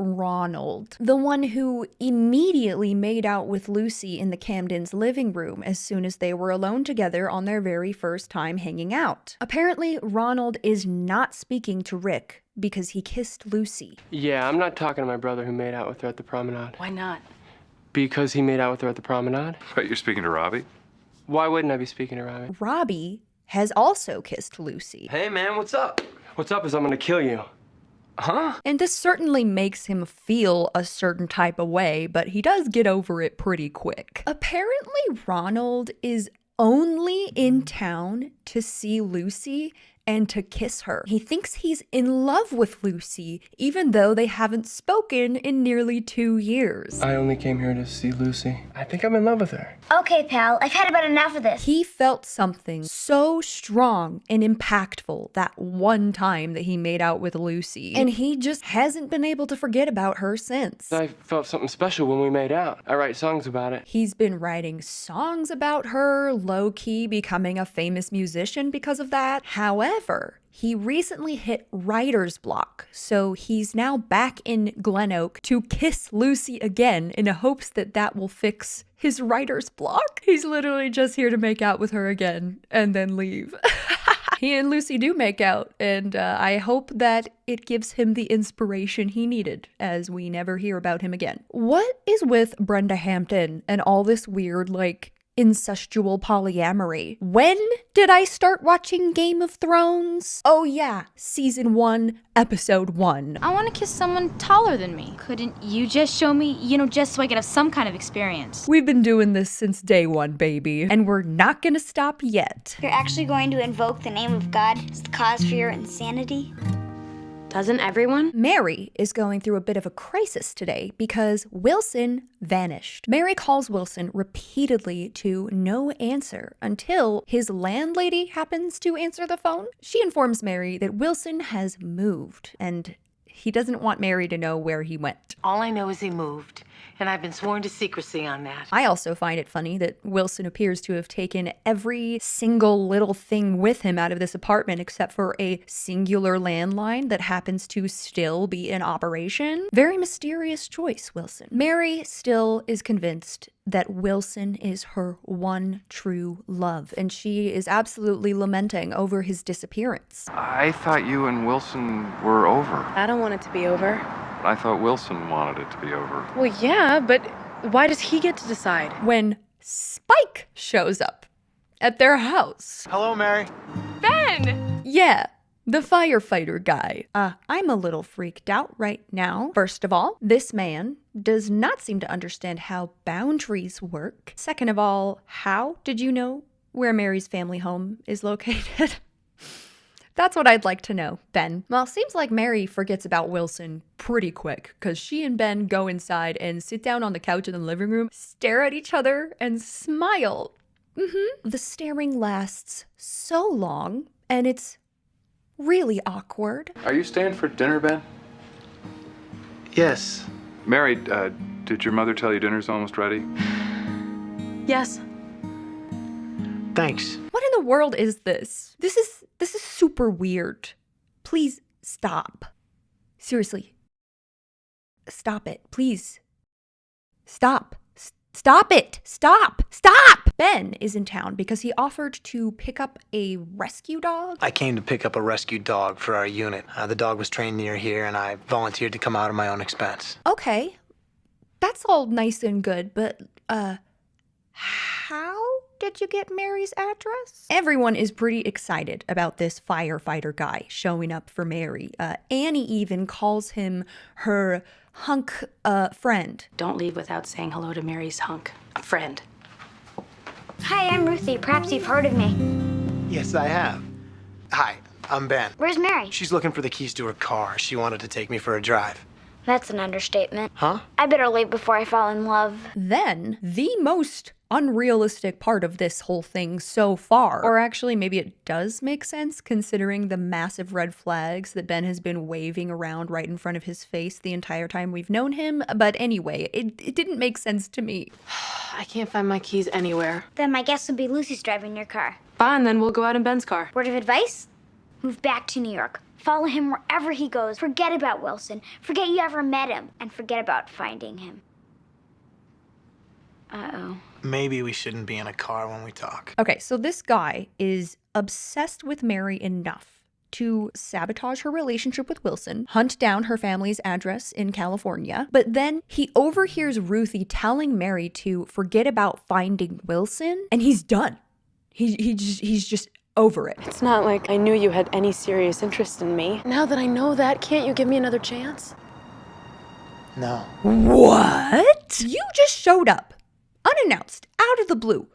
Ronald, the one who immediately made out with Lucy in the Camdens' living room as soon as they were alone together on their very first time hanging out. Apparently, Ronald is not speaking to Rick because he kissed Lucy. Yeah, I'm not talking to my brother who made out with her at the promenade. Why not? Because he made out with her at the promenade. But you're speaking to Robbie? Why wouldn't I be speaking to Robbie? Robbie has also kissed Lucy. Hey man, what's up? What's up is I'm gonna kill you. Huh? And this certainly makes him feel a certain type of way, but he does get over it pretty quick. Apparently, Ronald is only in town to see Lucy and to kiss her. He thinks he's in love with Lucy, even though they haven't spoken in nearly 2 years. I only came here to see Lucy. I think I'm in love with her. Okay, pal, I've had about enough of this. He felt something so strong and impactful that one time that he made out with Lucy, and he just hasn't been able to forget about her since. I felt something special when we made out. I write songs about it. He's been writing songs about her, low-key becoming a famous musician because of that. However, he recently hit writer's block, so he's now back in Glen Oak to kiss Lucy again in hopes that that will fix his writer's block. He's literally just here to make out with her again and then leave. He and Lucy do make out, and I hope that it gives him the inspiration he needed, as we never hear about him again. What is with Brenda Hampton and all this weird, like, incestual polyamory? When did I start watching Game of Thrones? Oh yeah, season 1, episode 1. I want to kiss someone taller than me. Couldn't you just show me, just so I could have some kind of experience? We've been doing this since day 1, baby, and we're not gonna stop yet. You're actually going to invoke the name of God as the cause for your insanity? Doesn't everyone? Mary is going through a bit of a crisis today because Wilson vanished. Mary calls Wilson repeatedly to no answer until his landlady happens to answer the phone. She informs Mary that Wilson has moved and he doesn't want Mary to know where he went. All I know is he moved, and I've been sworn to secrecy on that. I also find it funny that Wilson appears to have taken every single little thing with him out of this apartment except for a singular landline that happens to still be in operation. Very mysterious choice, Wilson. Mary still is convinced that Wilson is her one true love, and she is absolutely lamenting over his disappearance. I thought you and Wilson were over. I don't want it to be over. I thought Wilson wanted it to be over. Well, yeah, but why does he get to decide? When Spike shows up at their house. Hello, Mary. Ben! Yeah, the firefighter guy. I'm a little freaked out right now. First of all, this man does not seem to understand how boundaries work. Second of all, how did you know where Mary's family home is located? That's what I'd like to know, Ben. Well, seems like Mary forgets about Wilson pretty quick, because she and Ben go inside and sit down on the couch in the living room, stare at each other, and smile. The staring lasts so long, and it's really awkward. Are you staying for dinner, Ben? Yes. Mary, did your mother tell you dinner's almost ready? Yes. Thanks. What in the world is this? This is super weird. Please stop. Seriously. Stop it, please. Stop. Stop it! Stop! Stop! Ben is in town because he offered to pick up a rescue dog. I came to pick up a rescue dog for our unit. The dog was trained near here, and I volunteered to come out of my own expense. Okay. That's all nice and good, but, how did you get Mary's address? Everyone is pretty excited about this firefighter guy showing up for Mary. Annie even calls him her hunk friend. Don't leave without saying hello to Mary's hunk friend. Hi, I'm Ruthie. Perhaps you've heard of me. Yes, I have. Hi, I'm Ben. Where's Mary? She's looking for the keys to her car. She wanted to take me for a drive. That's an understatement. Huh? I better leave before I fall in love. Then, the most unrealistic part of this whole thing so far, or actually maybe it does make sense considering the massive red flags that Ben has been waving around right in front of his face the entire time we've known him, but anyway, it didn't make sense to me. I can't find my keys anywhere. Then my guess would be Lucy's driving your car. Fine, then we'll go out in Ben's car. Word of advice? Move back to New York. Follow him wherever he goes. Forget about Wilson. Forget you ever met him. And forget about finding him. Uh-oh. Maybe we shouldn't be in a car when we talk. Okay, so this guy is obsessed with Mary enough to sabotage her relationship with Wilson, hunt down her family's address in California, but then he overhears Ruthie telling Mary to forget about finding Wilson, and he's done. He's just over it. It's not like I knew you had any serious interest in me. Now that I know that, can't you give me another chance? No. What? You just showed up, unannounced, out of the blue,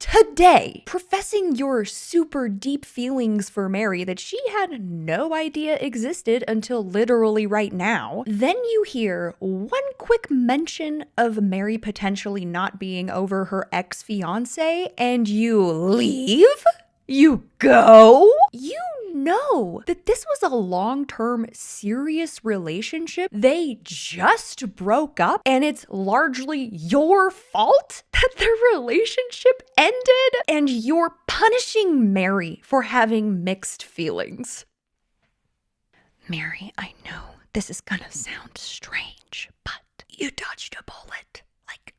today, professing your super deep feelings for Mary that she had no idea existed until literally right now. Then you hear one quick mention of Mary potentially not being over her ex-fiance, and you leave? You go? You know that this was a long-term serious relationship. They just broke up, and it's largely your fault that their relationship ended, and you're punishing Mary for having mixed feelings. Mary, I know this is gonna sound strange, but you dodged a bullet. Like,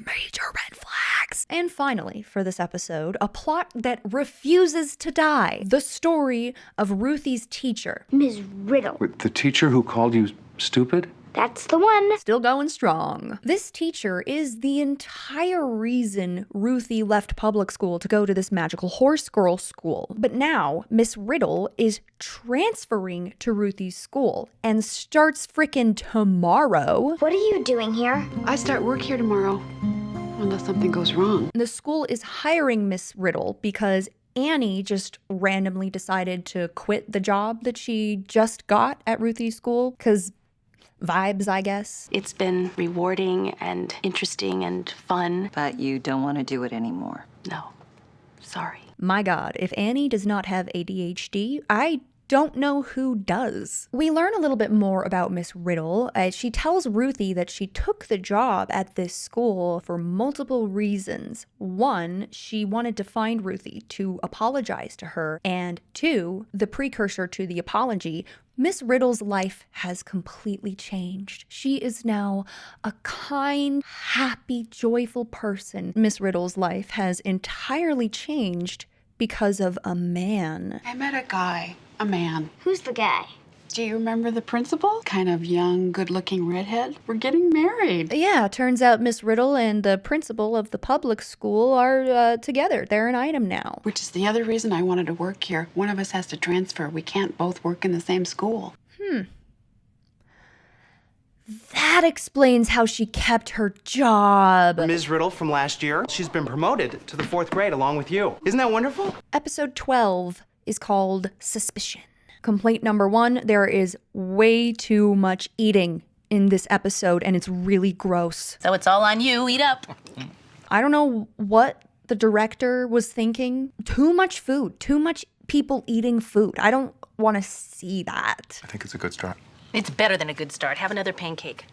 major red flags. And finally, for this episode, a plot that refuses to die. The story of Ruthie's teacher. Ms. Riddle. Wait, the teacher who called you stupid? That's the one. Still going strong. This teacher is the entire reason Ruthie left public school to go to this magical horse girl school. But now, Miss Riddle is transferring to Ruthie's school and starts frickin' tomorrow. What are you doing here? I start work here tomorrow, unless something goes wrong. The school is hiring Miss Riddle because Annie just randomly decided to quit the job that she just got at Ruthie's school because vibes, I guess. It's been rewarding and interesting and fun. But you don't want to do it anymore. No. Sorry. My God, if Annie does not have ADHD, I don't know who does. We learn a little bit more about Miss Riddle. She tells Ruthie that she took the job at this school for multiple reasons. One, she wanted to find Ruthie to apologize to her. And two, the precursor to the apology, Miss Riddle's life has completely changed. She is now a kind, happy, joyful person. Miss Riddle's life has entirely changed because of a man. I met a guy, a man. Who's the guy? Do you remember the principal? Kind of young, good-looking redhead. We're getting married. Yeah, turns out Miss Riddle and the principal of the public school are together. They're an item now. Which is the other reason I wanted to work here. One of us has to transfer. We can't both work in the same school. That explains how she kept her job. Ms. Riddle from last year, she's been promoted to the 4th grade along with you. Isn't that wonderful? Episode 12 is called Suspicion. Complaint number 1, there is way too much eating in this episode, and it's really gross. So it's all on you. Eat up. I don't know what the director was thinking. Too much food, too much people eating food. I don't want to see that. I think it's a good start. It's better than a good start. Have another pancake.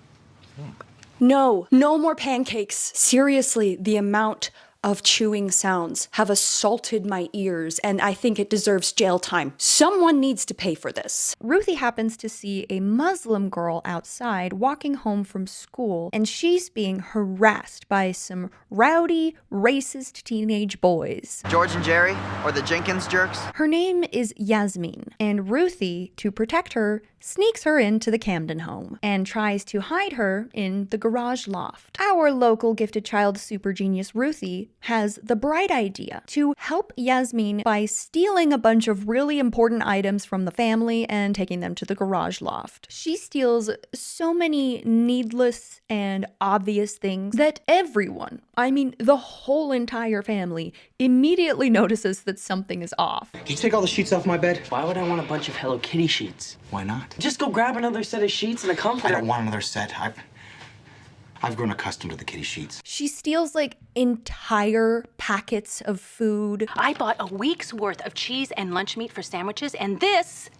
No more pancakes. Seriously, the amount of chewing sounds have assaulted my ears, and I think it deserves jail time. Someone needs to pay for this. Ruthie happens to see a Muslim girl outside walking home from school, and she's being harassed by some rowdy, racist teenage boys. George and Jerry, or the Jenkins jerks? Her name is Yasmin, and Ruthie, to protect her, sneaks her into the Camden home and tries to hide her in the garage loft. Our local gifted child super genius Ruthie has the bright idea to help Yasmin by stealing a bunch of really important items from the family and taking them to the garage loft. She steals so many needless and obvious things that everyone, I mean the whole entire family, immediately notices that something is off. Did you take all the sheets off my bed? Why would I want a bunch of Hello Kitty sheets? Why not? Just go grab another set of sheets and a comforter. I don't want another set. I've grown accustomed to the kitty sheets. She steals like entire packets of food. I bought a week's worth of cheese and lunch meat for sandwiches, and this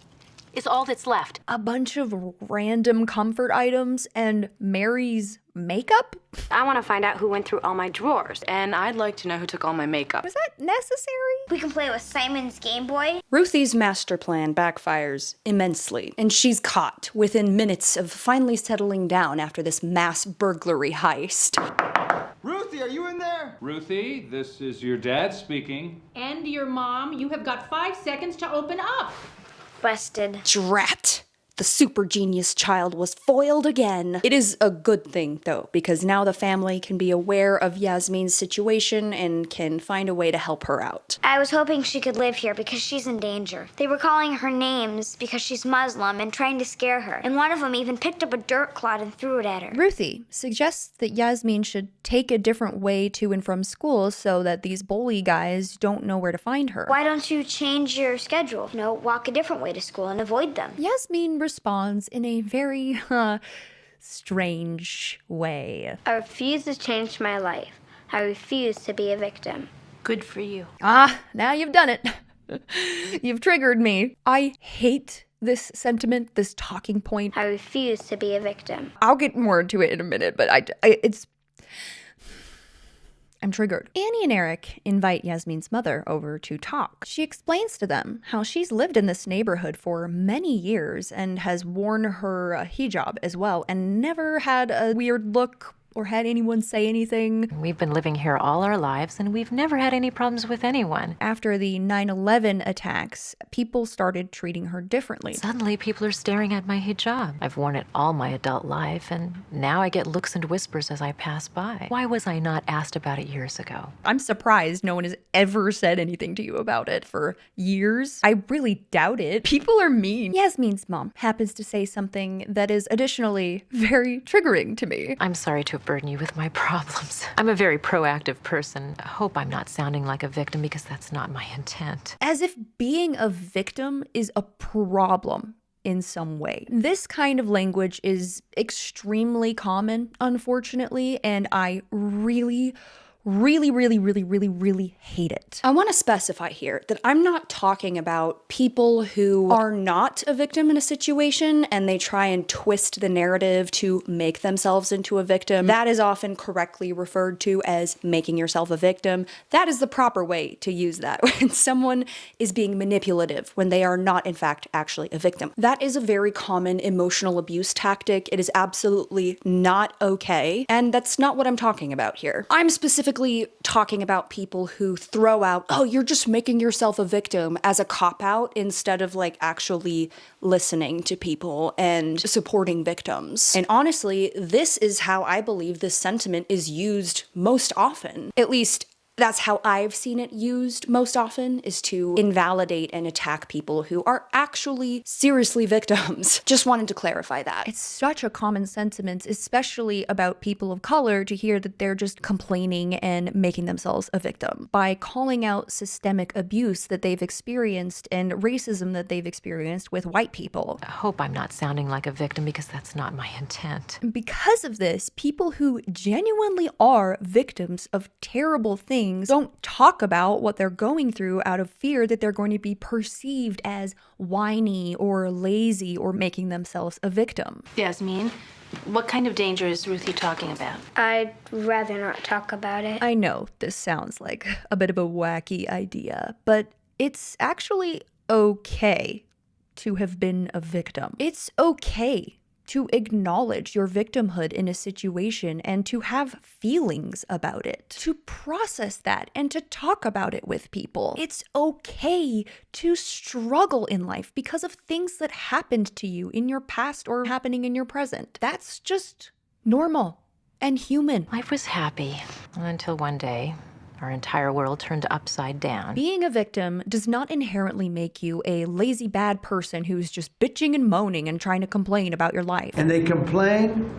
is all that's left. A bunch of random comfort items and Mary's makeup? I want to find out who went through all my drawers. And I'd like to know who took all my makeup. Was that necessary? We can play with Simon's Game Boy. Ruthie's master plan backfires immensely, and she's caught within minutes of finally settling down after this mass burglary heist. Ruthie, are you in there? Ruthie, this is your dad speaking. And your mom. You have got 5 seconds to open up. Busted. Drat! The super genius child was foiled again. It is a good thing, though, because now the family can be aware of Yasmin's situation and can find a way to help her out. I was hoping she could live here because she's in danger. They were calling her names because she's Muslim and trying to scare her. And one of them even picked up a dirt clod and threw it at her. Ruthie suggests that Yasmin should take a different way to and from school so that these bully guys don't know where to find her. Why don't you change your schedule? Walk a different way to school and avoid them. Yasmin responds in a very strange way. I refuse to change my life. I refuse to be a victim. Good for you. Now you've done it. You've triggered me. I hate this sentiment, this talking point. I refuse to be a victim. I'll get more into it in a minute, but I'm triggered. Annie and Eric invite Yasmin's mother over to talk. She explains to them how she's lived in this neighborhood for many years and has worn her hijab as well and never had a weird look or had anyone say anything. We've been living here all our lives, and we've never had any problems with anyone. After the 9/11 attacks, people started treating her differently. Suddenly, people are staring at my hijab. I've worn it all my adult life, and now I get looks and whispers as I pass by. Why was I not asked about it years ago? I'm surprised no one has ever said anything to you about it for years. I really doubt it. People are mean. Yasmin's mom happens to say something that is additionally very triggering to me. I'm sorry to burden you with my problems. I'm a very proactive person. I hope I'm not sounding like a victim because that's not my intent. As if being a victim is a problem in some way. This kind of language is extremely common, unfortunately, and I really hate it. I want to specify here that I'm not talking about people who are not a victim in a situation and they try and twist the narrative to make themselves into a victim. That is often correctly referred to as making yourself a victim. That is the proper way to use that when someone is being manipulative when they are not, in fact, actually a victim. That is a very common emotional abuse tactic. It is absolutely not okay, and that's not what I'm talking about here. I'm specifically talking about people who throw out, oh, you're just making yourself a victim as a cop-out instead of like actually listening to people and supporting victims. And honestly, this is how I believe this sentiment is used most often. At least that's how I've seen it used most often, is to invalidate and attack people who are actually seriously victims. Just wanted to clarify that. It's such a common sentiment, especially about people of color, to hear that they're just complaining and making themselves a victim. By calling out systemic abuse that they've experienced and racism that they've experienced with white people. I hope I'm not sounding like a victim because that's not my intent. Because of this, people who genuinely are victims of terrible things don't talk about what they're going through out of fear that they're going to be perceived as whiny or lazy or making themselves a victim. Yasmin, what kind of danger is Ruthie talking about? I'd rather not talk about it. I know this sounds like a bit of a wacky idea, but it's actually okay to have been a victim. It's okay to acknowledge your victimhood in a situation and to have feelings about it, to process that and to talk about it with people. It's okay to struggle in life because of things that happened to you in your past or happening in your present. That's just normal and human. Life was happy until one day our entire world turned upside down. Being a victim does not inherently make you a lazy bad person who's just bitching and moaning and trying to complain about your life. And they complain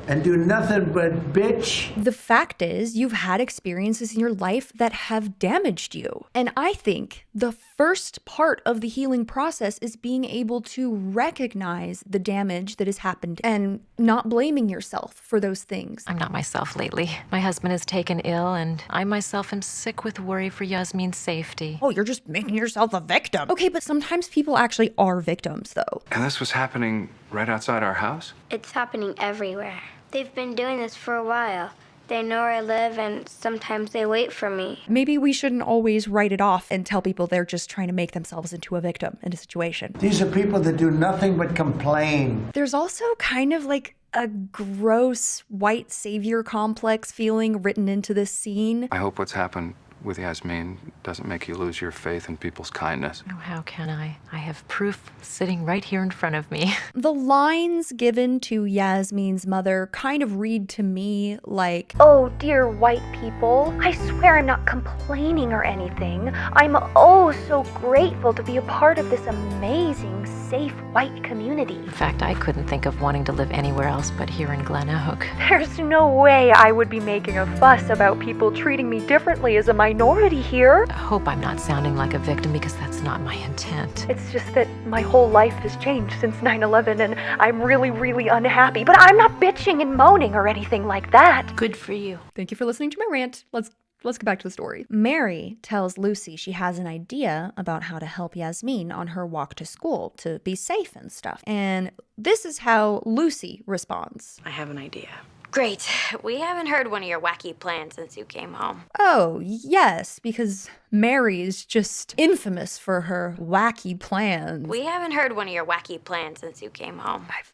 and do nothing but bitch. The fact is, you've had experiences in your life that have damaged you. And I think the first part of the healing process is being able to recognize the damage that has happened and not blaming yourself for those things. I'm not myself lately. My husband is taken ill, and I myself am sick with worry for Yasmin's safety. Oh, you're just making yourself a victim. Okay, but sometimes people actually are victims, though. And this was happening right outside our house? It's happening everywhere. They've been doing this for a while. They know where I live, and sometimes they wait for me. Maybe we shouldn't always write it off and tell people they're just trying to make themselves into a victim in a situation. These are people that do nothing but complain. There's also kind of like a gross white savior complex feeling written into this scene. I hope what's happened with Yasmin doesn't make you lose your faith in people's kindness. Oh, how can I? I have proof sitting right here in front of me. The lines given to Yasmin's mother kind of read to me like, "Oh, dear white people, I swear I'm not complaining or anything. I'm oh so grateful to be a part of this amazing, safe white community." In fact, I couldn't think of wanting to live anywhere else but here in Glen Oak. There's no way I would be making a fuss about people treating me differently as a minority here. I hope I'm not sounding like a victim because that's not my intent. It's just that my whole life has changed since 9/11 and I'm really unhappy. But I'm not bitching and moaning or anything like that. Good for you. Thank you for listening to my rant. Let's get back to the story. Mary tells Lucy she has an idea about how to help Yasmin on her walk to school to be safe and stuff. And this is how Lucy responds. I have an idea. Great. We haven't heard one of your wacky plans since you came home. Oh, yes, because Mary is just infamous for her wacky plans. We haven't heard one of your wacky plans since you came home. I've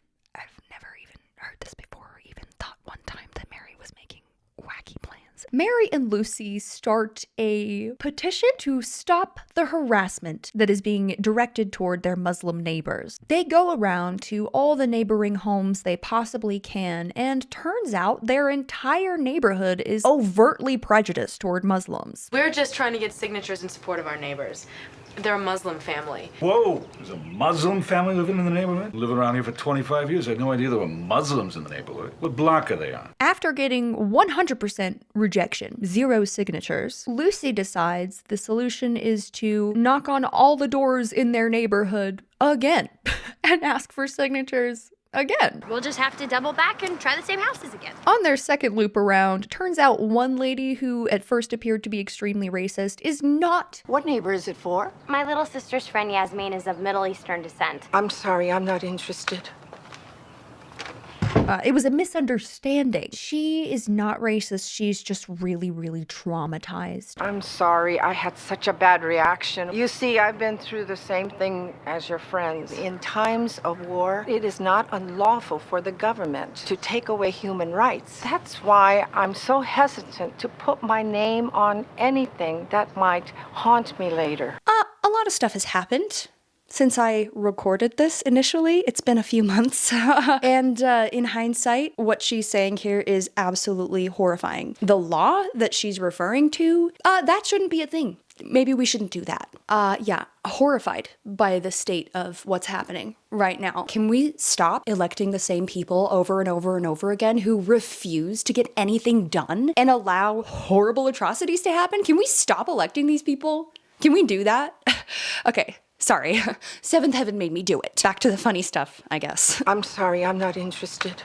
never even heard this before or even thought one time that Mary was Mary and Lucy start a petition to stop the harassment that is being directed toward their Muslim neighbors. They go around to all the neighboring homes they possibly can, and turns out their entire neighborhood is overtly prejudiced toward Muslims. We're just trying to get signatures in support of our neighbors. They're a Muslim family. Whoa, there's a Muslim family living in the neighborhood? Living around here for 25 years, I had no idea there were Muslims in the neighborhood. What block are they on? After getting 100% rejection, 0 signatures, Lucy decides the solution is to knock on all the doors in their neighborhood again and ask for signatures again. We'll just have to double back and try the same houses again. On their second loop around, turns out one lady who at first appeared to be extremely racist is not. What neighbor is it for? My little sister's friend Yasmin is of Middle Eastern descent. I'm sorry, I'm not interested. It was a misunderstanding. She is not racist. She's just really, really traumatized. I'm sorry, I had such a bad reaction. You see, I've been through the same thing as your friends. In times of war, it is not unlawful for the government to take away human rights. That's why I'm so hesitant to put my name on anything that might haunt me later. A lot of stuff has happened since I recorded this initially. It's been a few months. And in hindsight, what she's saying here is absolutely horrifying. The law that she's referring to, that shouldn't be a thing. Maybe we shouldn't do that. Yeah, horrified by the state of what's happening right now. Can we stop electing the same people over and over and over again who refuse to get anything done and allow horrible atrocities to happen? Can we stop electing these people? Can we do that? Okay. Sorry, Seventh Heaven made me do it. Back to the funny stuff, I guess. I'm sorry, I'm not interested.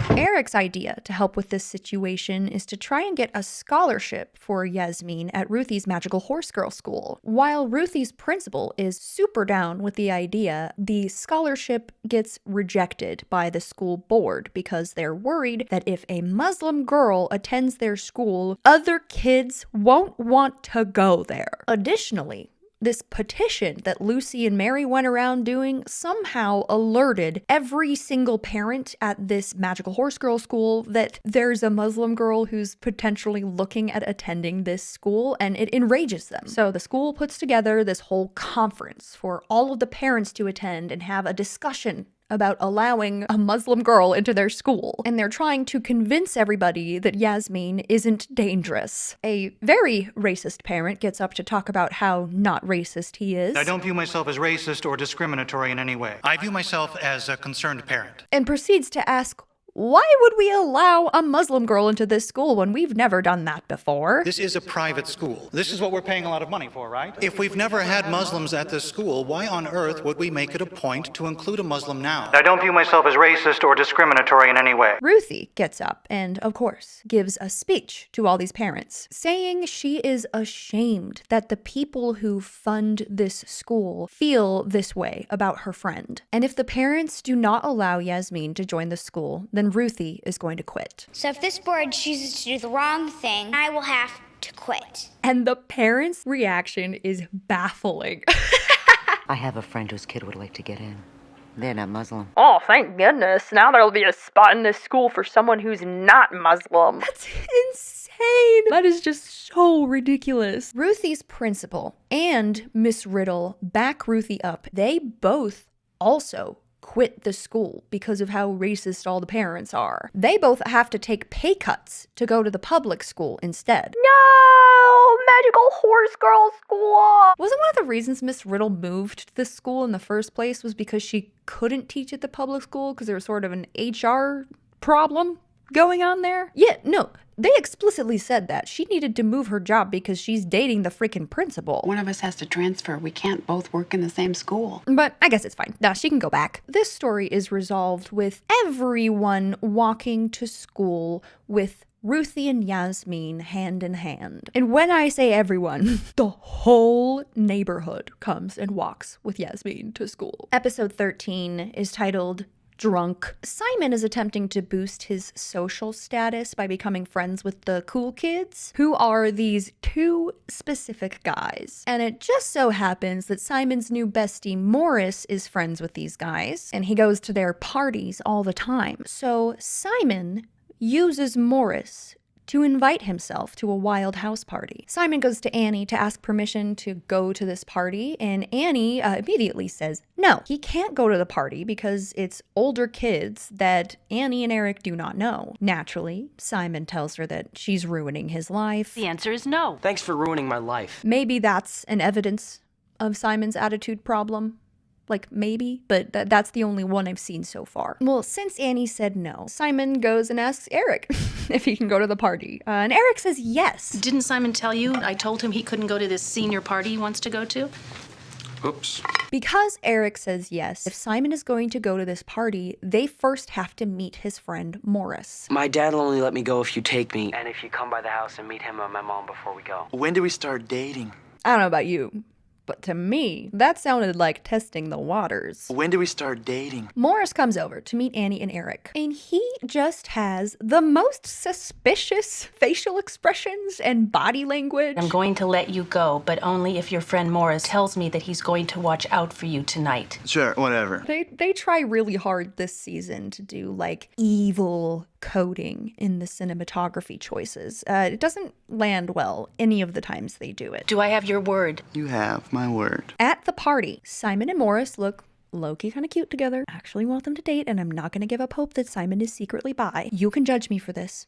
Eric's idea to help with this situation is to try and get a scholarship for Yasmin at Ruthie's Magical Horse Girl School. While Ruthie's principal is super down with the idea, the scholarship gets rejected by the school board because they're worried that if a Muslim girl attends their school, other kids won't want to go there. Additionally, this petition that Lucy and Mary went around doing somehow alerted every single parent at this Magical Horse Girl school that there's a Muslim girl who's potentially looking at attending this school, and it enrages them. So the school puts together this whole conference for all of the parents to attend and have a discussion about allowing a Muslim girl into their school. And they're trying to convince everybody that Yasmin isn't dangerous. A very racist parent gets up to talk about how not racist he is. I don't view myself as racist or discriminatory in any way. I view myself as a concerned parent. And proceeds to ask, why would we allow a Muslim girl into this school when we've never done that before? This is a private school. This is what we're paying a lot of money for, right? If we've never had Muslims at this school, why on earth would we make it a point to include a Muslim now? I don't view myself as racist or discriminatory in any way. Ruthie gets up and, of course, gives a speech to all these parents, saying she is ashamed that the people who fund this school feel this way about her friend. And if the parents do not allow Yasmin to join the school, then Ruthie is going to quit. So if this board chooses to do the wrong thing, I will have to quit. And the parents' reaction is baffling. I have a friend whose kid would like to get in. They're not Muslim. Oh, thank goodness. Now there'll be a spot in this school for someone who's not Muslim. That's insane. That is just so ridiculous. Ruthie's principal and Miss Riddle back Ruthie up. They both also quit the school because of how racist all the parents are. They both have to take pay cuts to go to the public school instead. No! Magical Horse Girl School! Wasn't one of the reasons Miss Riddle moved to this school in the first place was because she couldn't teach at the public school because there was sort of an HR problem going on there? Yeah, no. They explicitly said that. She needed to move her job because she's dating the freaking principal. One of us has to transfer. We can't both work in the same school. But I guess it's fine. Nah, she can go back. This story is resolved with everyone walking to school with Ruthie and Yasmin hand in hand. And when I say everyone, the whole neighborhood comes and walks with Yasmin to school. Episode 13 is titled Drunk. Simon is attempting to boost his social status by becoming friends with the cool kids, who are these two specific guys. And it just so happens that Simon's new bestie Morris is friends with these guys, and he goes to their parties all the time. So Simon uses Morris to invite himself to a wild house party. Simon goes to Annie to ask permission to go to this party, and Annie immediately says no. He can't go to the party because it's older kids that Annie and Eric do not know. Naturally, Simon tells her that she's ruining his life. The answer is no. Thanks for ruining my life. Maybe that's an evidence of Simon's attitude problem. Like, maybe, but that's the only one I've seen so far. Well, since Annie said no, Simon goes and asks Eric if he can go to the party. And Eric says yes. Didn't Simon tell you I told him he couldn't go to this senior party he wants to go to? Oops. Because Eric says yes, if Simon is going to go to this party, they first have to meet his friend Morris. My dad will only let me go if you take me. And if you come by the house and meet him and my mom before we go. When do we start dating? I don't know about you, but to me, that sounded like testing the waters. When do we start dating? Morris comes over to meet Annie and Eric, and he just has the most suspicious facial expressions and body language. I'm going to let you go, but only if your friend Morris tells me that he's going to watch out for you tonight. Sure, whatever. They try really hard this season to do like evil coding in the cinematography choices. It doesn't land well any of the times they do it. Do I have your word? You have my word. At the party, Simon and Morris look low-key kind of cute together. Actually want them to date, and I'm not going to give up hope that Simon is secretly bi. You can judge me for this.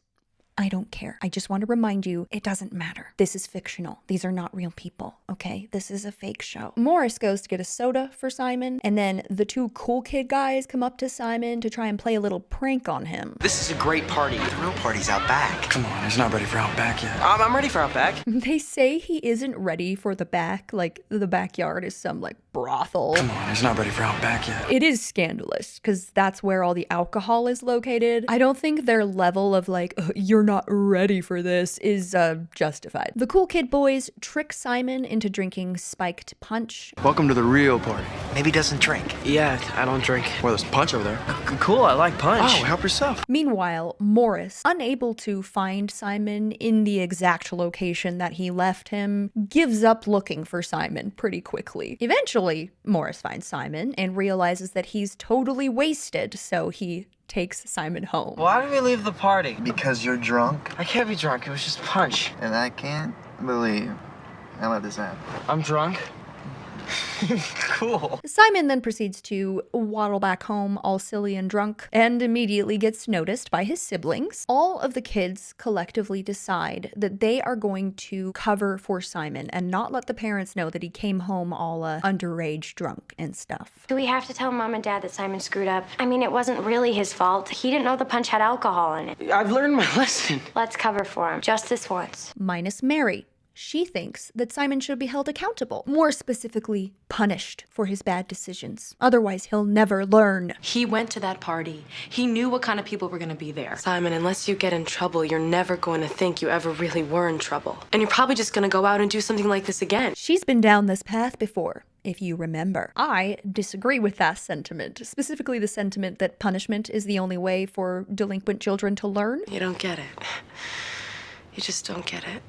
I don't care. I just want to remind you, it doesn't matter. This is fictional. These are not real people, okay? This is a fake show. Morris goes to get a soda for Simon, and then the two cool kid guys come up to Simon to try and play a little prank on him. This is a great party. The real party's out back. Come on, he's not ready for Outback yet. I'm ready for Outback. They say he isn't ready for the back, like the backyard is some like brothel. Come on, he's not ready for Outback yet. It is scandalous, because that's where all the alcohol is located. I don't think their level of like, you're not ready for this is justified. The cool kid boys trick Simon into drinking spiked punch. Welcome to the real party. Maybe he doesn't drink. Yeah, I don't drink. Well, there's punch over there. Cool, I like punch. Oh, help yourself. Meanwhile, Morris, unable to find Simon in the exact location that he left him, gives up looking for Simon pretty quickly. Eventually, Morris finds Simon and realizes that he's totally wasted, so he takes Simon home. Why did we leave the party? Because you're drunk. I can't be drunk. It was just punch. And I can't believe I let this happen. I'm drunk. Cool. Simon then proceeds to waddle back home all silly and drunk and immediately gets noticed by his siblings. All of the kids collectively decide that they are going to cover for Simon and not let the parents know that he came home all underage drunk and stuff. Do we have to tell Mom and Dad that Simon screwed up? I mean, it wasn't really his fault. He didn't know the punch had alcohol in it. I've learned my lesson. Let's cover for him, just this once. Minus Mary. She thinks that Simon should be held accountable, more specifically punished for his bad decisions. Otherwise, he'll never learn. He went to that party. He knew what kind of people were going to be there. Simon, unless you get in trouble, you're never going to think you ever really were in trouble. And you're probably just going to go out and do something like this again. She's been down this path before, if you remember. I disagree with that sentiment, specifically the sentiment that punishment is the only way for delinquent children to learn. You don't get it. You just don't get it.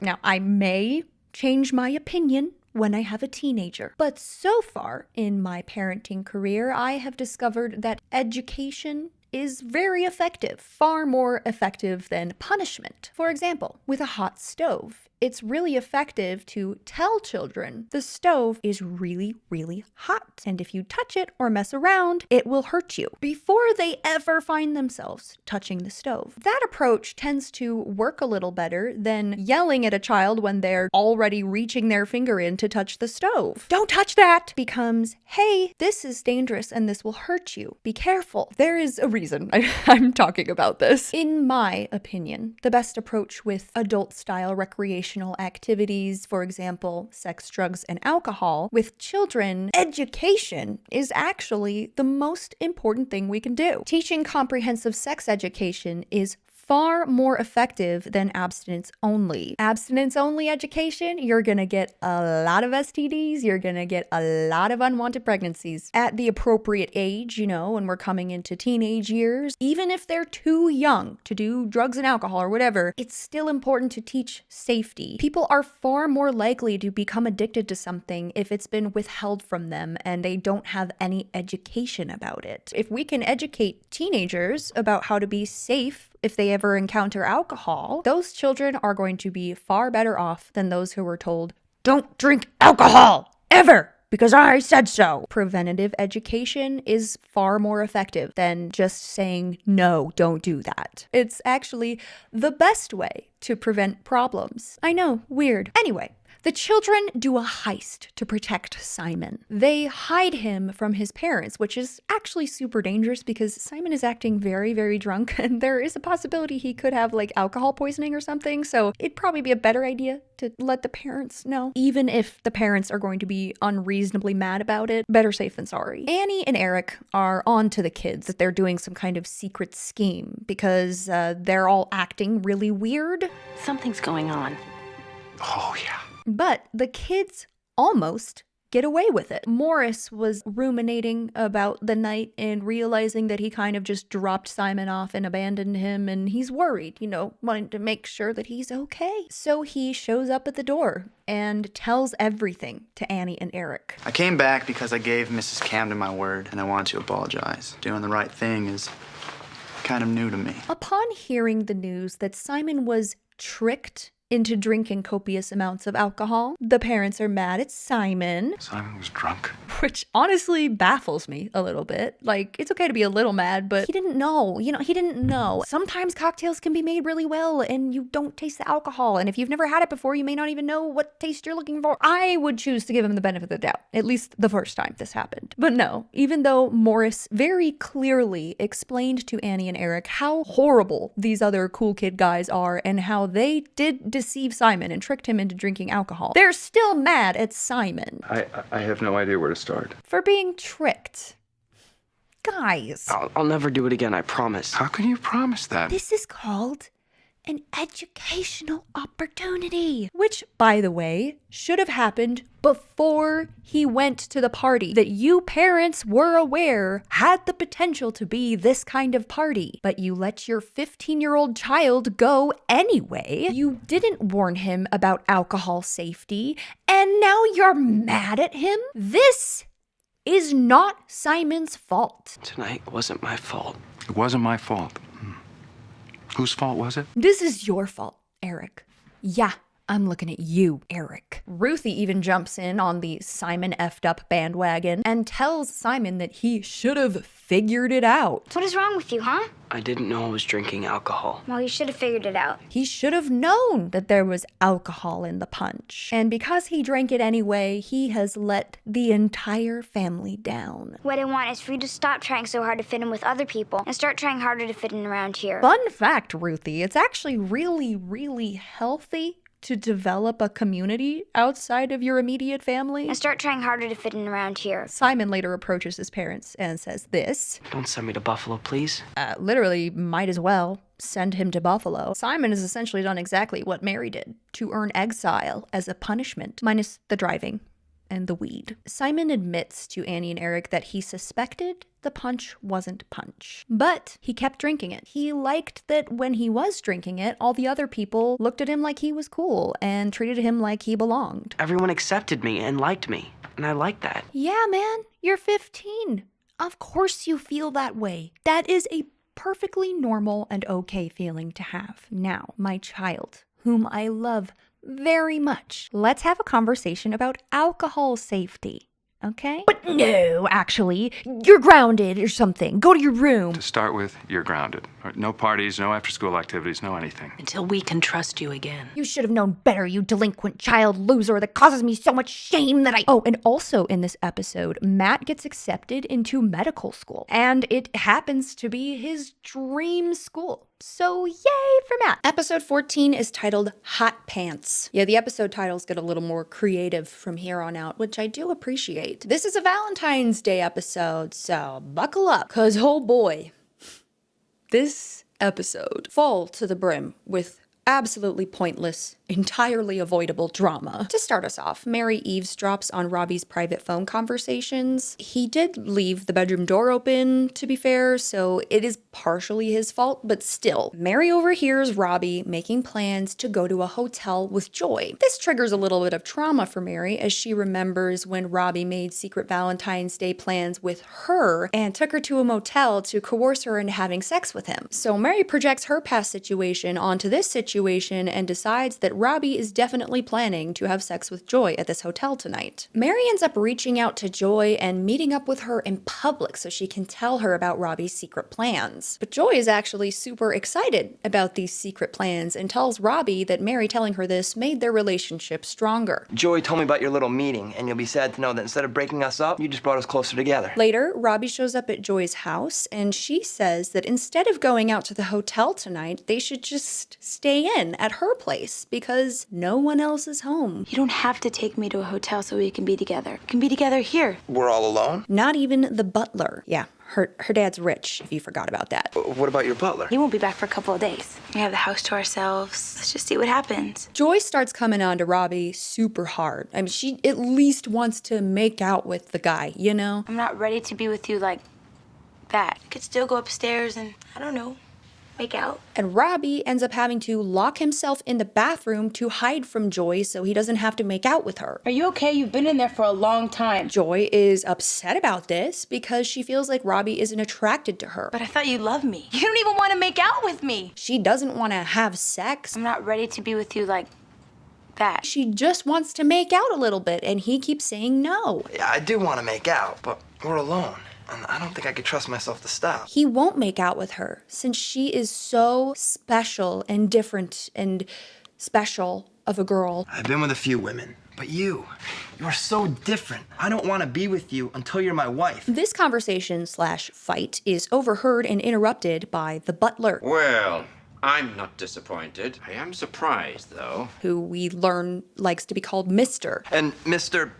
Now, I may change my opinion when I have a teenager, but so far in my parenting career, I have discovered that education is very effective, far more effective than punishment. For example, with a hot stove, it's really effective to tell children the stove is really, really hot. And if you touch it or mess around, it will hurt you before they ever find themselves touching the stove. That approach tends to work a little better than yelling at a child when they're already reaching their finger in to touch the stove. Don't touch that! Becomes, hey, this is dangerous and this will hurt you. Be careful. There is a reason I'm talking about this. In my opinion, the best approach with adult-style recreation activities, for example, sex, drugs, and alcohol, with children, education is actually the most important thing we can do. Teaching comprehensive sex education is far more effective than abstinence only. Abstinence only education, you're gonna get a lot of STDs, you're gonna get a lot of unwanted pregnancies. At the appropriate age, you know, when we're coming into teenage years, even if they're too young to do drugs and alcohol or whatever, it's still important to teach safety. People are far more likely to become addicted to something if it's been withheld from them and they don't have any education about it. If we can educate teenagers about how to be safe if they ever encounter alcohol, those children are going to be far better off than those who were told, don't drink alcohol ever, because I said so. Preventative education is far more effective than just saying, no, don't do that. It's actually the best way to prevent problems. I know, weird. Anyway, the children do a heist to protect Simon. They hide him from his parents, which is actually super dangerous because Simon is acting very, very drunk and there is a possibility he could have like alcohol poisoning or something. So it'd probably be a better idea to let the parents know. Even if the parents are going to be unreasonably mad about it, better safe than sorry. Annie and Eric are on to the kids that they're doing some kind of secret scheme because they're all acting really weird. Something's going on. Oh, yeah. But the kids almost get away with it. Morris was ruminating about the night and realizing that he kind of just dropped Simon off and abandoned him, and he's worried, wanting to make sure that he's okay. So he shows up at the door and tells everything to Annie and Eric. I came back because I gave Mrs. Camden my word, and I wanted to apologize. Doing the right thing is kind of new to me. Upon hearing the news that Simon was tricked into drinking copious amounts of alcohol, the parents are mad at Simon. Simon was drunk. Which honestly baffles me a little bit. Like, it's okay to be a little mad, but he didn't know. He didn't know. Sometimes cocktails can be made really well and you don't taste the alcohol. And if you've never had it before, you may not even know what taste you're looking for. I would choose to give him the benefit of the doubt, at least the first time this happened. But no, even though Morris very clearly explained to Annie and Eric how horrible these other cool kid guys are and how they did deceive Simon and tricked him into drinking alcohol, they're still mad at Simon. I have no idea where to start. For being tricked. Guys. I'll never do it again, I promise. How can you promise that? This is called an educational opportunity. Which, by the way, should have happened before he went to the party that you parents were aware had the potential to be this kind of party. But you let your 15-year-old child go anyway. You didn't warn him about alcohol safety, and now you're mad at him? This is not Simon's fault. Tonight wasn't my fault. It wasn't my fault. Whose fault was it? This is your fault, Eric. Yeah, I'm looking at you, Eric. Ruthie even jumps in on the Simon effed up bandwagon and tells Simon that he should have figured it out. What is wrong with you, huh? I didn't know I was drinking alcohol. Well, you should have figured it out. He should have known that there was alcohol in the punch. And because he drank it anyway, he has let the entire family down. What I want is for you to stop trying so hard to fit in with other people and start trying harder to fit in around here. Fun fact, Ruthie, it's actually really, really healthy to develop a community outside of your immediate family. And start trying harder to fit in around here. Simon later approaches his parents and says this. Don't send me to Buffalo, please. Literally, might as well send him to Buffalo. Simon has essentially done exactly what Mary did to earn exile as a punishment, minus the driving and the weed. Simon admits to Annie and Eric that he suspected the punch wasn't punch, but he kept drinking it. He liked that when he was drinking it, all the other people looked at him like he was cool and treated him like he belonged. Everyone accepted me and liked me, and I liked that. Yeah, man, you're 15. Of course you feel that way. That is a perfectly normal and okay feeling to have. Now, my child, whom I love very much, let's have a conversation about alcohol safety, okay? But no, actually, you're grounded or something. Go to your room. To start with, you're grounded. No parties, no after-school activities, no anything. Until we can trust you again. You should have known better, you delinquent child loser that causes me so much shame that I... Oh, and also in this episode, Matt gets accepted into medical school, and it happens to be his dream school. So yay for Matt. Episode 14 is titled Hot Pants. Yeah, the episode titles get a little more creative from here on out, which I do appreciate. This is a Valentine's Day episode, so buckle up, cause oh boy, this episode full to the brim with absolutely pointless, entirely avoidable drama. To start us off, Mary eavesdrops on Robbie's private phone conversations. He did leave the bedroom door open, to be fair, so it is partially his fault, but still. Mary overhears Robbie making plans to go to a hotel with Joy. This triggers a little bit of trauma for Mary as she remembers when Robbie made secret Valentine's Day plans with her and took her to a motel to coerce her into having sex with him. So Mary projects her past situation onto this situation and decides that Robbie is definitely planning to have sex with Joy at this hotel tonight. Mary ends up reaching out to Joy and meeting up with her in public so she can tell her about Robbie's secret plans. But Joy is actually super excited about these secret plans and tells Robbie that Mary telling her this made their relationship stronger. Joy told me about your little meeting, and you'll be sad to know that instead of breaking us up, you just brought us closer together. Later, Robbie shows up at Joy's house, and she says that instead of going out to the hotel tonight, they should just stay in at her place because no one else is home. You don't have to take me to a hotel so we can be together. We can be together here. We're all alone? Not even the butler. Yeah, her dad's rich, if you forgot about that. What about your butler? He won't be back for a couple of days. We have the house to ourselves. Let's just see what happens. Joy starts coming on to Robbie super hard. I mean, she at least wants to make out with the guy, you know? I'm not ready to be with you like that. I could still go upstairs and, I don't know, make out. And Robbie ends up having to lock himself in the bathroom to hide from Joy so he doesn't have to make out with her. Are you okay? You've been in there for a long time. Joy is upset about this because she feels like Robbie isn't attracted to her. But I thought you loved me. You don't even want to make out with me. She doesn't want to have sex. I'm not ready to be with you like that. She just wants to make out a little bit, and he keeps saying no. Yeah, I do want to make out, but we're alone. And I don't think I could trust myself to stop. He won't make out with her since she is so special and different and special of a girl. I've been with a few women, but you are so different. I don't want to be with you until you're my wife. This conversation/fight is overheard and interrupted by the butler. Well, I'm not disappointed. I am surprised, though. Who we learn likes to be called Mr. And Mr.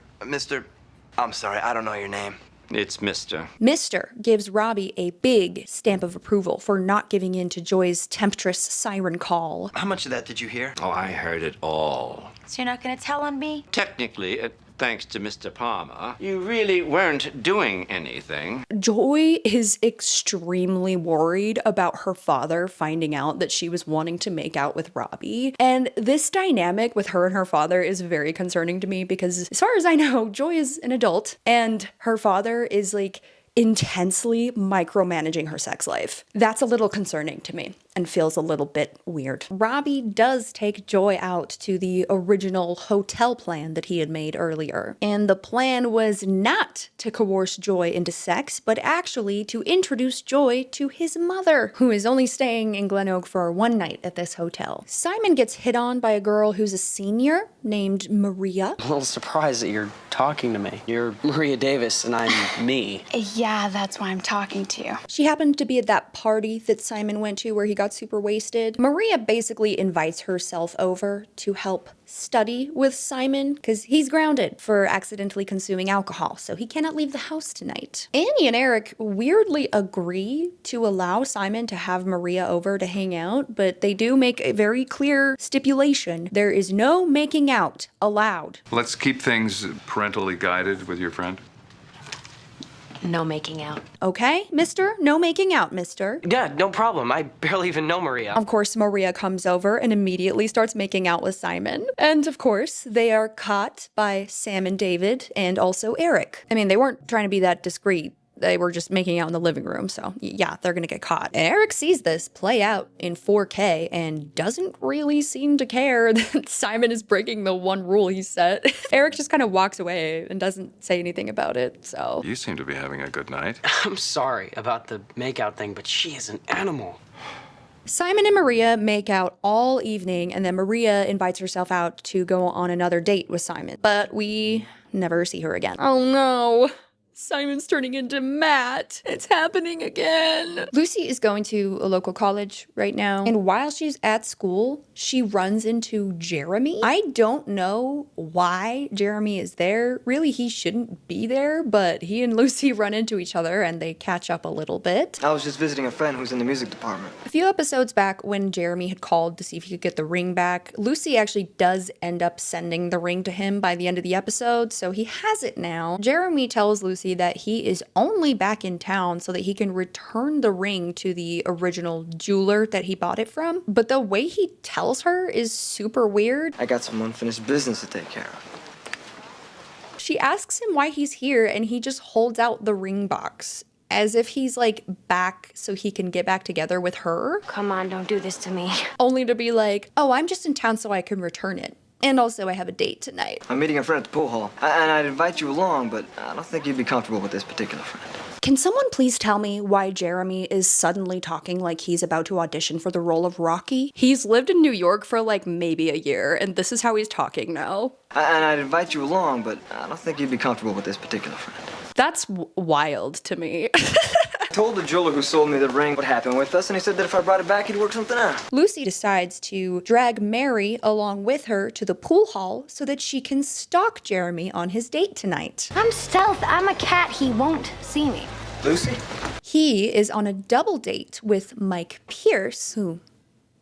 I'm sorry, I don't know your name. It's Mr. Mr. gives Robbie a big stamp of approval for not giving in to Joy's temptress siren call. How much of that did you hear? Oh, I heard it all. So you're not going to tell on me? Technically, thanks to Mr. Palmer, you really weren't doing anything. Joy is extremely worried about her father finding out that she was wanting to make out with Robbie. And this dynamic with her and her father is very concerning to me because as far as I know, Joy is an adult and her father is like intensely micromanaging her sex life. That's a little concerning to me and feels a little bit weird. Robbie does take Joy out to the original hotel plan that he had made earlier. And the plan was not to coerce Joy into sex, but actually to introduce Joy to his mother, who is only staying in Glen Oak for one night at this hotel. Simon gets hit on by a girl who's a senior named Maria. I'm a little surprised that you're talking to me. You're Maria Davis and I'm me. Yeah, that's why I'm talking to you. She happened to be at that party that Simon went to where he got super wasted. Maria basically invites herself over to help study with Simon because he's grounded for accidentally consuming alcohol, so he cannot leave the house tonight. Annie and Eric weirdly agree to allow Simon to have Maria over to hang out, but they do make a very clear stipulation. There is no making out allowed. Let's keep things parentally guided with your friend. No making out. Okay, mister? No making out, mister. Yeah, no problem. I barely even know Maria. Of course, Maria comes over and immediately starts making out with Simon. And of course, they are caught by Sam and David and also Eric. I mean, they weren't trying to be that discreet. They were just making out in the living room, so yeah, they're gonna get caught. And Eric sees this play out in 4K and doesn't really seem to care that Simon is breaking the one rule he set. Eric just kind of walks away and doesn't say anything about it, so. You seem to be having a good night. I'm sorry about the makeout thing, but she is an animal. Simon and Maria make out all evening, and then Maria invites herself out to go on another date with Simon. But we never see her again. Oh no. Simon's turning into Matt. It's happening again. Lucy is going to a local college right now, and while she's at school, she runs into Jeremy. I don't know why Jeremy is there. Really, he shouldn't be there, but he and Lucy run into each other and they catch up a little bit. I was just visiting a friend who's in the music department. A few episodes back, when Jeremy had called to see if he could get the ring back, Lucy actually does end up sending the ring to him by the end of the episode, so he has it now. Jeremy tells Lucy that he is only back in town so that he can return the ring to the original jeweler that he bought it from. But the way he tells her is super weird. I got some unfinished business to take care of. She asks him why he's here, and he just holds out the ring box as if he's like back so he can get back together with her. Come on, don't do this to me. Only to be like, oh, I'm just in town so I can return it. And also, I have a date tonight. I'm meeting a friend at the pool hall, and I'd invite you along, but I don't think you'd be comfortable with this particular friend. Can someone please tell me why Jeremy is suddenly talking like he's about to audition for the role of Rocky? He's lived in New York for like maybe a year, and this is how he's talking now. And I'd invite you along, but I don't think you'd be comfortable with this particular friend. That's wild to me. I told the jeweler who sold me the ring what happened with us, and he said that if I brought it back, he'd work something out. Lucy decides to drag Mary along with her to the pool hall so that she can stalk Jeremy on his date tonight. I'm stealth. I'm a cat. He won't see me. Lucy? He is on a double date with Mike Pierce, who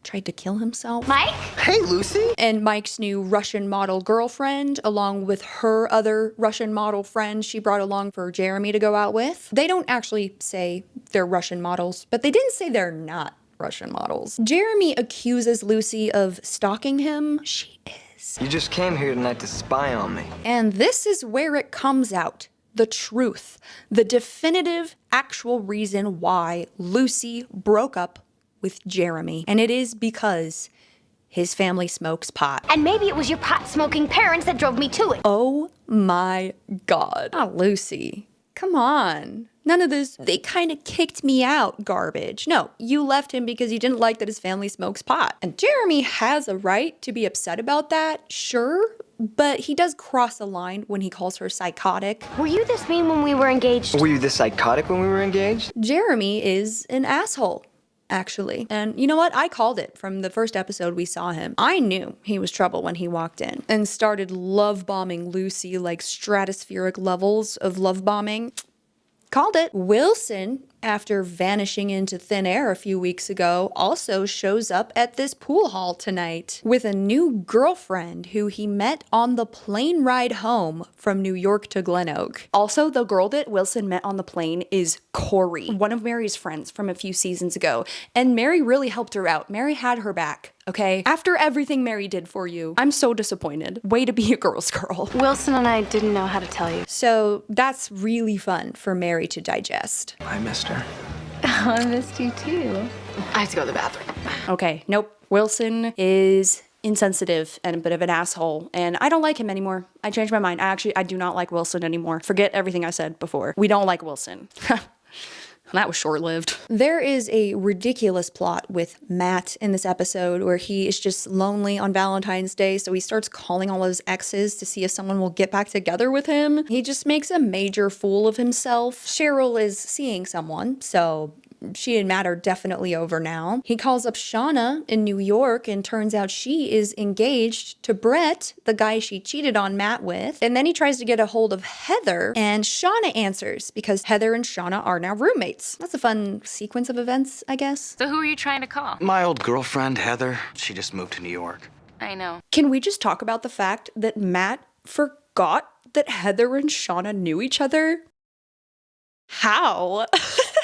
tried to kill himself. Mike? Hey, Lucy. And Mike's new Russian model girlfriend, along with her other Russian model friend she brought along for Jeremy to go out with. They don't actually say they're Russian models, but they didn't say they're not Russian models. Jeremy accuses Lucy of stalking him. She is. You just came here tonight to spy on me. And this is where it comes out. The truth. The definitive, actual reason why Lucy broke up with Jeremy. And it is because his family smokes pot. And maybe it was your pot-smoking parents that drove me to it. Oh my God. Ah, Lucy, come on. None of this, they kind of kicked me out garbage. No, you left him because you didn't like that his family smokes pot. And Jeremy has a right to be upset about that, sure, but he does cross a line when he calls her psychotic. Were you this mean when we were engaged? Were you this psychotic when we were engaged? Jeremy is an asshole, actually. And you know what? I called it from the first episode we saw him. I knew he was trouble when he walked in and started love bombing Lucy like stratospheric levels of love bombing. Called it. Wilson, after vanishing into thin air a few weeks ago, also shows up at this pool hall tonight with a new girlfriend who he met on the plane ride home from New York to Glen Oak. Also, the girl that Wilson met on the plane is Corey, one of Mary's friends from a few seasons ago. And Mary really helped her out. Mary had her back. Okay? After everything Mary did for you, I'm so disappointed. Way to be a girl's girl. Wilson and I didn't know how to tell you. So that's really fun for Mary to digest. I missed her. Oh, I missed you too. I have to go to the bathroom. Okay, nope. Wilson is insensitive and a bit of an asshole, and I don't like him anymore. I changed my mind. I do not like Wilson anymore. Forget everything I said before. We don't like Wilson. That was short-lived. There is a ridiculous plot with Matt in this episode where he is just lonely on Valentine's Day, so he starts calling all his exes to see if someone will get back together with him. He just makes a major fool of himself. Cheryl is seeing someone, so she and Matt are definitely over now. He calls up Shauna in New York, and turns out she is engaged to Brett, the guy she cheated on Matt with. And then he tries to get a hold of Heather, and Shauna answers because Heather and Shauna are now roommates. That's a fun sequence of events, I guess. So who are you trying to call? My old girlfriend, Heather. She just moved to New York. I know. Can we just talk about the fact that Matt forgot that Heather and Shauna knew each other? How?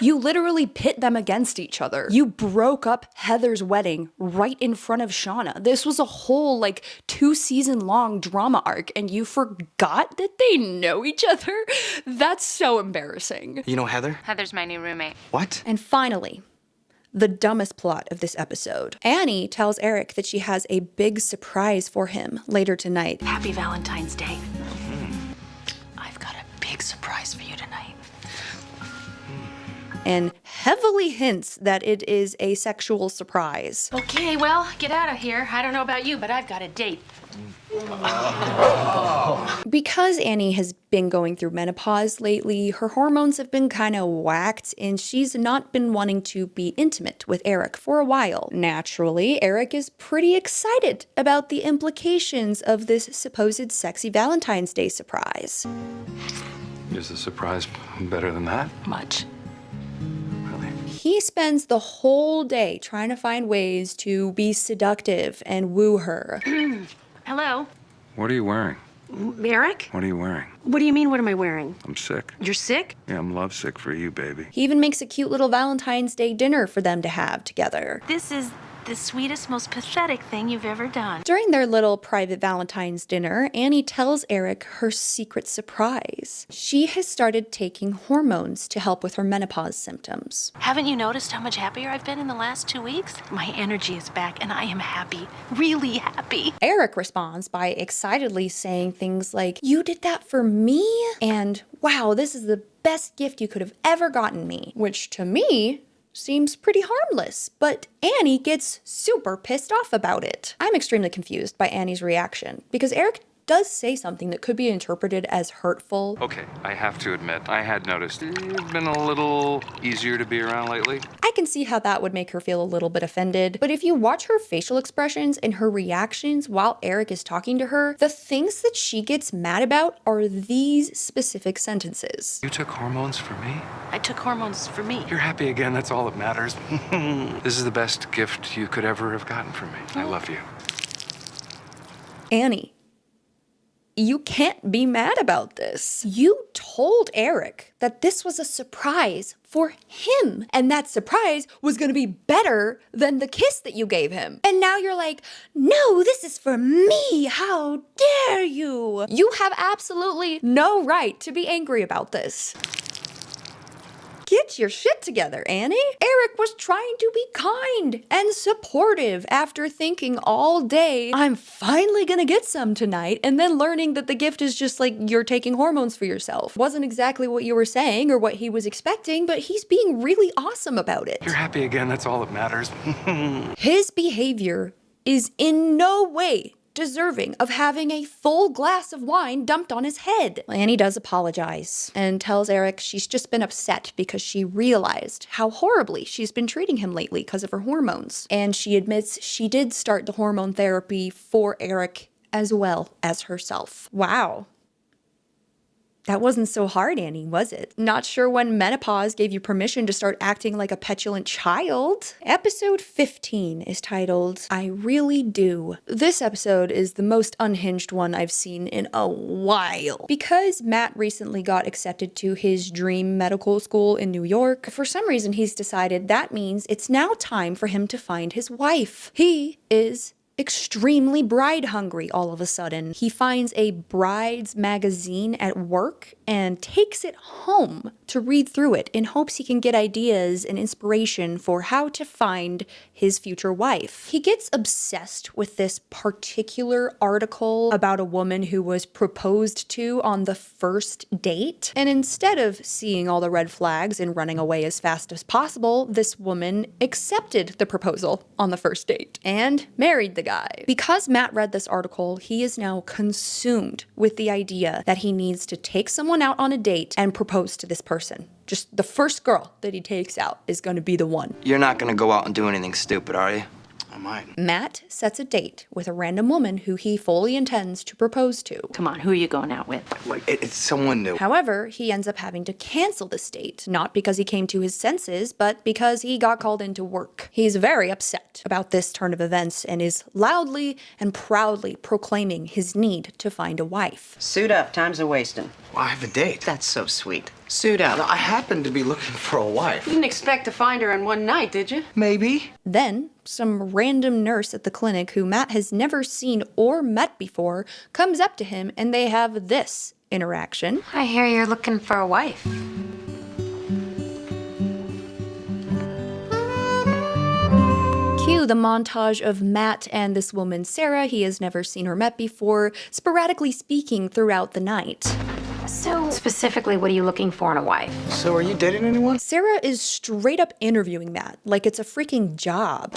You literally pit them against each other. You broke up Heather's wedding right in front of Shauna. This was a whole 2-season-long drama arc, and you forgot that they know each other? That's so embarrassing. You know Heather? Heather's my new roommate. What? And finally, the dumbest plot of this episode. Annie tells Eric that she has a big surprise for him later tonight. Happy Valentine's Day. I've got a big surprise for you tonight. And heavily hints that it is a sexual surprise. Okay, well, get out of here. I don't know about you, but I've got a date. Because Annie has been going through menopause lately, her hormones have been kind of whacked, and she's not been wanting to be intimate with Eric for a while. Naturally, Eric is pretty excited about the implications of this supposed sexy Valentine's Day surprise. Is the surprise better than that? Much. He spends the whole day trying to find ways to be seductive and woo her. Hello? What are you wearing? Eric? What are you wearing? What do you mean, what am I wearing? I'm sick. You're sick? Yeah, I'm lovesick for you, baby. He even makes a cute little Valentine's Day dinner for them to have together. This is the sweetest, most pathetic thing you've ever done. During their little private Valentine's dinner, Annie tells Eric her secret surprise. She has started taking hormones to help with her menopause symptoms. Haven't you noticed how much happier I've been in the last 2 weeks? My energy is back and I am happy. Really happy. Eric responds by excitedly saying things like, "You did that for me?" And, "Wow, this is the best gift you could have ever gotten me." Which to me seems pretty harmless, but Annie gets super pissed off about it. I'm extremely confused by Annie's reaction because Eric does say something that could be interpreted as hurtful. Okay, I have to admit, I had noticed you've been a little easier to be around lately. I can see how that would make her feel a little bit offended, but if you watch her facial expressions and her reactions while Eric is talking to her, the things that she gets mad about are these specific sentences. You took hormones for me? I took hormones for me. You're happy again, that's all that matters. This is the best gift you could ever have gotten from me. I love you. Annie, you can't be mad about this. You told Eric that this was a surprise for him, and that surprise was gonna be better than the kiss that you gave him. And now you're like, "No, this is for me. How dare you?" You have absolutely no right to be angry about this. Get your shit together, Annie. Eric was trying to be kind and supportive after thinking all day, "I'm finally gonna get some tonight," and then learning that the gift is just like you're taking hormones for yourself. Wasn't exactly what you were saying or what he was expecting, but he's being really awesome about it. You're happy again, that's all that matters. His behavior is in no way deserving of having a full glass of wine dumped on his head. Annie does apologize and tells Eric she's just been upset because she realized how horribly she's been treating him lately because of her hormones. And she admits she did start the hormone therapy for Eric as well as herself. Wow. That wasn't so hard, Annie, was it? Not sure when menopause gave you permission to start acting like a petulant child? Episode 15 is titled, "I Really Do." This episode is the most unhinged one I've seen in a while. Because Matt recently got accepted to his dream medical school in New York, for some reason he's decided that means it's now time for him to find his wife. He is extremely bride hungry all of a sudden. He finds a bride's magazine at work and takes it home to read through it in hopes he can get ideas and inspiration for how to find his future wife. He gets obsessed with this particular article about a woman who was proposed to on the first date. And instead of seeing all the red flags and running away as fast as possible, this woman accepted the proposal on the first date and married the guy. Because Matt read this article, he is now consumed with the idea that he needs to take someone out on a date and propose to this person. Just the first girl that he takes out is going to be the one. You're not gonna go out and do anything stupid, are you? I might. Matt sets a date with a random woman who he fully intends to propose to. Come on, who are you going out with? Like, it's someone new. However, he ends up having to cancel this date, not because he came to his senses, but because he got called into work. He's very upset about this turn of events and is loudly and proudly proclaiming his need to find a wife. Suit up, time's a wasting. Well, I have a date. That's so sweet. Suit up. I happen to be looking for a wife. You didn't expect to find her in one night, did you? Maybe. Then, some random nurse at the clinic who Matt has never seen or met before comes up to him and they have this interaction. I hear you're looking for a wife. Cue the montage of Matt and this woman, Sarah, he has never seen or met before, sporadically speaking throughout the night. So, specifically, what are you looking for in a wife? So are you dating anyone? Sarah is straight up interviewing Matt like it's a freaking job.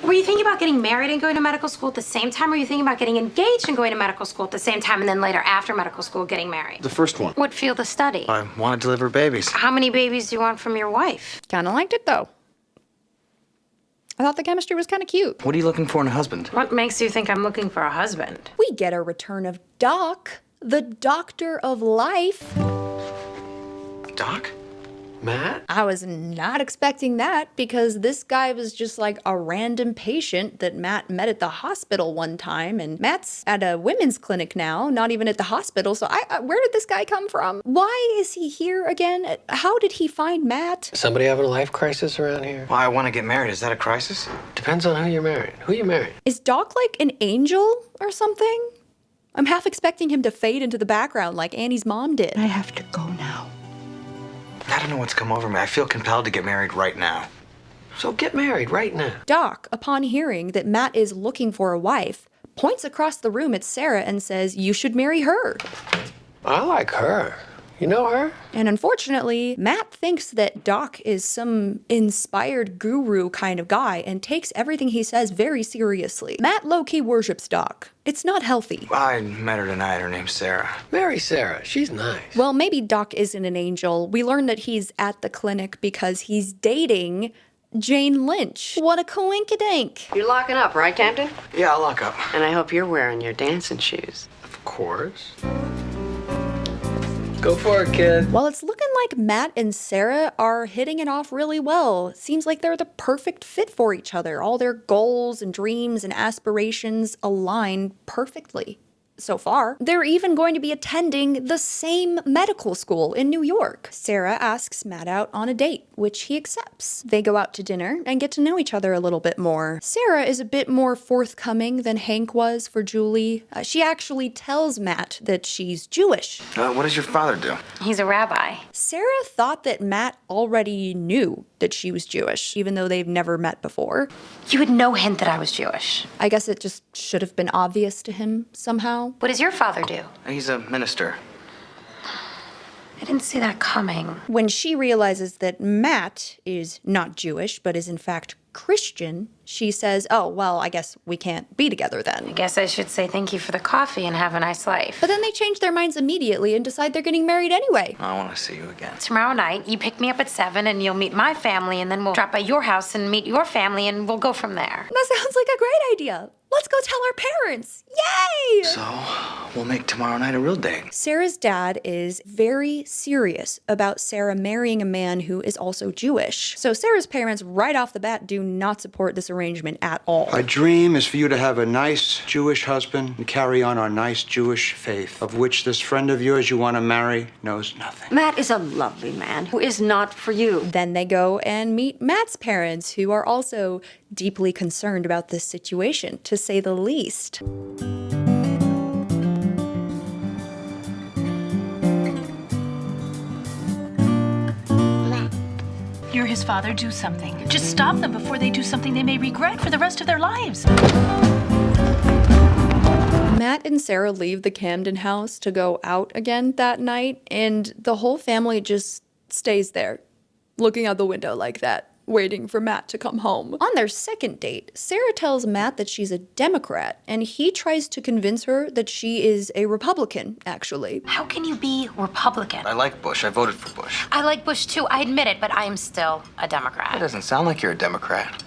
Were you thinking about getting married and going to medical school at the same time, or were you thinking about getting engaged and going to medical school at the same time, and then later after medical school getting married? The first one. What field of study? I want to deliver babies. How many babies do you want from your wife? Kinda liked it though. I thought the chemistry was kinda cute. What are you looking for in a husband? What makes you think I'm looking for a husband? We get a return of Doc, the doctor of life. Doc? Matt? I was not expecting that because this guy was just like a random patient that Matt met at the hospital one time, and Matt's at a women's clinic now, not even at the hospital. So where did this guy come from? Why is he here again? How did he find Matt? Somebody having a life crisis around here? Well, I want to get married. Is that a crisis? Depends on who you're married. Who you married? Is Doc like an angel or something? I'm half expecting him to fade into the background like Annie's mom did. I have to go now. I don't know what's come over me. I feel compelled to get married right now. So get married right now. Doc, upon hearing that Matt is looking for a wife, points across the room at Sarah and says, "You should marry her." I like her. You know her? And unfortunately, Matt thinks that Doc is some inspired guru kind of guy and takes everything he says very seriously. Matt low-key worships Doc. It's not healthy. I met her tonight. Her name's Sarah. Marry Sarah. She's nice. Well, maybe Doc isn't an angel. We learned that he's at the clinic because he's dating Jane Lynch. What a coinkydink. You're locking up, right, Captain? Yeah, I'll lock up. And I hope you're wearing your dancing shoes. Of course. Go for it, kid. Well, it's looking like Matt and Sarah are hitting it off really well. Seems like they're the perfect fit for each other. All their goals and dreams and aspirations align perfectly. So far. They're even going to be attending the same medical school in New York. Sarah asks Matt out on a date, which he accepts. They go out to dinner and get to know each other a little bit more. Sarah is a bit more forthcoming than Hank was for Julie. She actually tells Matt that she's Jewish. What does your father do? He's a rabbi. Sarah thought that Matt already knew that she was Jewish, even though they've never met before. You had no hint that I was Jewish. I guess it just should have been obvious to him somehow. What does your father do? He's a minister. I didn't see that coming. When she realizes that Matt is not Jewish, but is in fact Christian, she says, "Oh, well, I guess we can't be together then." I guess I should say thank you for the coffee and have a nice life. But then they change their minds immediately and decide they're getting married anyway. I want to see you again. Tomorrow night, you pick me up at 7 and you'll meet my family, and then we'll drop by your house and meet your family, and we'll go from there. That sounds like a great idea. Let's go tell our parents. Yay! So, we'll make tomorrow night a real date. Sarah's dad is very serious about Sarah marrying a man who is also Jewish. So Sarah's parents right off the bat do not support this arrangement at all. Our dream is for you to have a nice Jewish husband and carry on our nice Jewish faith, of which this friend of yours you want to marry knows nothing. Matt is a lovely man who is not for you. Then they go and meet Matt's parents, who are also deeply concerned about this situation, to say the least. You're his father, do something. Just stop them before they do something they may regret for the rest of their lives. Matt and Sarah leave the Camden house to go out again that night, and the whole family just stays there, looking out the window like that, waiting for Matt to come home. On their second date, Sarah tells Matt that she's a Democrat, and he tries to convince her that she is a Republican, actually. How can you be Republican? I like Bush. I voted for Bush. I like Bush too, I admit it, but I am still a That Democrat. doesn't sound like you're a Democrat.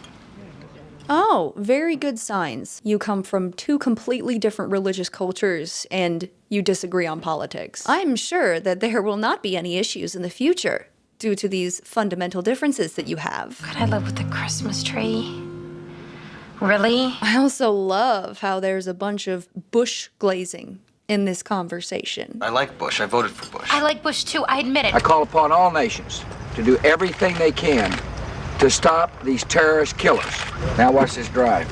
Oh, very good signs. You come from two completely different religious cultures, and you disagree on politics. I'm sure that there will not be any issues in the future due to these fundamental differences that you have. Could I live with the Christmas tree? Really? I also love how there's a bunch of Bush glazing in this conversation. I like Bush. I voted for Bush. I like Bush too, I admit it. I call upon all nations to do everything they can to stop these terrorist killers. Now watch this drive.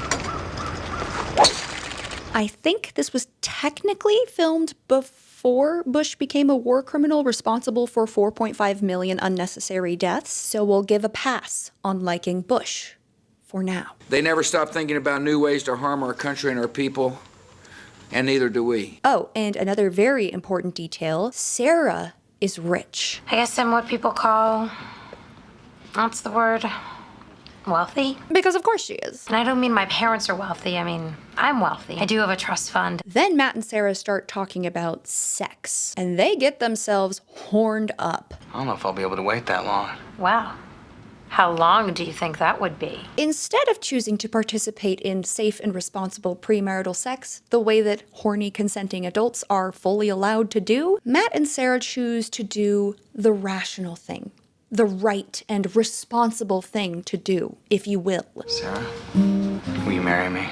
I think this was technically filmed before Bush became a war criminal responsible for 4.5 million unnecessary deaths, so we'll give a pass on liking Bush for now. They never stop thinking about new ways to harm our country and our people. And neither do we. Oh, and another very important detail, Sarah is rich. I guess I'm what people call, what's the word? Wealthy? Because of course she is. And I don't mean my parents are wealthy. I mean, I'm wealthy. I do have a trust fund. Then Matt and Sarah start talking about sex, and they get themselves horned up. I don't know if I'll be able to wait that long. Wow. How long do you think that would be? Instead of choosing to participate in safe and responsible premarital sex, the way that horny consenting adults are fully allowed to do, Matt and Sarah choose to do the rational thing. The right and responsible thing to do, if you will. Sarah, will you marry me?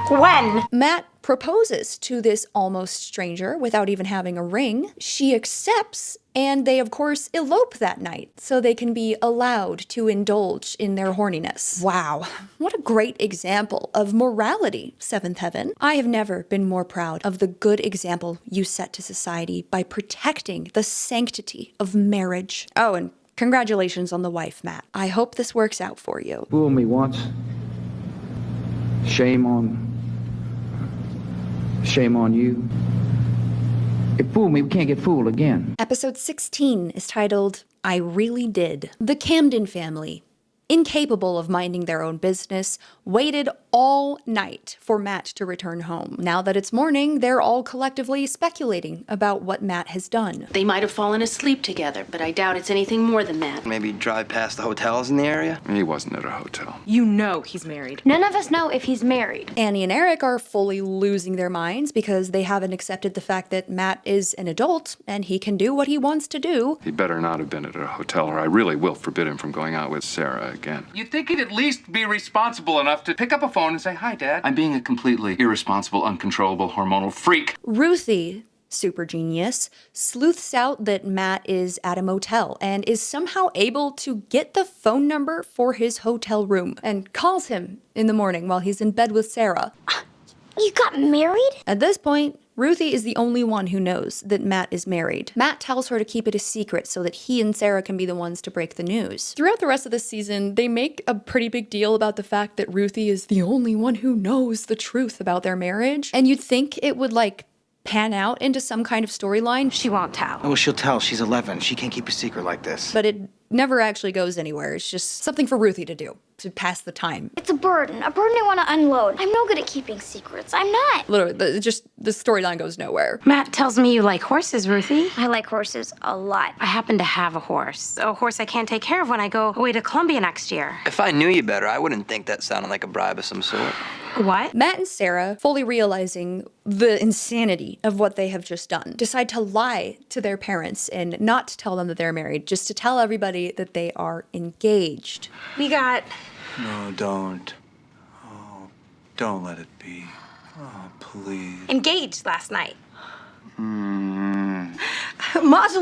When? Matt proposes to this almost stranger without even having a ring. She accepts, and they of course elope that night so they can be allowed to indulge in their horniness. Wow, what a great example of morality, Seventh Heaven. I have never been more proud of the good example you set to society by protecting the sanctity of marriage. Oh, and congratulations on the wife, Matt. I hope this works out for you. Fool me once. Shame on you. If fool me, we can't get fooled again. Episode 16 is titled, I Really Did. The Camden family, incapable of minding their own business, waited all night for Matt to return home. Now that it's morning, they're all collectively speculating about what Matt has done. They might have fallen asleep together, but I doubt it's anything more than that. Maybe drive past the hotels in the area? He wasn't at a hotel. You know he's married. None of us know if he's married. Annie and Eric are fully losing their minds because they haven't accepted the fact that Matt is an adult and he can do what he wants to do. He better not have been at a hotel, or I really will forbid him from going out with Sarah again. You'd think he'd at least be responsible enough to pick up a phone and say, "Hi, Dad. I'm being a completely irresponsible, uncontrollable, hormonal freak." Ruthie, super genius, sleuths out that Matt is at a motel and is somehow able to get the phone number for his hotel room and calls him in the morning while he's in bed with Sarah. You got married? At this point, Ruthie is the only one who knows that Matt is married. Matt tells her to keep it a secret so that he and Sarah can be the ones to break the news. Throughout the rest of this season, they make a pretty big deal about the fact that Ruthie is the only one who knows the truth about their marriage. And you'd think it would, pan out into some kind of storyline. She won't tell. Oh, she'll tell. She's 11. She can't keep a secret like this. But it never actually goes anywhere. It's just something for Ruthie to do, to pass the time. It's a burden I want to unload. I'm no good at keeping secrets. I'm not. Literally, the storyline goes nowhere. Matt tells me you like horses, Ruthie. I like horses a lot. I happen to have a horse I can't take care of when I go away to Columbia next year. If I knew you better, I wouldn't think that sounded like a bribe of some sort. What? Matt and Sarah, fully realizing the insanity of what they have just done, decide to lie to their parents and not tell them that they're married, just to tell everybody that they are engaged. We got... No, don't. Oh, don't let it be. Oh, please. engaged last night. Mazel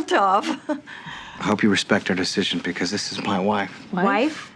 tov. I hope you respect our decision because this is my wife. Wife?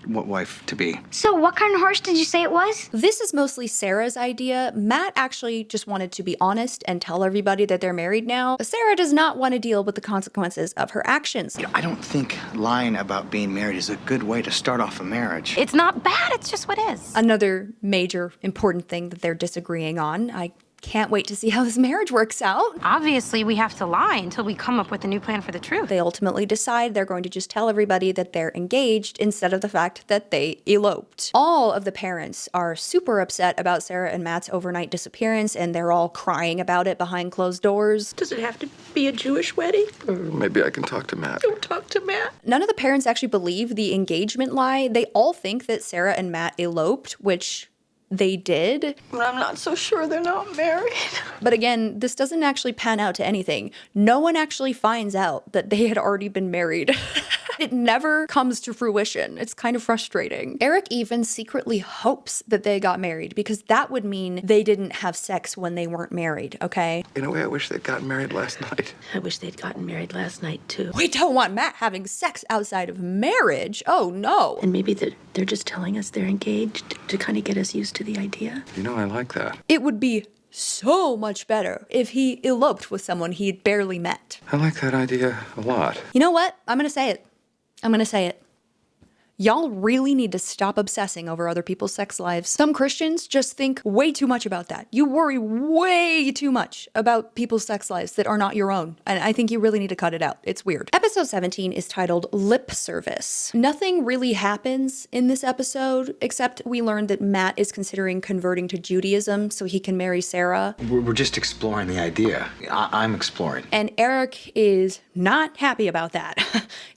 What wife to be? So what kind of horse did you say it was? This is mostly Sarah's idea. Matt actually just wanted to be honest and tell everybody that they're married now. Sarah does not want to deal with the consequences of her actions. I don't think lying about being married is a good way to start off a marriage. It's not bad, it's just what is. Another major important thing that they're disagreeing on. I can't wait to see how this marriage works out. Obviously, we have to lie until we come up with a new plan for the truth. They ultimately decide they're going to just tell everybody that they're engaged instead of the fact that they eloped. All of the parents are super upset about Sarah and Matt's overnight disappearance, and they're all crying about it behind closed doors. Does it have to be a Jewish wedding? Maybe I can talk to Matt. Don't talk to Matt. None of the parents actually believe the engagement lie. They all think that Sarah and Matt eloped, which they did. But I'm not so sure they're not married. But again, this doesn't actually pan out to anything. No one actually finds out that they had already been married. It never comes to fruition. It's kind of frustrating. Eric even secretly hopes that they got married because that would mean they didn't have sex when they weren't married, okay? In a way, I wish they'd gotten married last night. I wish they'd gotten married last night, too. We don't want Matt having sex outside of marriage. Oh, no. And maybe they're just telling us they're engaged to kind of get us used to the idea. You know, I like that. It would be so much better if he eloped with someone he'd barely met. I like that idea a lot. You know what? I'm gonna say it. Y'all really need to stop obsessing over other people's sex lives. Some Christians just think way too much about that. You worry way too much about people's sex lives that are not your own. And I think you really need to cut it out. It's weird. Episode 17 is titled Lip Service. Nothing really happens in this episode, except we learned that Matt is considering converting to Judaism so he can marry Sarah. We're just exploring the idea. I'm exploring. And Eric is not happy about that.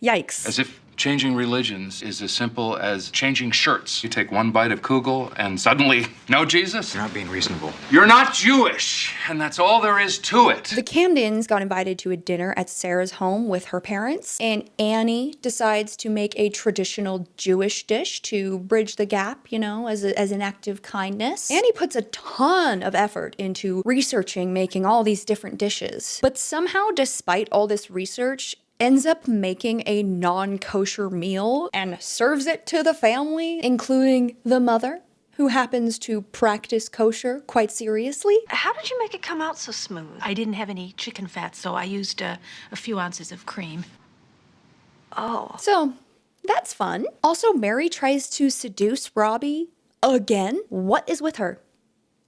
Yikes. As if changing religions is as simple as changing shirts. You take one bite of kugel and suddenly, no Jesus? You're not being reasonable. You're not Jewish, and that's all there is to it. The Camdens got invited to a dinner at Sarah's home with her parents, and Annie decides to make a traditional Jewish dish to bridge the gap, as an act of kindness. Annie puts a ton of effort into researching, making all these different dishes. But somehow, despite all this research, ends up making a non-kosher meal and serves it to the family, including the mother, who happens to practice kosher quite seriously. How did you make it come out so smooth? I didn't have any chicken fat, so I used a few ounces of cream. Oh. So, that's fun. Also, Mary tries to seduce Robbie again. What is with her?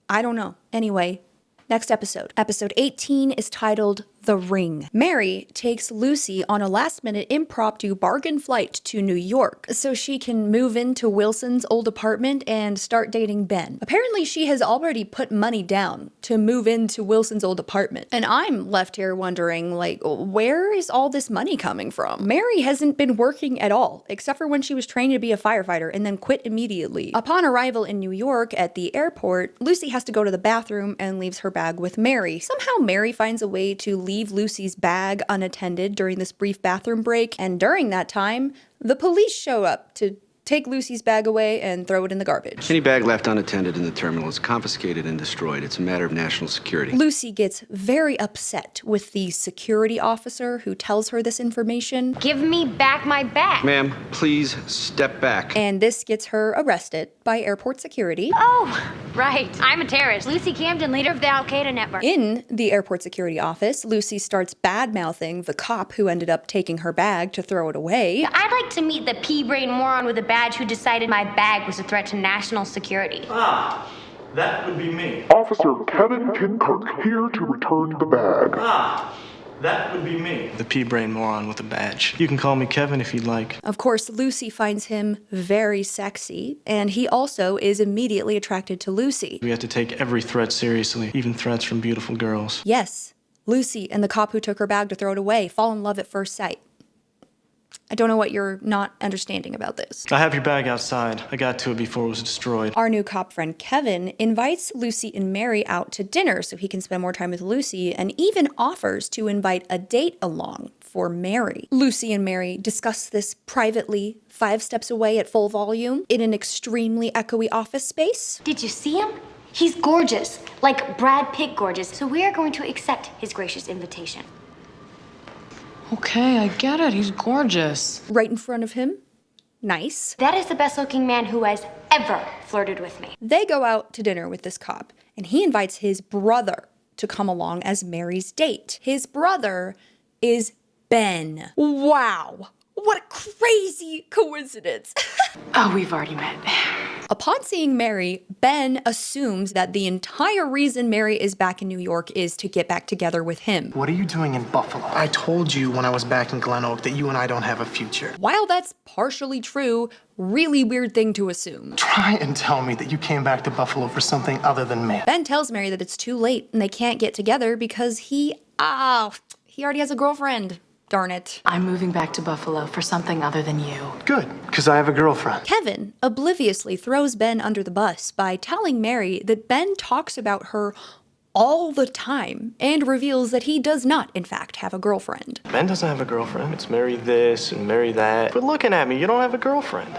I don't know. Anyway, next episode. Episode 18 is titled The Ring. Mary takes Lucy on a last-minute impromptu bargain flight to New York so she can move into Wilson's old apartment and start dating Ben. Apparently, she has already put money down to move into Wilson's old apartment. And I'm left here wondering, where is all this money coming from? Mary hasn't been working at all, except for when she was trained to be a firefighter and then quit immediately. Upon arrival in New York at the airport, Lucy has to go to the bathroom and leaves her bag with Mary. Somehow, Mary finds a way to leave Lucy's bag unattended during this brief bathroom break, and during that time, the police show up to take Lucy's bag away and throw it in the garbage. Any bag left unattended in the terminal is confiscated and destroyed. It's a matter of national security. Lucy gets very upset with the security officer who tells her this information. Give me back my bag. Ma'am, please step back. And this gets her arrested by airport security. Oh, right. I'm a terrorist. Lucy Camden, leader of the Al-Qaeda network. In the airport security office, Lucy starts bad-mouthing the cop who ended up taking her bag to throw it away. I'd like to meet the pea-brain moron with a badge who decided my bag was a threat to national security. Ah, that would be me. Officer Kevin Kinkirk here to return the bag. Ah, that would be me. The pea-brain moron with a badge. You can call me Kevin if you'd like. Of course, Lucy finds him very sexy, and he also is immediately attracted to Lucy. We have to take every threat seriously, even threats from beautiful girls. Yes, Lucy and the cop who took her bag to throw it away fall in love at first sight. I don't know what you're not understanding about this. I have your bag outside. I got to it before it was destroyed. Our new cop friend Kevin invites Lucy and Mary out to dinner so he can spend more time with Lucy, and even offers to invite a date along for Mary. Lucy and Mary discuss this privately, 5 steps away at full volume, in an extremely echoey office space. Did you see him? He's gorgeous, like Brad Pitt gorgeous, so we are going to accept his gracious invitation. Okay, I get it. He's gorgeous. Right in front of him. Nice. That is the best looking man who has ever flirted with me. They go out to dinner with this cop, and he invites his brother to come along as Mary's date. His brother is Ben. Wow. What a crazy coincidence. Oh, we've already met. Upon seeing Mary, Ben assumes that the entire reason Mary is back in New York is to get back together with him. What are you doing in Buffalo? I told you when I was back in Glen Oak that you and I don't have a future. While that's partially true, really weird thing to assume. Try and tell me that you came back to Buffalo for something other than me. Ben tells Mary that it's too late and they can't get together because he already has a girlfriend. Darn it. I'm moving back to Buffalo for something other than you. Good, because I have a girlfriend. Kevin obliviously throws Ben under the bus by telling Mary that Ben talks about her all the time and reveals that he does not, in fact, have a girlfriend. Ben doesn't have a girlfriend. It's marry this and marry that. But looking at me, you don't have a girlfriend.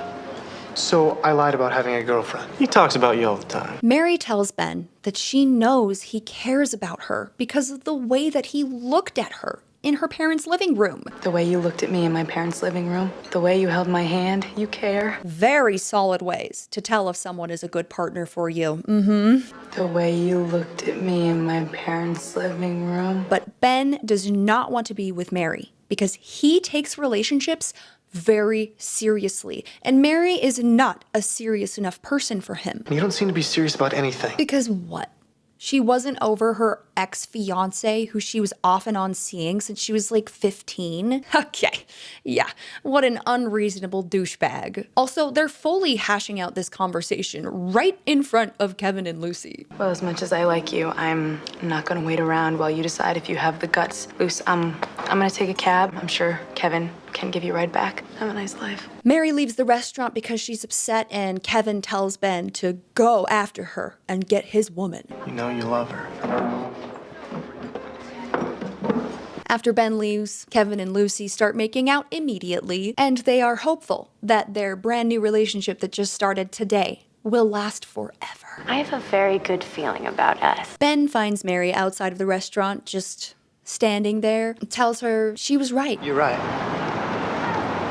So I lied about having a girlfriend. He talks about you all the time. Mary tells Ben that she knows he cares about her because of the way that he looked at her in her parents' living room. The way you looked at me in my parents' living room, the way you held my hand, you care. Very solid ways to tell if someone is a good partner for you. The way you looked at me in my parents' living room. But Ben does not want to be with Mary because he takes relationships very seriously. And Mary is not a serious enough person for him. You don't seem to be serious about anything. Because what? She wasn't over her ex-fiance who she was off and on seeing since she was like 15? Okay, yeah, what an unreasonable douchebag. Also, they're fully hashing out this conversation right in front of Kevin and Lucy. Well, as much as I like you, I'm not gonna wait around while you decide if you have the guts. Luce, I'm gonna take a cab. I'm sure Kevin can give you a ride back. Have a nice life. Mary leaves the restaurant because she's upset, and Kevin tells Ben to go after her and get his woman. You know you love her. After Ben leaves, Kevin and Lucy start making out immediately, and they are hopeful that their brand new relationship that just started today will last forever. I have a very good feeling about us. Ben finds Mary outside of the restaurant, just standing there, and tells her she was right. You're right.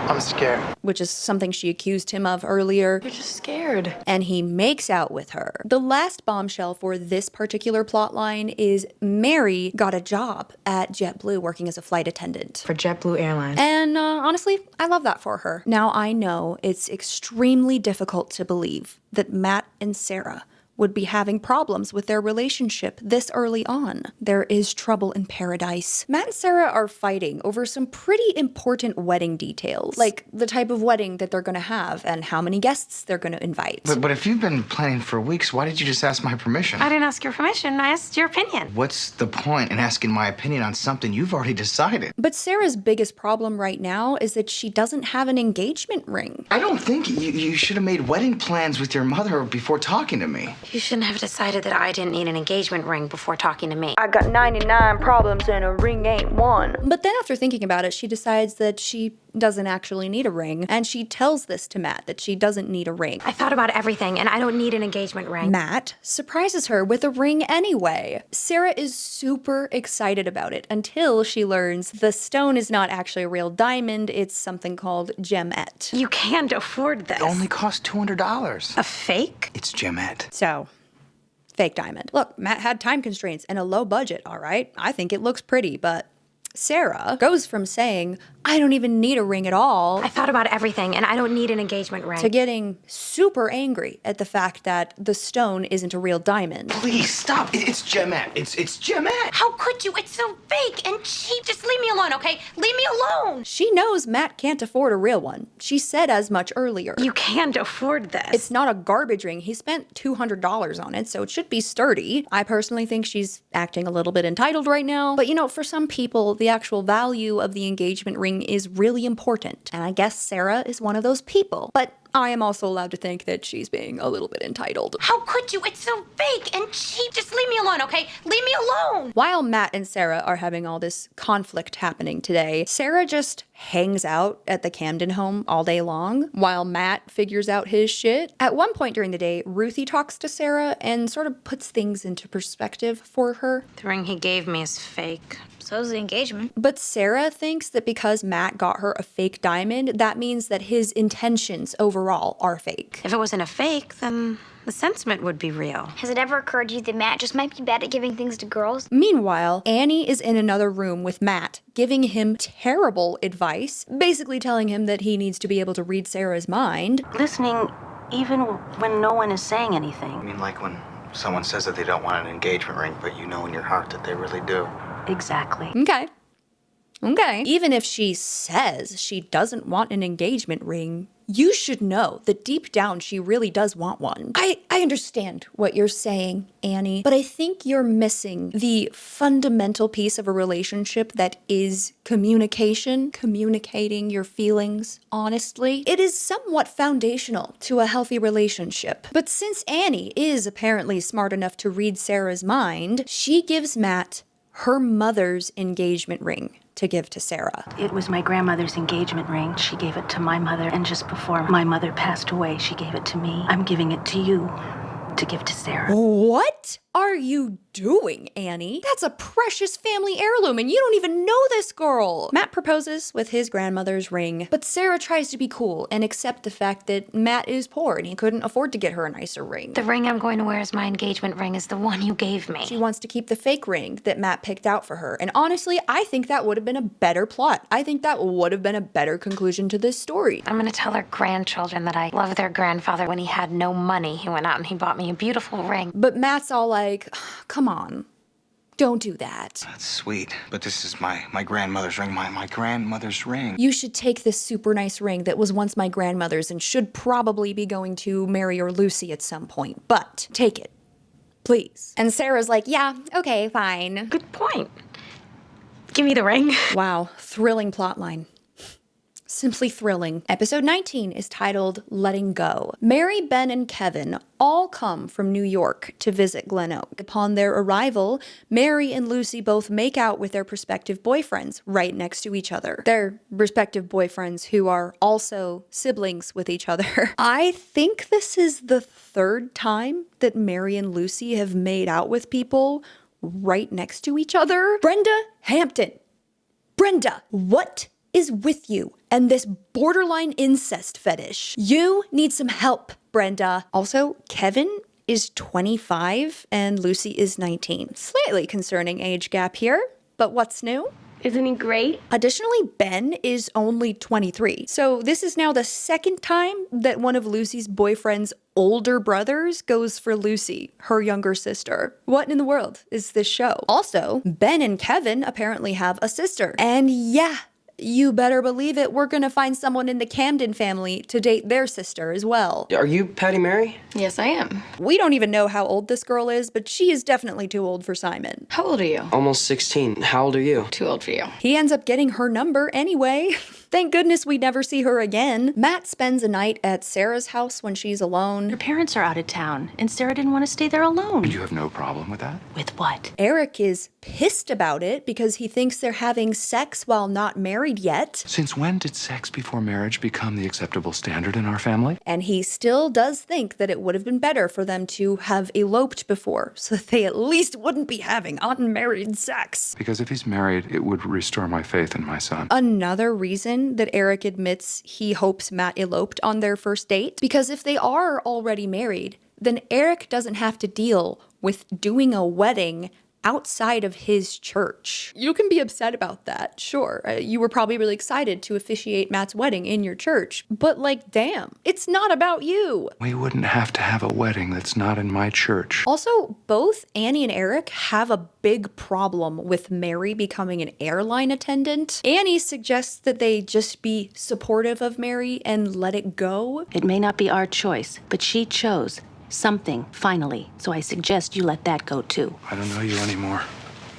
I'm scared. Which is something she accused him of earlier. You're just scared. And he makes out with her. The last bombshell for this particular plotline is Mary got a job at JetBlue working as a flight attendant. For JetBlue Airlines. And honestly, I love that for her. Now I know it's extremely difficult to believe that Matt and Sarah would be having problems with their relationship this early on. There is trouble in paradise. Matt and Sarah are fighting over some pretty important wedding details, like the type of wedding that they're gonna have and how many guests they're gonna invite. But if you've been planning for weeks, why did you just ask my permission? I didn't ask your permission, I asked your opinion. What's the point in asking my opinion on something you've already decided? But Sarah's biggest problem right now is that she doesn't have an engagement ring. I don't think you should have made wedding plans with your mother before talking to me. You shouldn't have decided that I didn't need an engagement ring before talking to me. I got 99 problems and a ring ain't one. But then after thinking about it, she decides that she doesn't actually need a ring, and she tells this to Matt, that she doesn't need a ring. I thought about everything, and I don't need an engagement ring. Matt surprises her with a ring anyway. Sarah is super excited about it until she learns the stone is not actually a real diamond, it's something called gemette. You can't afford this. It only costs $200. A fake? It's gemette. So, fake diamond. Look, Matt had time constraints and a low budget, all right? I think it looks pretty, but Sarah goes from saying, I don't even need a ring at all, I thought about everything, and I don't need an engagement ring. to getting super angry at the fact that the stone isn't a real diamond. Please stop. It's gemette. It's gemette. How could you? It's so fake and cheap. Just leave me alone, okay? Leave me alone. She knows Matt can't afford a real one. She said as much earlier. You can't afford this. It's not a garbage ring. He spent $200 on it, so it should be sturdy. I personally think she's acting a little bit entitled right now. But you know, for some people, the actual value of the engagement ring is really important. And I guess Sarah is one of those people. But I am also allowed to think that she's being a little bit entitled. How could you? It's so fake and cheap. Just leave me alone, okay? Leave me alone. While Matt and Sarah are having all this conflict happening today, Sarah just hangs out at the Camden home all day long while Matt figures out his shit. At one point during the day, Ruthie talks to Sarah and sort of puts things into perspective for her. The ring he gave me is fake. So's the engagement. But Sarah thinks that because Matt got her a fake diamond, that means that his intentions overall are fake. If it wasn't a fake, then the sentiment would be real. Has it ever occurred to you that Matt just might be bad at giving things to girls? Meanwhile, Annie is in another room with Matt, giving him terrible advice, basically telling him that he needs to be able to read Sarah's mind. Listening even when no one is saying anything. I mean, like when someone says that they don't want an engagement ring, but you know in your heart that they really do. Exactly. Okay. Even if she says she doesn't want an engagement ring, you should know that deep down she really does want one. I understand what you're saying, Annie, but I think you're missing the fundamental piece of a relationship that is communication, communicating your feelings honestly. It is somewhat foundational to a healthy relationship. But since Annie is apparently smart enough to read Sarah's mind, she gives Matt her mother's engagement ring to give to Sarah. It was my grandmother's engagement ring. She gave it to my mother, and just before my mother passed away, she gave it to me. I'm giving it to you to give to Sarah. What? are you doing, Annie? That's a precious family heirloom and you don't even know this girl. Matt proposes with his grandmother's ring, but Sarah tries to be cool and accept the fact that Matt is poor and he couldn't afford to get her a nicer ring. The ring I'm going to wear as my engagement ring is the one you gave me. She wants to keep the fake ring that Matt picked out for her. And honestly, I think that would have been a better plot. I think that would have been a better conclusion to this story. I'm gonna tell her grandchildren that I love their grandfather. When he had no money, he went out and he bought me a beautiful ring. But Matt's all like, come on. Don't do that. That's sweet, but this is my grandmother's ring, my grandmother's ring. You should take this super nice ring that was once my grandmother's and should probably be going to Mary or Lucy at some point, but take it, please. And Sarah's like, yeah, okay, fine. Good point. Give me the ring. Wow, thrilling plotline. Simply thrilling. Episode 19 is titled Letting Go. Mary, Ben, and Kevin all come from New York to visit Glen Oak. Upon their arrival, Mary and Lucy both make out with their prospective boyfriends right next to each other. Their respective boyfriends who are also siblings with each other. I think this is the third time that Mary and Lucy have made out with people right next to each other. Brenda Hampton. Brenda, what is with you and this borderline incest fetish? You need some help, Brenda. Also, Kevin is 25 and Lucy is 19. Slightly concerning age gap here, but what's new? Isn't he great? Additionally, Ben is only 23. So this is now the second time that one of Lucy's boyfriend's older brothers goes for Lucy, her younger sister. What in the world is this show? Also, Ben and Kevin apparently have a sister. And yeah, you better believe it, we're gonna find someone in the Camden family to date their sister as well. Are you Patty Mary? Yes, I am. We don't even know how old this girl is, but she is definitely too old for Simon. How old are you? Almost 16. How old are you? Too old for you. He ends up getting her number anyway. Thank goodness we never see her again. Matt spends a night at Sarah's house when she's alone. Her parents are out of town, and Sarah didn't want to stay there alone. You have no problem with that? With what? Eric is pissed about it because he thinks they're having sex while not married yet. Since when did sex before marriage become the acceptable standard in our family? And he still does think that it would have been better for them to have eloped before, so that they at least wouldn't be having unmarried sex. Because if he's married, it would restore my faith in my son. Another reason that Eric admits he hopes Matt eloped on their first date, because if they are already married, then Eric doesn't have to deal with doing a wedding outside of his church. You can be upset about that, sure. You were probably really excited to officiate Matt's wedding in your church, but like, damn, it's not about you. We wouldn't have to have a wedding that's not in my church. Also, both Annie and Eric have a big problem with Mary becoming an airline attendant. Annie suggests that they just be supportive of Mary and let it go. It may not be our choice, but she chose something, finally. So I suggest you let that go too. I don't know you anymore.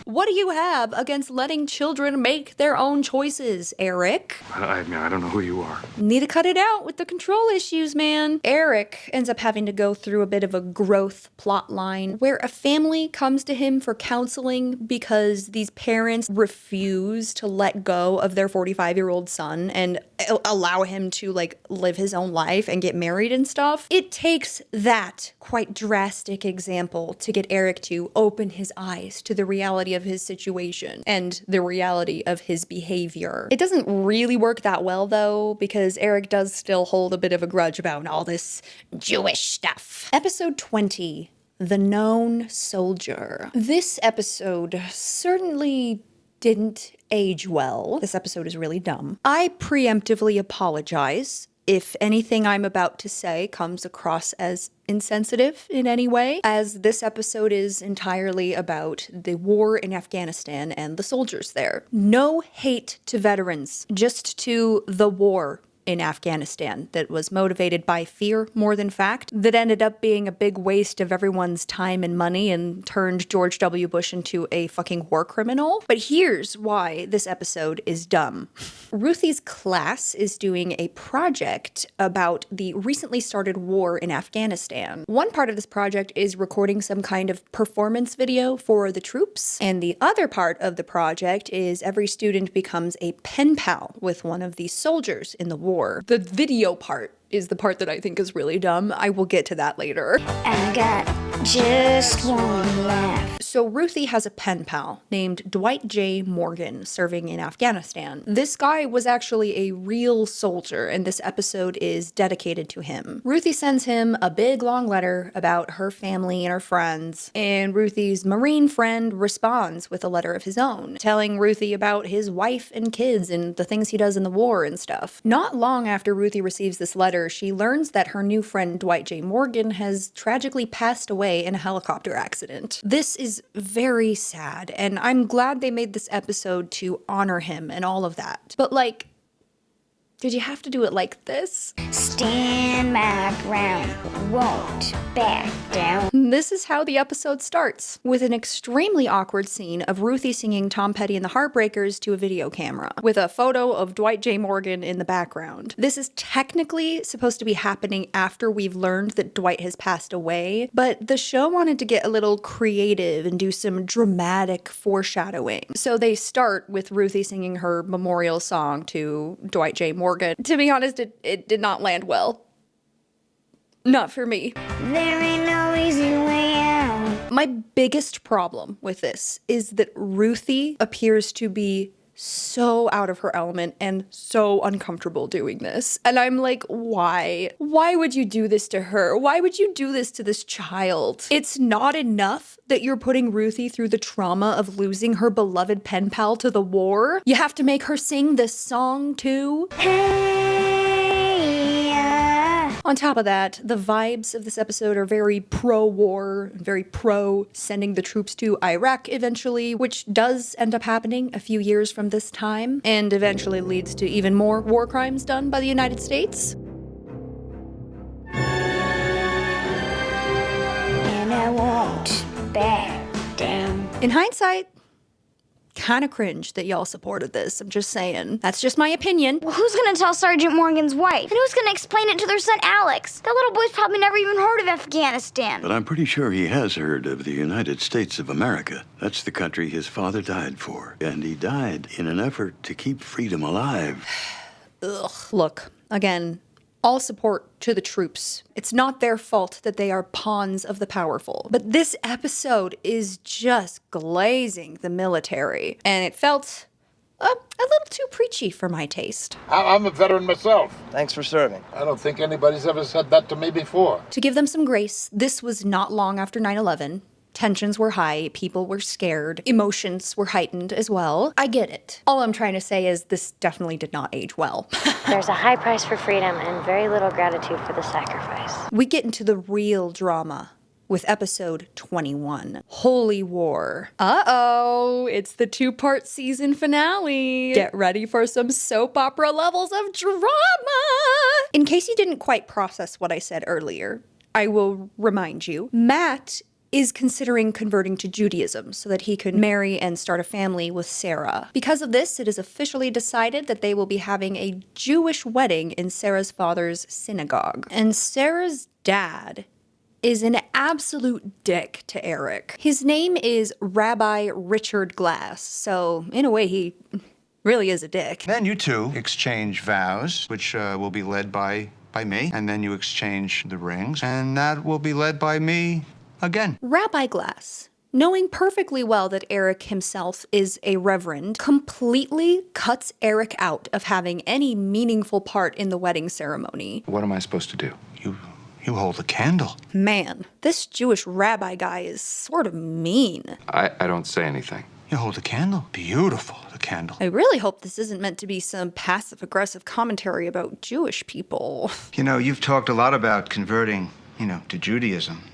What do you have against letting children make their own choices, Eric? I don't know who you are. Need to cut it out with the control issues, man. Eric ends up having to go through a bit of a growth plot line where a family comes to him for counseling because these parents refuse to let go of their 45-year-old son and allow him to like live his own life and get married and stuff. It takes that quite drastic example to get Eric to open his eyes to the reality of his situation and the reality of his behavior. It doesn't really work that well though, because Eric does still hold a bit of a grudge about all this Jewish stuff. Episode 20, The Known Soldier. This episode certainly didn't age well. This episode is really dumb. I preemptively apologize if anything I'm about to say comes across as insensitive in any way, as this episode is entirely about the war in Afghanistan and the soldiers there. No hate to veterans, just to the war in Afghanistan that was motivated by fear more than fact, that ended up being a big waste of everyone's time and money and turned George W. Bush into a fucking war criminal. But here's why this episode is dumb. Ruthie's class is doing a project about the recently started war in Afghanistan. One part of this project is recording some kind of performance video for the troops, and the other part of the project is every student becomes a pen pal with one of the soldiers in the war. The video part is the part that I think is really dumb. I will get to that later. I got just one laugh. So Ruthie has a pen pal named Dwight J. Morgan serving in Afghanistan. This guy was actually a real soldier, and this episode is dedicated to him. Ruthie sends him a big long letter about her family and her friends, and Ruthie's Marine friend responds with a letter of his own, telling Ruthie about his wife and kids and the things he does in the war and stuff. Not long after Ruthie receives this letter, she learns that her new friend Dwight J. Morgan has tragically passed away in a helicopter accident. This is very sad, and I'm glad they made this episode to honor him and all of that. But like, did you have to do it like this? Stand my ground, won't back down. This is how the episode starts, with an extremely awkward scene of Ruthie singing Tom Petty and the Heartbreakers to a video camera, with a photo of Dwight J. Morgan in the background. This is technically supposed to be happening after we've learned that Dwight has passed away, but the show wanted to get a little creative and do some dramatic foreshadowing. So they start with Ruthie singing her memorial song to Dwight J. Morgan. To be honest, it did not land well. Not for me. There ain't no easy way out. My biggest problem with this is that Ruthie appears to be so out of her element and so uncomfortable doing this. And I'm like, why? Why would you do this to her? Why would you do this to this child? It's not enough that you're putting Ruthie through the trauma of losing her beloved pen pal to the war. You have to make her sing this song too. On top of that, the vibes of this episode are very pro-war, very pro-sending the troops to Iraq eventually, which does end up happening a few years from this time, and eventually leads to even more war crimes done by the United States. And I won't back down. In hindsight, kind of cringe that y'all supported this. I'm just saying. That's just my opinion. Well, who's gonna tell Sergeant Morgan's wife? And who's gonna explain it to their son Alex? That little boy's probably never even heard of Afghanistan. But I'm pretty sure he has heard of the United States of America. That's the country his father died for. And he died in an effort to keep freedom alive. Ugh. Look, again, all support to the troops. It's not their fault that they are pawns of the powerful. But this episode is just glazing the military. And it felt a little too preachy for my taste. I'm a veteran myself. Thanks for serving. I don't think anybody's ever said that to me before. To give them some grace, this was not long after 9/11. Tensions were high, people were scared, emotions were heightened as well. I get it. All I'm trying to say is this definitely did not age well. There's a high price for freedom and very little gratitude for the sacrifice. We get into the real drama with episode 21, Holy War. Uh-oh, it's the 2-part season finale. Get ready for some soap opera levels of drama. In case you didn't quite process what I said earlier, I will remind you, Matt is considering converting to Judaism so that he could marry and start a family with Sarah. Because of this, it is officially decided that they will be having a Jewish wedding in Sarah's father's synagogue. And Sarah's dad is an absolute dick to Eric. His name is Rabbi Richard Glass, so in a way he really is a dick. Then you two exchange vows, which will be led by me, and then you exchange the rings, and that will be led by me again. Rabbi Glass, knowing perfectly well that Eric himself is a reverend, completely cuts Eric out of having any meaningful part in the wedding ceremony. What am I supposed to do? You hold the candle. Man, this Jewish rabbi guy is sort of mean. I don't say anything. You hold the candle. Beautiful, the candle. I really hope this isn't meant to be some passive-aggressive commentary about Jewish people. You know, you've talked a lot about converting, to Judaism.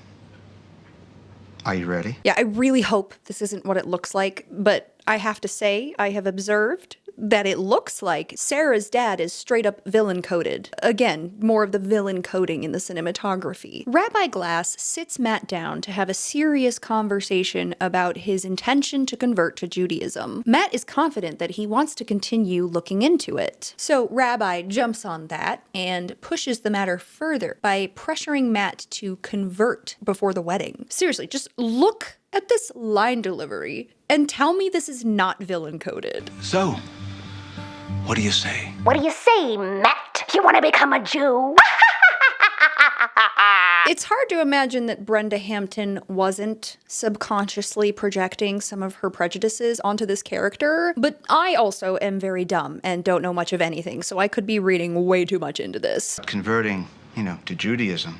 Are you ready? Yeah, I really hope this isn't what it looks like, but I have to say, I have observed that it looks like Sarah's dad is straight up villain coded. Again, more of the villain coding in the cinematography. Rabbi Glass sits Matt down to have a serious conversation about his intention to convert to Judaism. Matt is confident that he wants to continue looking into it. So Rabbi jumps on that and pushes the matter further by pressuring Matt to convert before the wedding. Seriously, just look at this line delivery and tell me this is not villain coded. So, what do you say? What do you say, Matt? You want to become a Jew? It's hard to imagine that Brenda Hampton wasn't subconsciously projecting some of her prejudices onto this character, but I also am very dumb and don't know much of anything, so I could be reading way too much into this. Converting, to Judaism.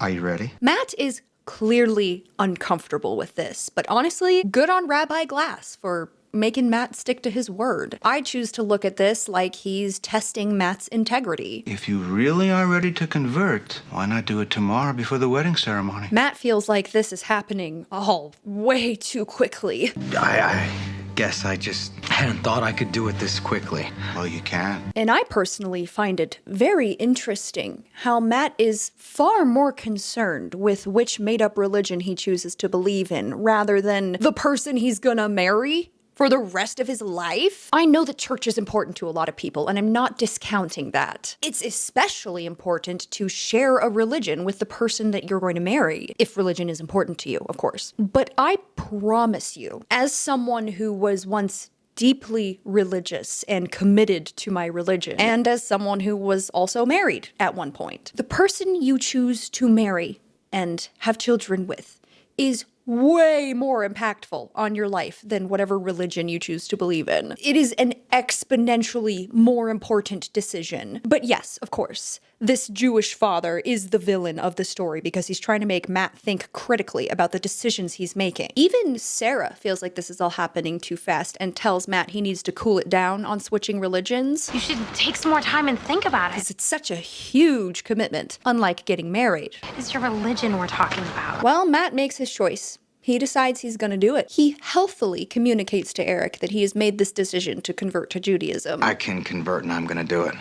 Are you ready? Matt is clearly uncomfortable with this, but honestly, good on Rabbi Glass for making Matt stick to his word. I choose to look at this like he's testing Matt's integrity. If you really are ready to convert, why not do it tomorrow before the wedding ceremony? Matt feels like this is happening all way too quickly. I guess I just hadn't thought I could do it this quickly. Well, you can. And I personally find it very interesting how Matt is far more concerned with which made-up religion he chooses to believe in rather than the person he's gonna marry for the rest of his life. I know that church is important to a lot of people, and I'm not discounting that. It's especially important to share a religion with the person that you're going to marry, if religion is important to you, of course. But I promise you, as someone who was once deeply religious and committed to my religion, and as someone who was also married at one point, the person you choose to marry and have children with is way more impactful on your life than whatever religion you choose to believe in. It is an exponentially more important decision. But yes, of course, this Jewish father is the villain of the story because he's trying to make Matt think critically about the decisions he's making. Even Sarah feels like this is all happening too fast and tells Matt he needs to cool it down on switching religions. You should take some more time and think about it. Because it's such a huge commitment, unlike getting married. It's your religion we're talking about. Well, Matt makes his choice. He decides he's gonna do it. He healthily communicates to Eric that he has made this decision to convert to Judaism. I can convert and I'm gonna do it.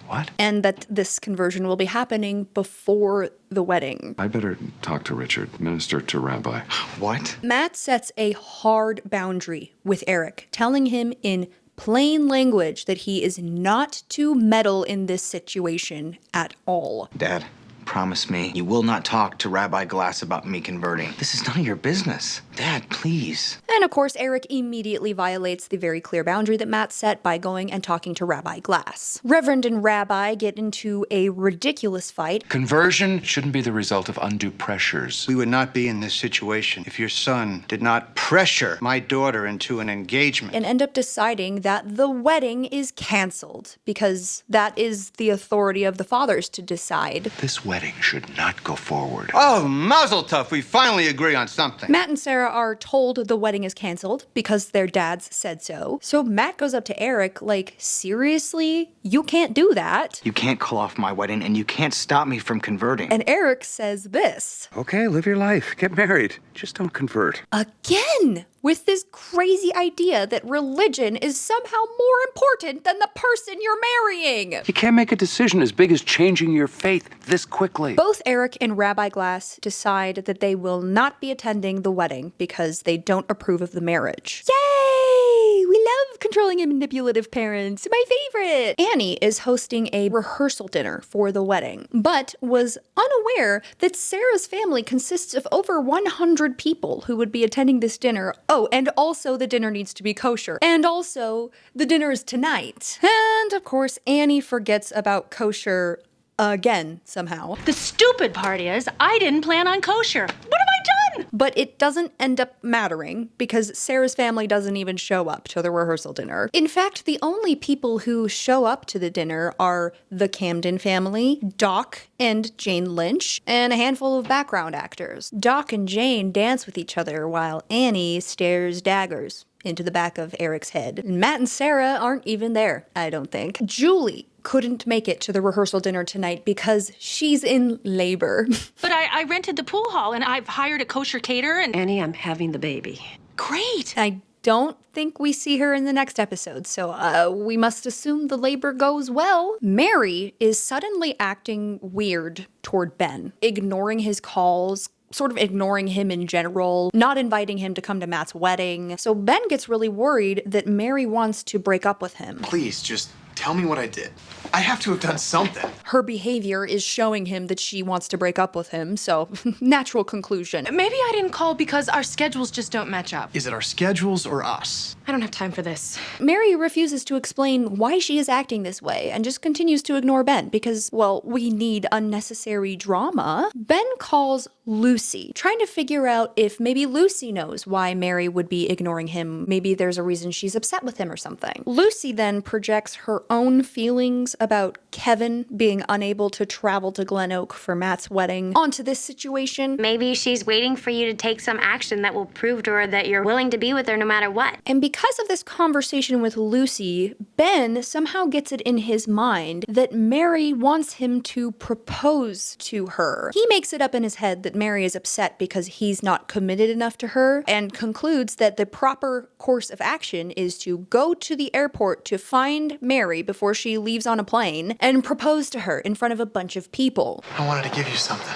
What? And that this conversion will be happening before the wedding. I better talk to Richard, minister to Rabbi. What? Matt sets a hard boundary with Eric, telling him in plain language that he is not to meddle in this situation at all. Dad, promise me you will not talk to Rabbi Glass about me converting. This is none of your business. Dad, please. And of course, Eric immediately violates the very clear boundary that Matt set by going and talking to Rabbi Glass. Reverend and Rabbi get into a ridiculous fight. Conversion shouldn't be the result of undue pressures. We would not be in this situation if your son did not pressure my daughter into an engagement. And end up deciding that the wedding is canceled because that is the authority of the fathers to decide. This wedding should not go forward. Oh, mazel tov, we finally agree on something. Matt and Sarah are told the wedding is canceled because their dads said so. So Matt goes up to Eric like, seriously? You can't do that. You can't call off my wedding and you can't stop me from converting. And Eric says this. Okay, live your life. Get married. Just don't convert. Again, with this crazy idea that religion is somehow more important than the person you're marrying. You can't make a decision as big as changing your faith this quickly. Both Eric and Rabbi Glass decide that they will not be attending the wedding because they don't approve of the marriage. Yay! We love controlling and manipulative parents. My favorite! Annie is hosting a rehearsal dinner for the wedding, but was unaware that Sarah's family consists of over 100 people who would be attending this dinner. Oh, and also the dinner needs to be kosher. And also, the dinner is tonight. And of course, Annie forgets about kosher again, somehow. The stupid part is, I didn't plan on kosher. What have I done? But it doesn't end up mattering because Sarah's family doesn't even show up to the rehearsal dinner. In fact, the only people who show up to the dinner are the Camden family, Doc and Jane Lynch, and a handful of background actors. Doc and Jane dance with each other while Annie stares daggers into the back of Eric's head. Matt and Sarah aren't even there, I don't think. Julie couldn't make it to the rehearsal dinner tonight because she's in labor. But I rented the pool hall and I've hired a kosher caterer and... Annie, I'm having the baby. Great! I don't think we see her in the next episode, so we must assume the labor goes well. Mary is suddenly acting weird toward Ben, ignoring his calls, sort of ignoring him in general, not inviting him to come to Matt's wedding. So Ben gets really worried that Mary wants to break up with him. Please, just Tell me what I did. I have to have done something. Her behavior is showing him that she wants to break up with him, so natural conclusion. Maybe I didn't call because our schedules just don't match up. Is it our schedules or us? I don't have time for this. Mary refuses to explain why she is acting this way and just continues to ignore Ben because, well, we need unnecessary drama. Ben calls Lucy, trying to figure out if maybe Lucy knows why Mary would be ignoring him. Maybe there's a reason she's upset with him or something. Lucy then projects her own feelings about Kevin being unable to travel to Glen Oak for Matt's wedding onto this situation. Maybe she's waiting for you to take some action that will prove to her that you're willing to be with her no matter what. And because of this conversation with Lucy, Ben somehow gets it in his mind that Mary wants him to propose to her. He makes it up in his head that Mary is upset because he's not committed enough to her and concludes that the proper course of action is to go to the airport to find Mary before she leaves on a plane and propose to her in front of a bunch of people. I wanted to give you something.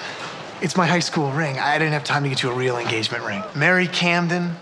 It's my high school ring. I didn't have time to get you a real engagement ring. Mary Camden,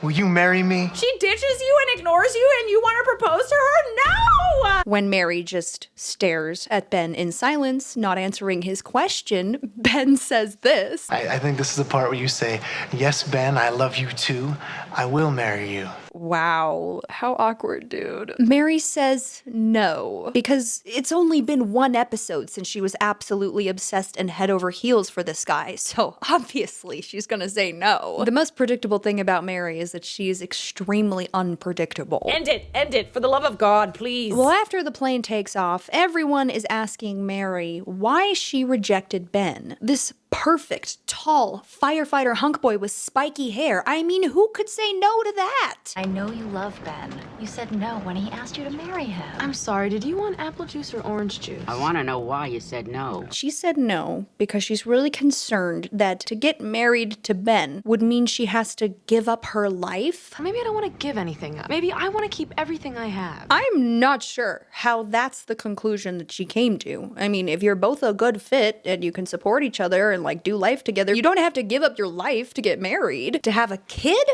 will you marry me? She ditches you and ignores you and you want to propose to her? No! When Mary just stares at Ben in silence, not answering his question, Ben says this. I think this is the part where you say, yes, Ben, I love you too. I will marry you. Wow, how awkward, dude. Mary says no, because it's only been one episode since she was absolutely obsessed and head over heels for this guy, so obviously she's gonna say no. The most predictable thing about Mary is that she is extremely unpredictable. End it, for the love of God, please. Well, after the plane takes off, everyone is asking Mary why she rejected Ben. This perfect, tall, firefighter hunk boy with spiky hair. I mean, who could say no to that? I know you love Ben. You said no when he asked you to marry him. I'm sorry, did you want apple juice or orange juice? I want to know why you said no. She said no because she's really concerned that to get married to Ben would mean she has to give up her life. Maybe I don't want to give anything up. Maybe I want to keep everything I have. I'm not sure how that's the conclusion that she came to. I mean, if you're both a good fit and you can support each other and like do life together, you don't have to give up your life to get married. To have a kid?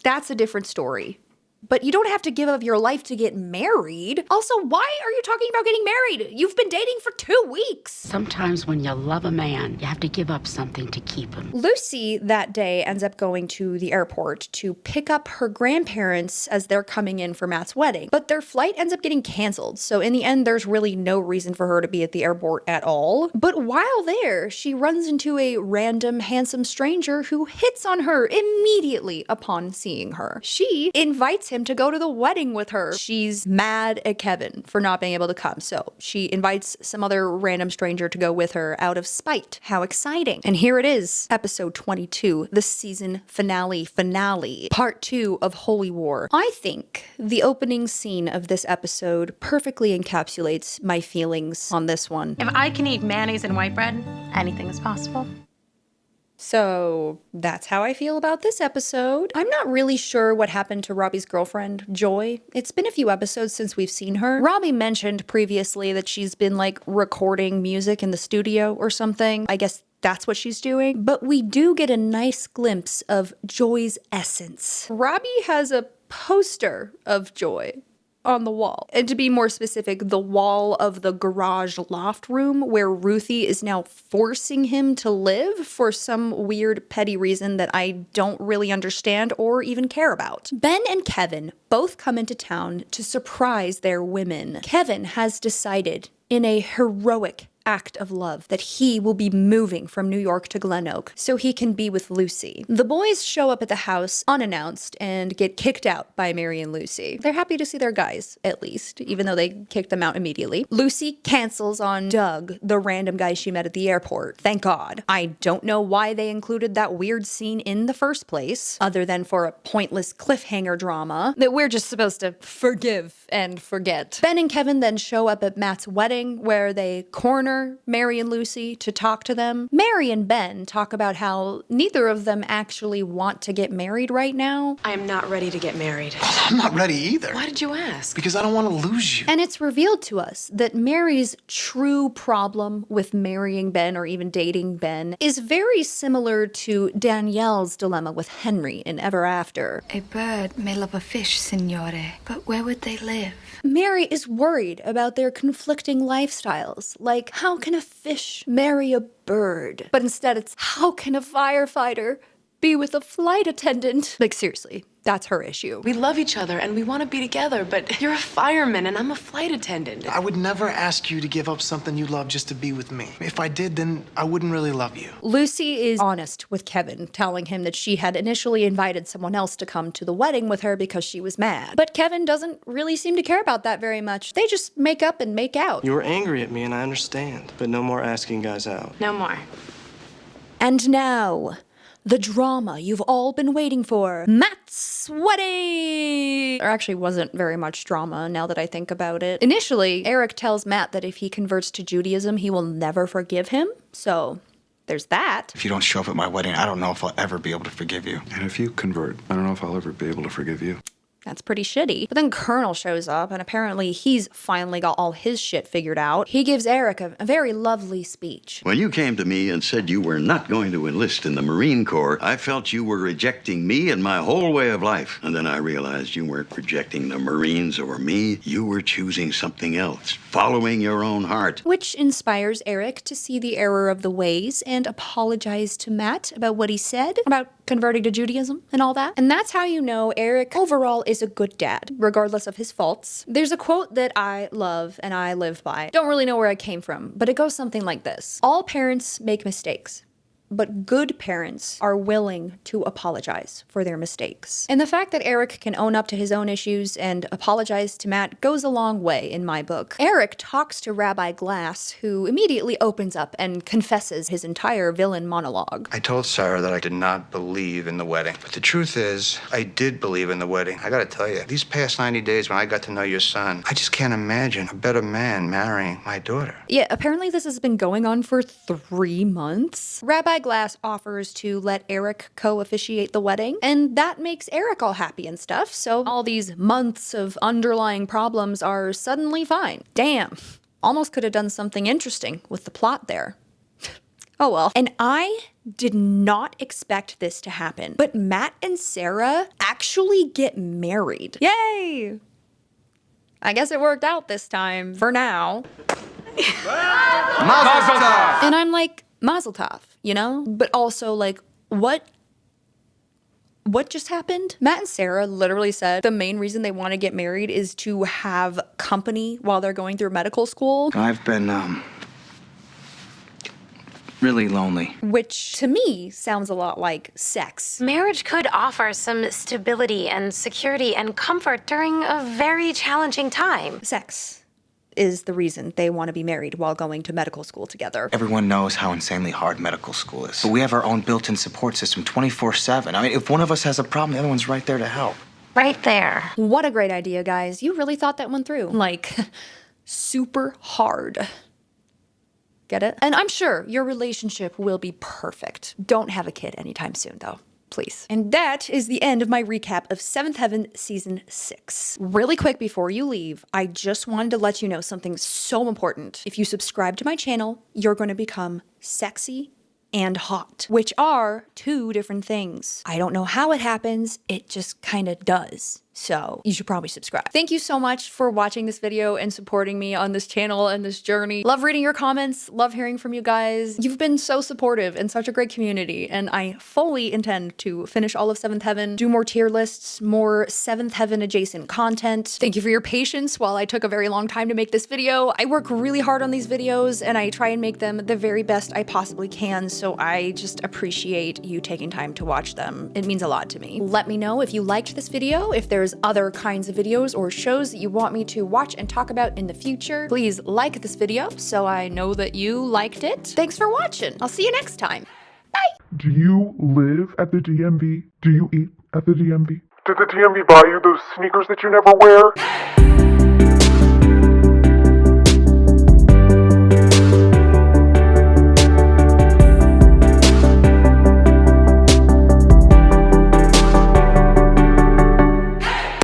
That's a different story. But you don't have to give up your life to get married. Also, why are you talking about getting married? You've been dating for 2 weeks. Sometimes when you love a man, you have to give up something to keep him. Lucy that day ends up going to the airport to pick up her grandparents as they're coming in for Matt's wedding. But their flight ends up getting canceled. So in the end, there's really no reason for her to be at the airport at all. But while there, she runs into a random handsome stranger who hits on her immediately upon seeing her. She invites him to go to the wedding with her. She's mad at Kevin for not being able to come, so she invites some other random stranger to go with her out of spite. How exciting. And here it is, episode 22, the season finale, part 2 of Holy War. I think the opening scene of this episode perfectly encapsulates my feelings on this one. If I can eat mayonnaise and white bread, anything is possible. So that's how I feel about this episode. I'm not really sure what happened to Robbie's girlfriend, Joy. It's been a few episodes since we've seen her. Robbie mentioned previously that she's been like recording music in the studio or something. I guess that's what she's doing. But we do get a nice glimpse of Joy's essence. Robbie has a poster of Joy on the wall. And to be more specific, the wall of the garage loft room where Ruthie is now forcing him to live for some weird petty reason that I don't really understand or even care about. Ben and Kevin both come into town to surprise their women. Kevin has decided in a heroic act of love that he will be moving from New York to Glen Oak so he can be with Lucy. The boys show up at the house unannounced and get kicked out by Mary and Lucy. They're happy to see their guys, at least, even though they kicked them out immediately. Lucy cancels on Doug, the random guy she met at the airport. Thank God. I don't know why they included that weird scene in the first place, other than for a pointless cliffhanger drama that we're just supposed to forgive and forget. Ben and Kevin then show up at Matt's wedding where they corner corner Mary and Lucy to talk to them. Mary and Ben talk about how neither of them actually want to get married right now. I am not ready to get married. I'm not ready either. Why did you ask? Because I don't want to lose you. And it's revealed to us that Mary's true problem with marrying Ben or even dating Ben is very similar to Danielle's dilemma with Henry in Ever After. A bird may love a fish, signore, but where would they live? Mary is worried about their conflicting lifestyles. Like, how can a fish marry a bird? But instead it's, how can a firefighter be with a flight attendant? Like, seriously, that's her issue. We love each other and we want to be together, but you're a fireman and I'm a flight attendant. I would never ask you to give up something you love just to be with me. If I did, then I wouldn't really love you. Lucy is honest with Kevin, telling him that she had initially invited someone else to come to the wedding with her because she was mad. But Kevin doesn't really seem to care about that very much. They just make up and make out. You were angry at me, and I understand. But no more asking guys out. No more. And now, the drama you've all been waiting for. Matt's wedding! There actually wasn't very much drama now that I think about it. Initially, Eric tells Matt that if he converts to Judaism, he will never forgive him. So there's that. If you don't show up at my wedding, I don't know if I'll ever be able to forgive you. And if you convert, I don't know if I'll ever be able to forgive you. That's pretty shitty. But then Colonel shows up, and apparently he's finally got all his shit figured out. He gives Eric a very lovely speech. When you came to me and said you were not going to enlist in the Marine Corps, I felt you were rejecting me and my whole way of life. And then I realized you weren't rejecting the Marines or me. You were choosing something else, following your own heart. Which inspires Eric to see the error of the ways and apologize to Matt about what he said about converting to Judaism and all that. And that's how you know Eric overall is a good dad, regardless of his faults. There's a quote that I love and I live by. Don't really know where it came from, but it goes something like this. All parents make mistakes, but good parents are willing to apologize for their mistakes. And the fact that Eric can own up to his own issues and apologize to Matt goes a long way in my book. Eric talks to Rabbi Glass, who immediately opens up and confesses his entire villain monologue. I told Sarah that I did not believe in the wedding. But the truth is, I did believe in the wedding. I gotta tell you, these past 90 days when I got to know your son, I just can't imagine a better man marrying my daughter. Yeah, apparently this has been going on for 3 months. Rabbi Glass offers to let Eric co-officiate the wedding, and that makes Eric all happy and stuff, so all these months of underlying problems are suddenly fine. Damn, almost could have done something interesting with the plot there. Oh well. And I did not expect this to happen, but Matt and Sarah actually get married. Yay! I guess it worked out this time, for now. Mazel tov! And I'm like, Mazel tov, you know? But also, like, what just happened? Matt and Sarah literally said the main reason they want to get married is to have company while they're going through medical school. I've been, really lonely. Which, to me, sounds a lot like sex. Marriage could offer some stability and security and comfort during a very challenging time. Sex is the reason they want to be married while going to medical school together. Everyone knows how insanely hard medical school is. But we have our own built-in support system 24/7. I mean, if one of us has a problem, the other one's right there to help. Right there. What a great idea, guys. You really thought that one through. Like, super hard. Get it? And I'm sure your relationship will be perfect. Don't have a kid anytime soon, though. Please. And that is the end of my recap of Seventh Heaven Season 6. Really quick before you leave, I just wanted to let you know something so important. If you subscribe to my channel, you're going to become sexy and hot, which are 2 different things. I don't know how it happens, it just kind of does. So you should probably subscribe. Thank you so much for watching this video and supporting me on this channel and this journey. Love reading your comments, love hearing from you guys. You've been so supportive and such a great community, and I fully intend to finish all of Seventh Heaven, do more tier lists, more Seventh Heaven adjacent content. Thank you for your patience while I took a very long time to make this video. I work really hard on these videos and I try and make them the very best I possibly can, so I just appreciate you taking time to watch them. It means a lot to me. Let me know if you liked this video, if there's other kinds of videos or shows that you want me to watch and talk about in the future. Please like this video so I know that you liked it. Thanks for watching. I'll see you next time. Bye. Do you live at the DMV? Do you eat at the DMV? Did the DMV buy you those sneakers that you never wear?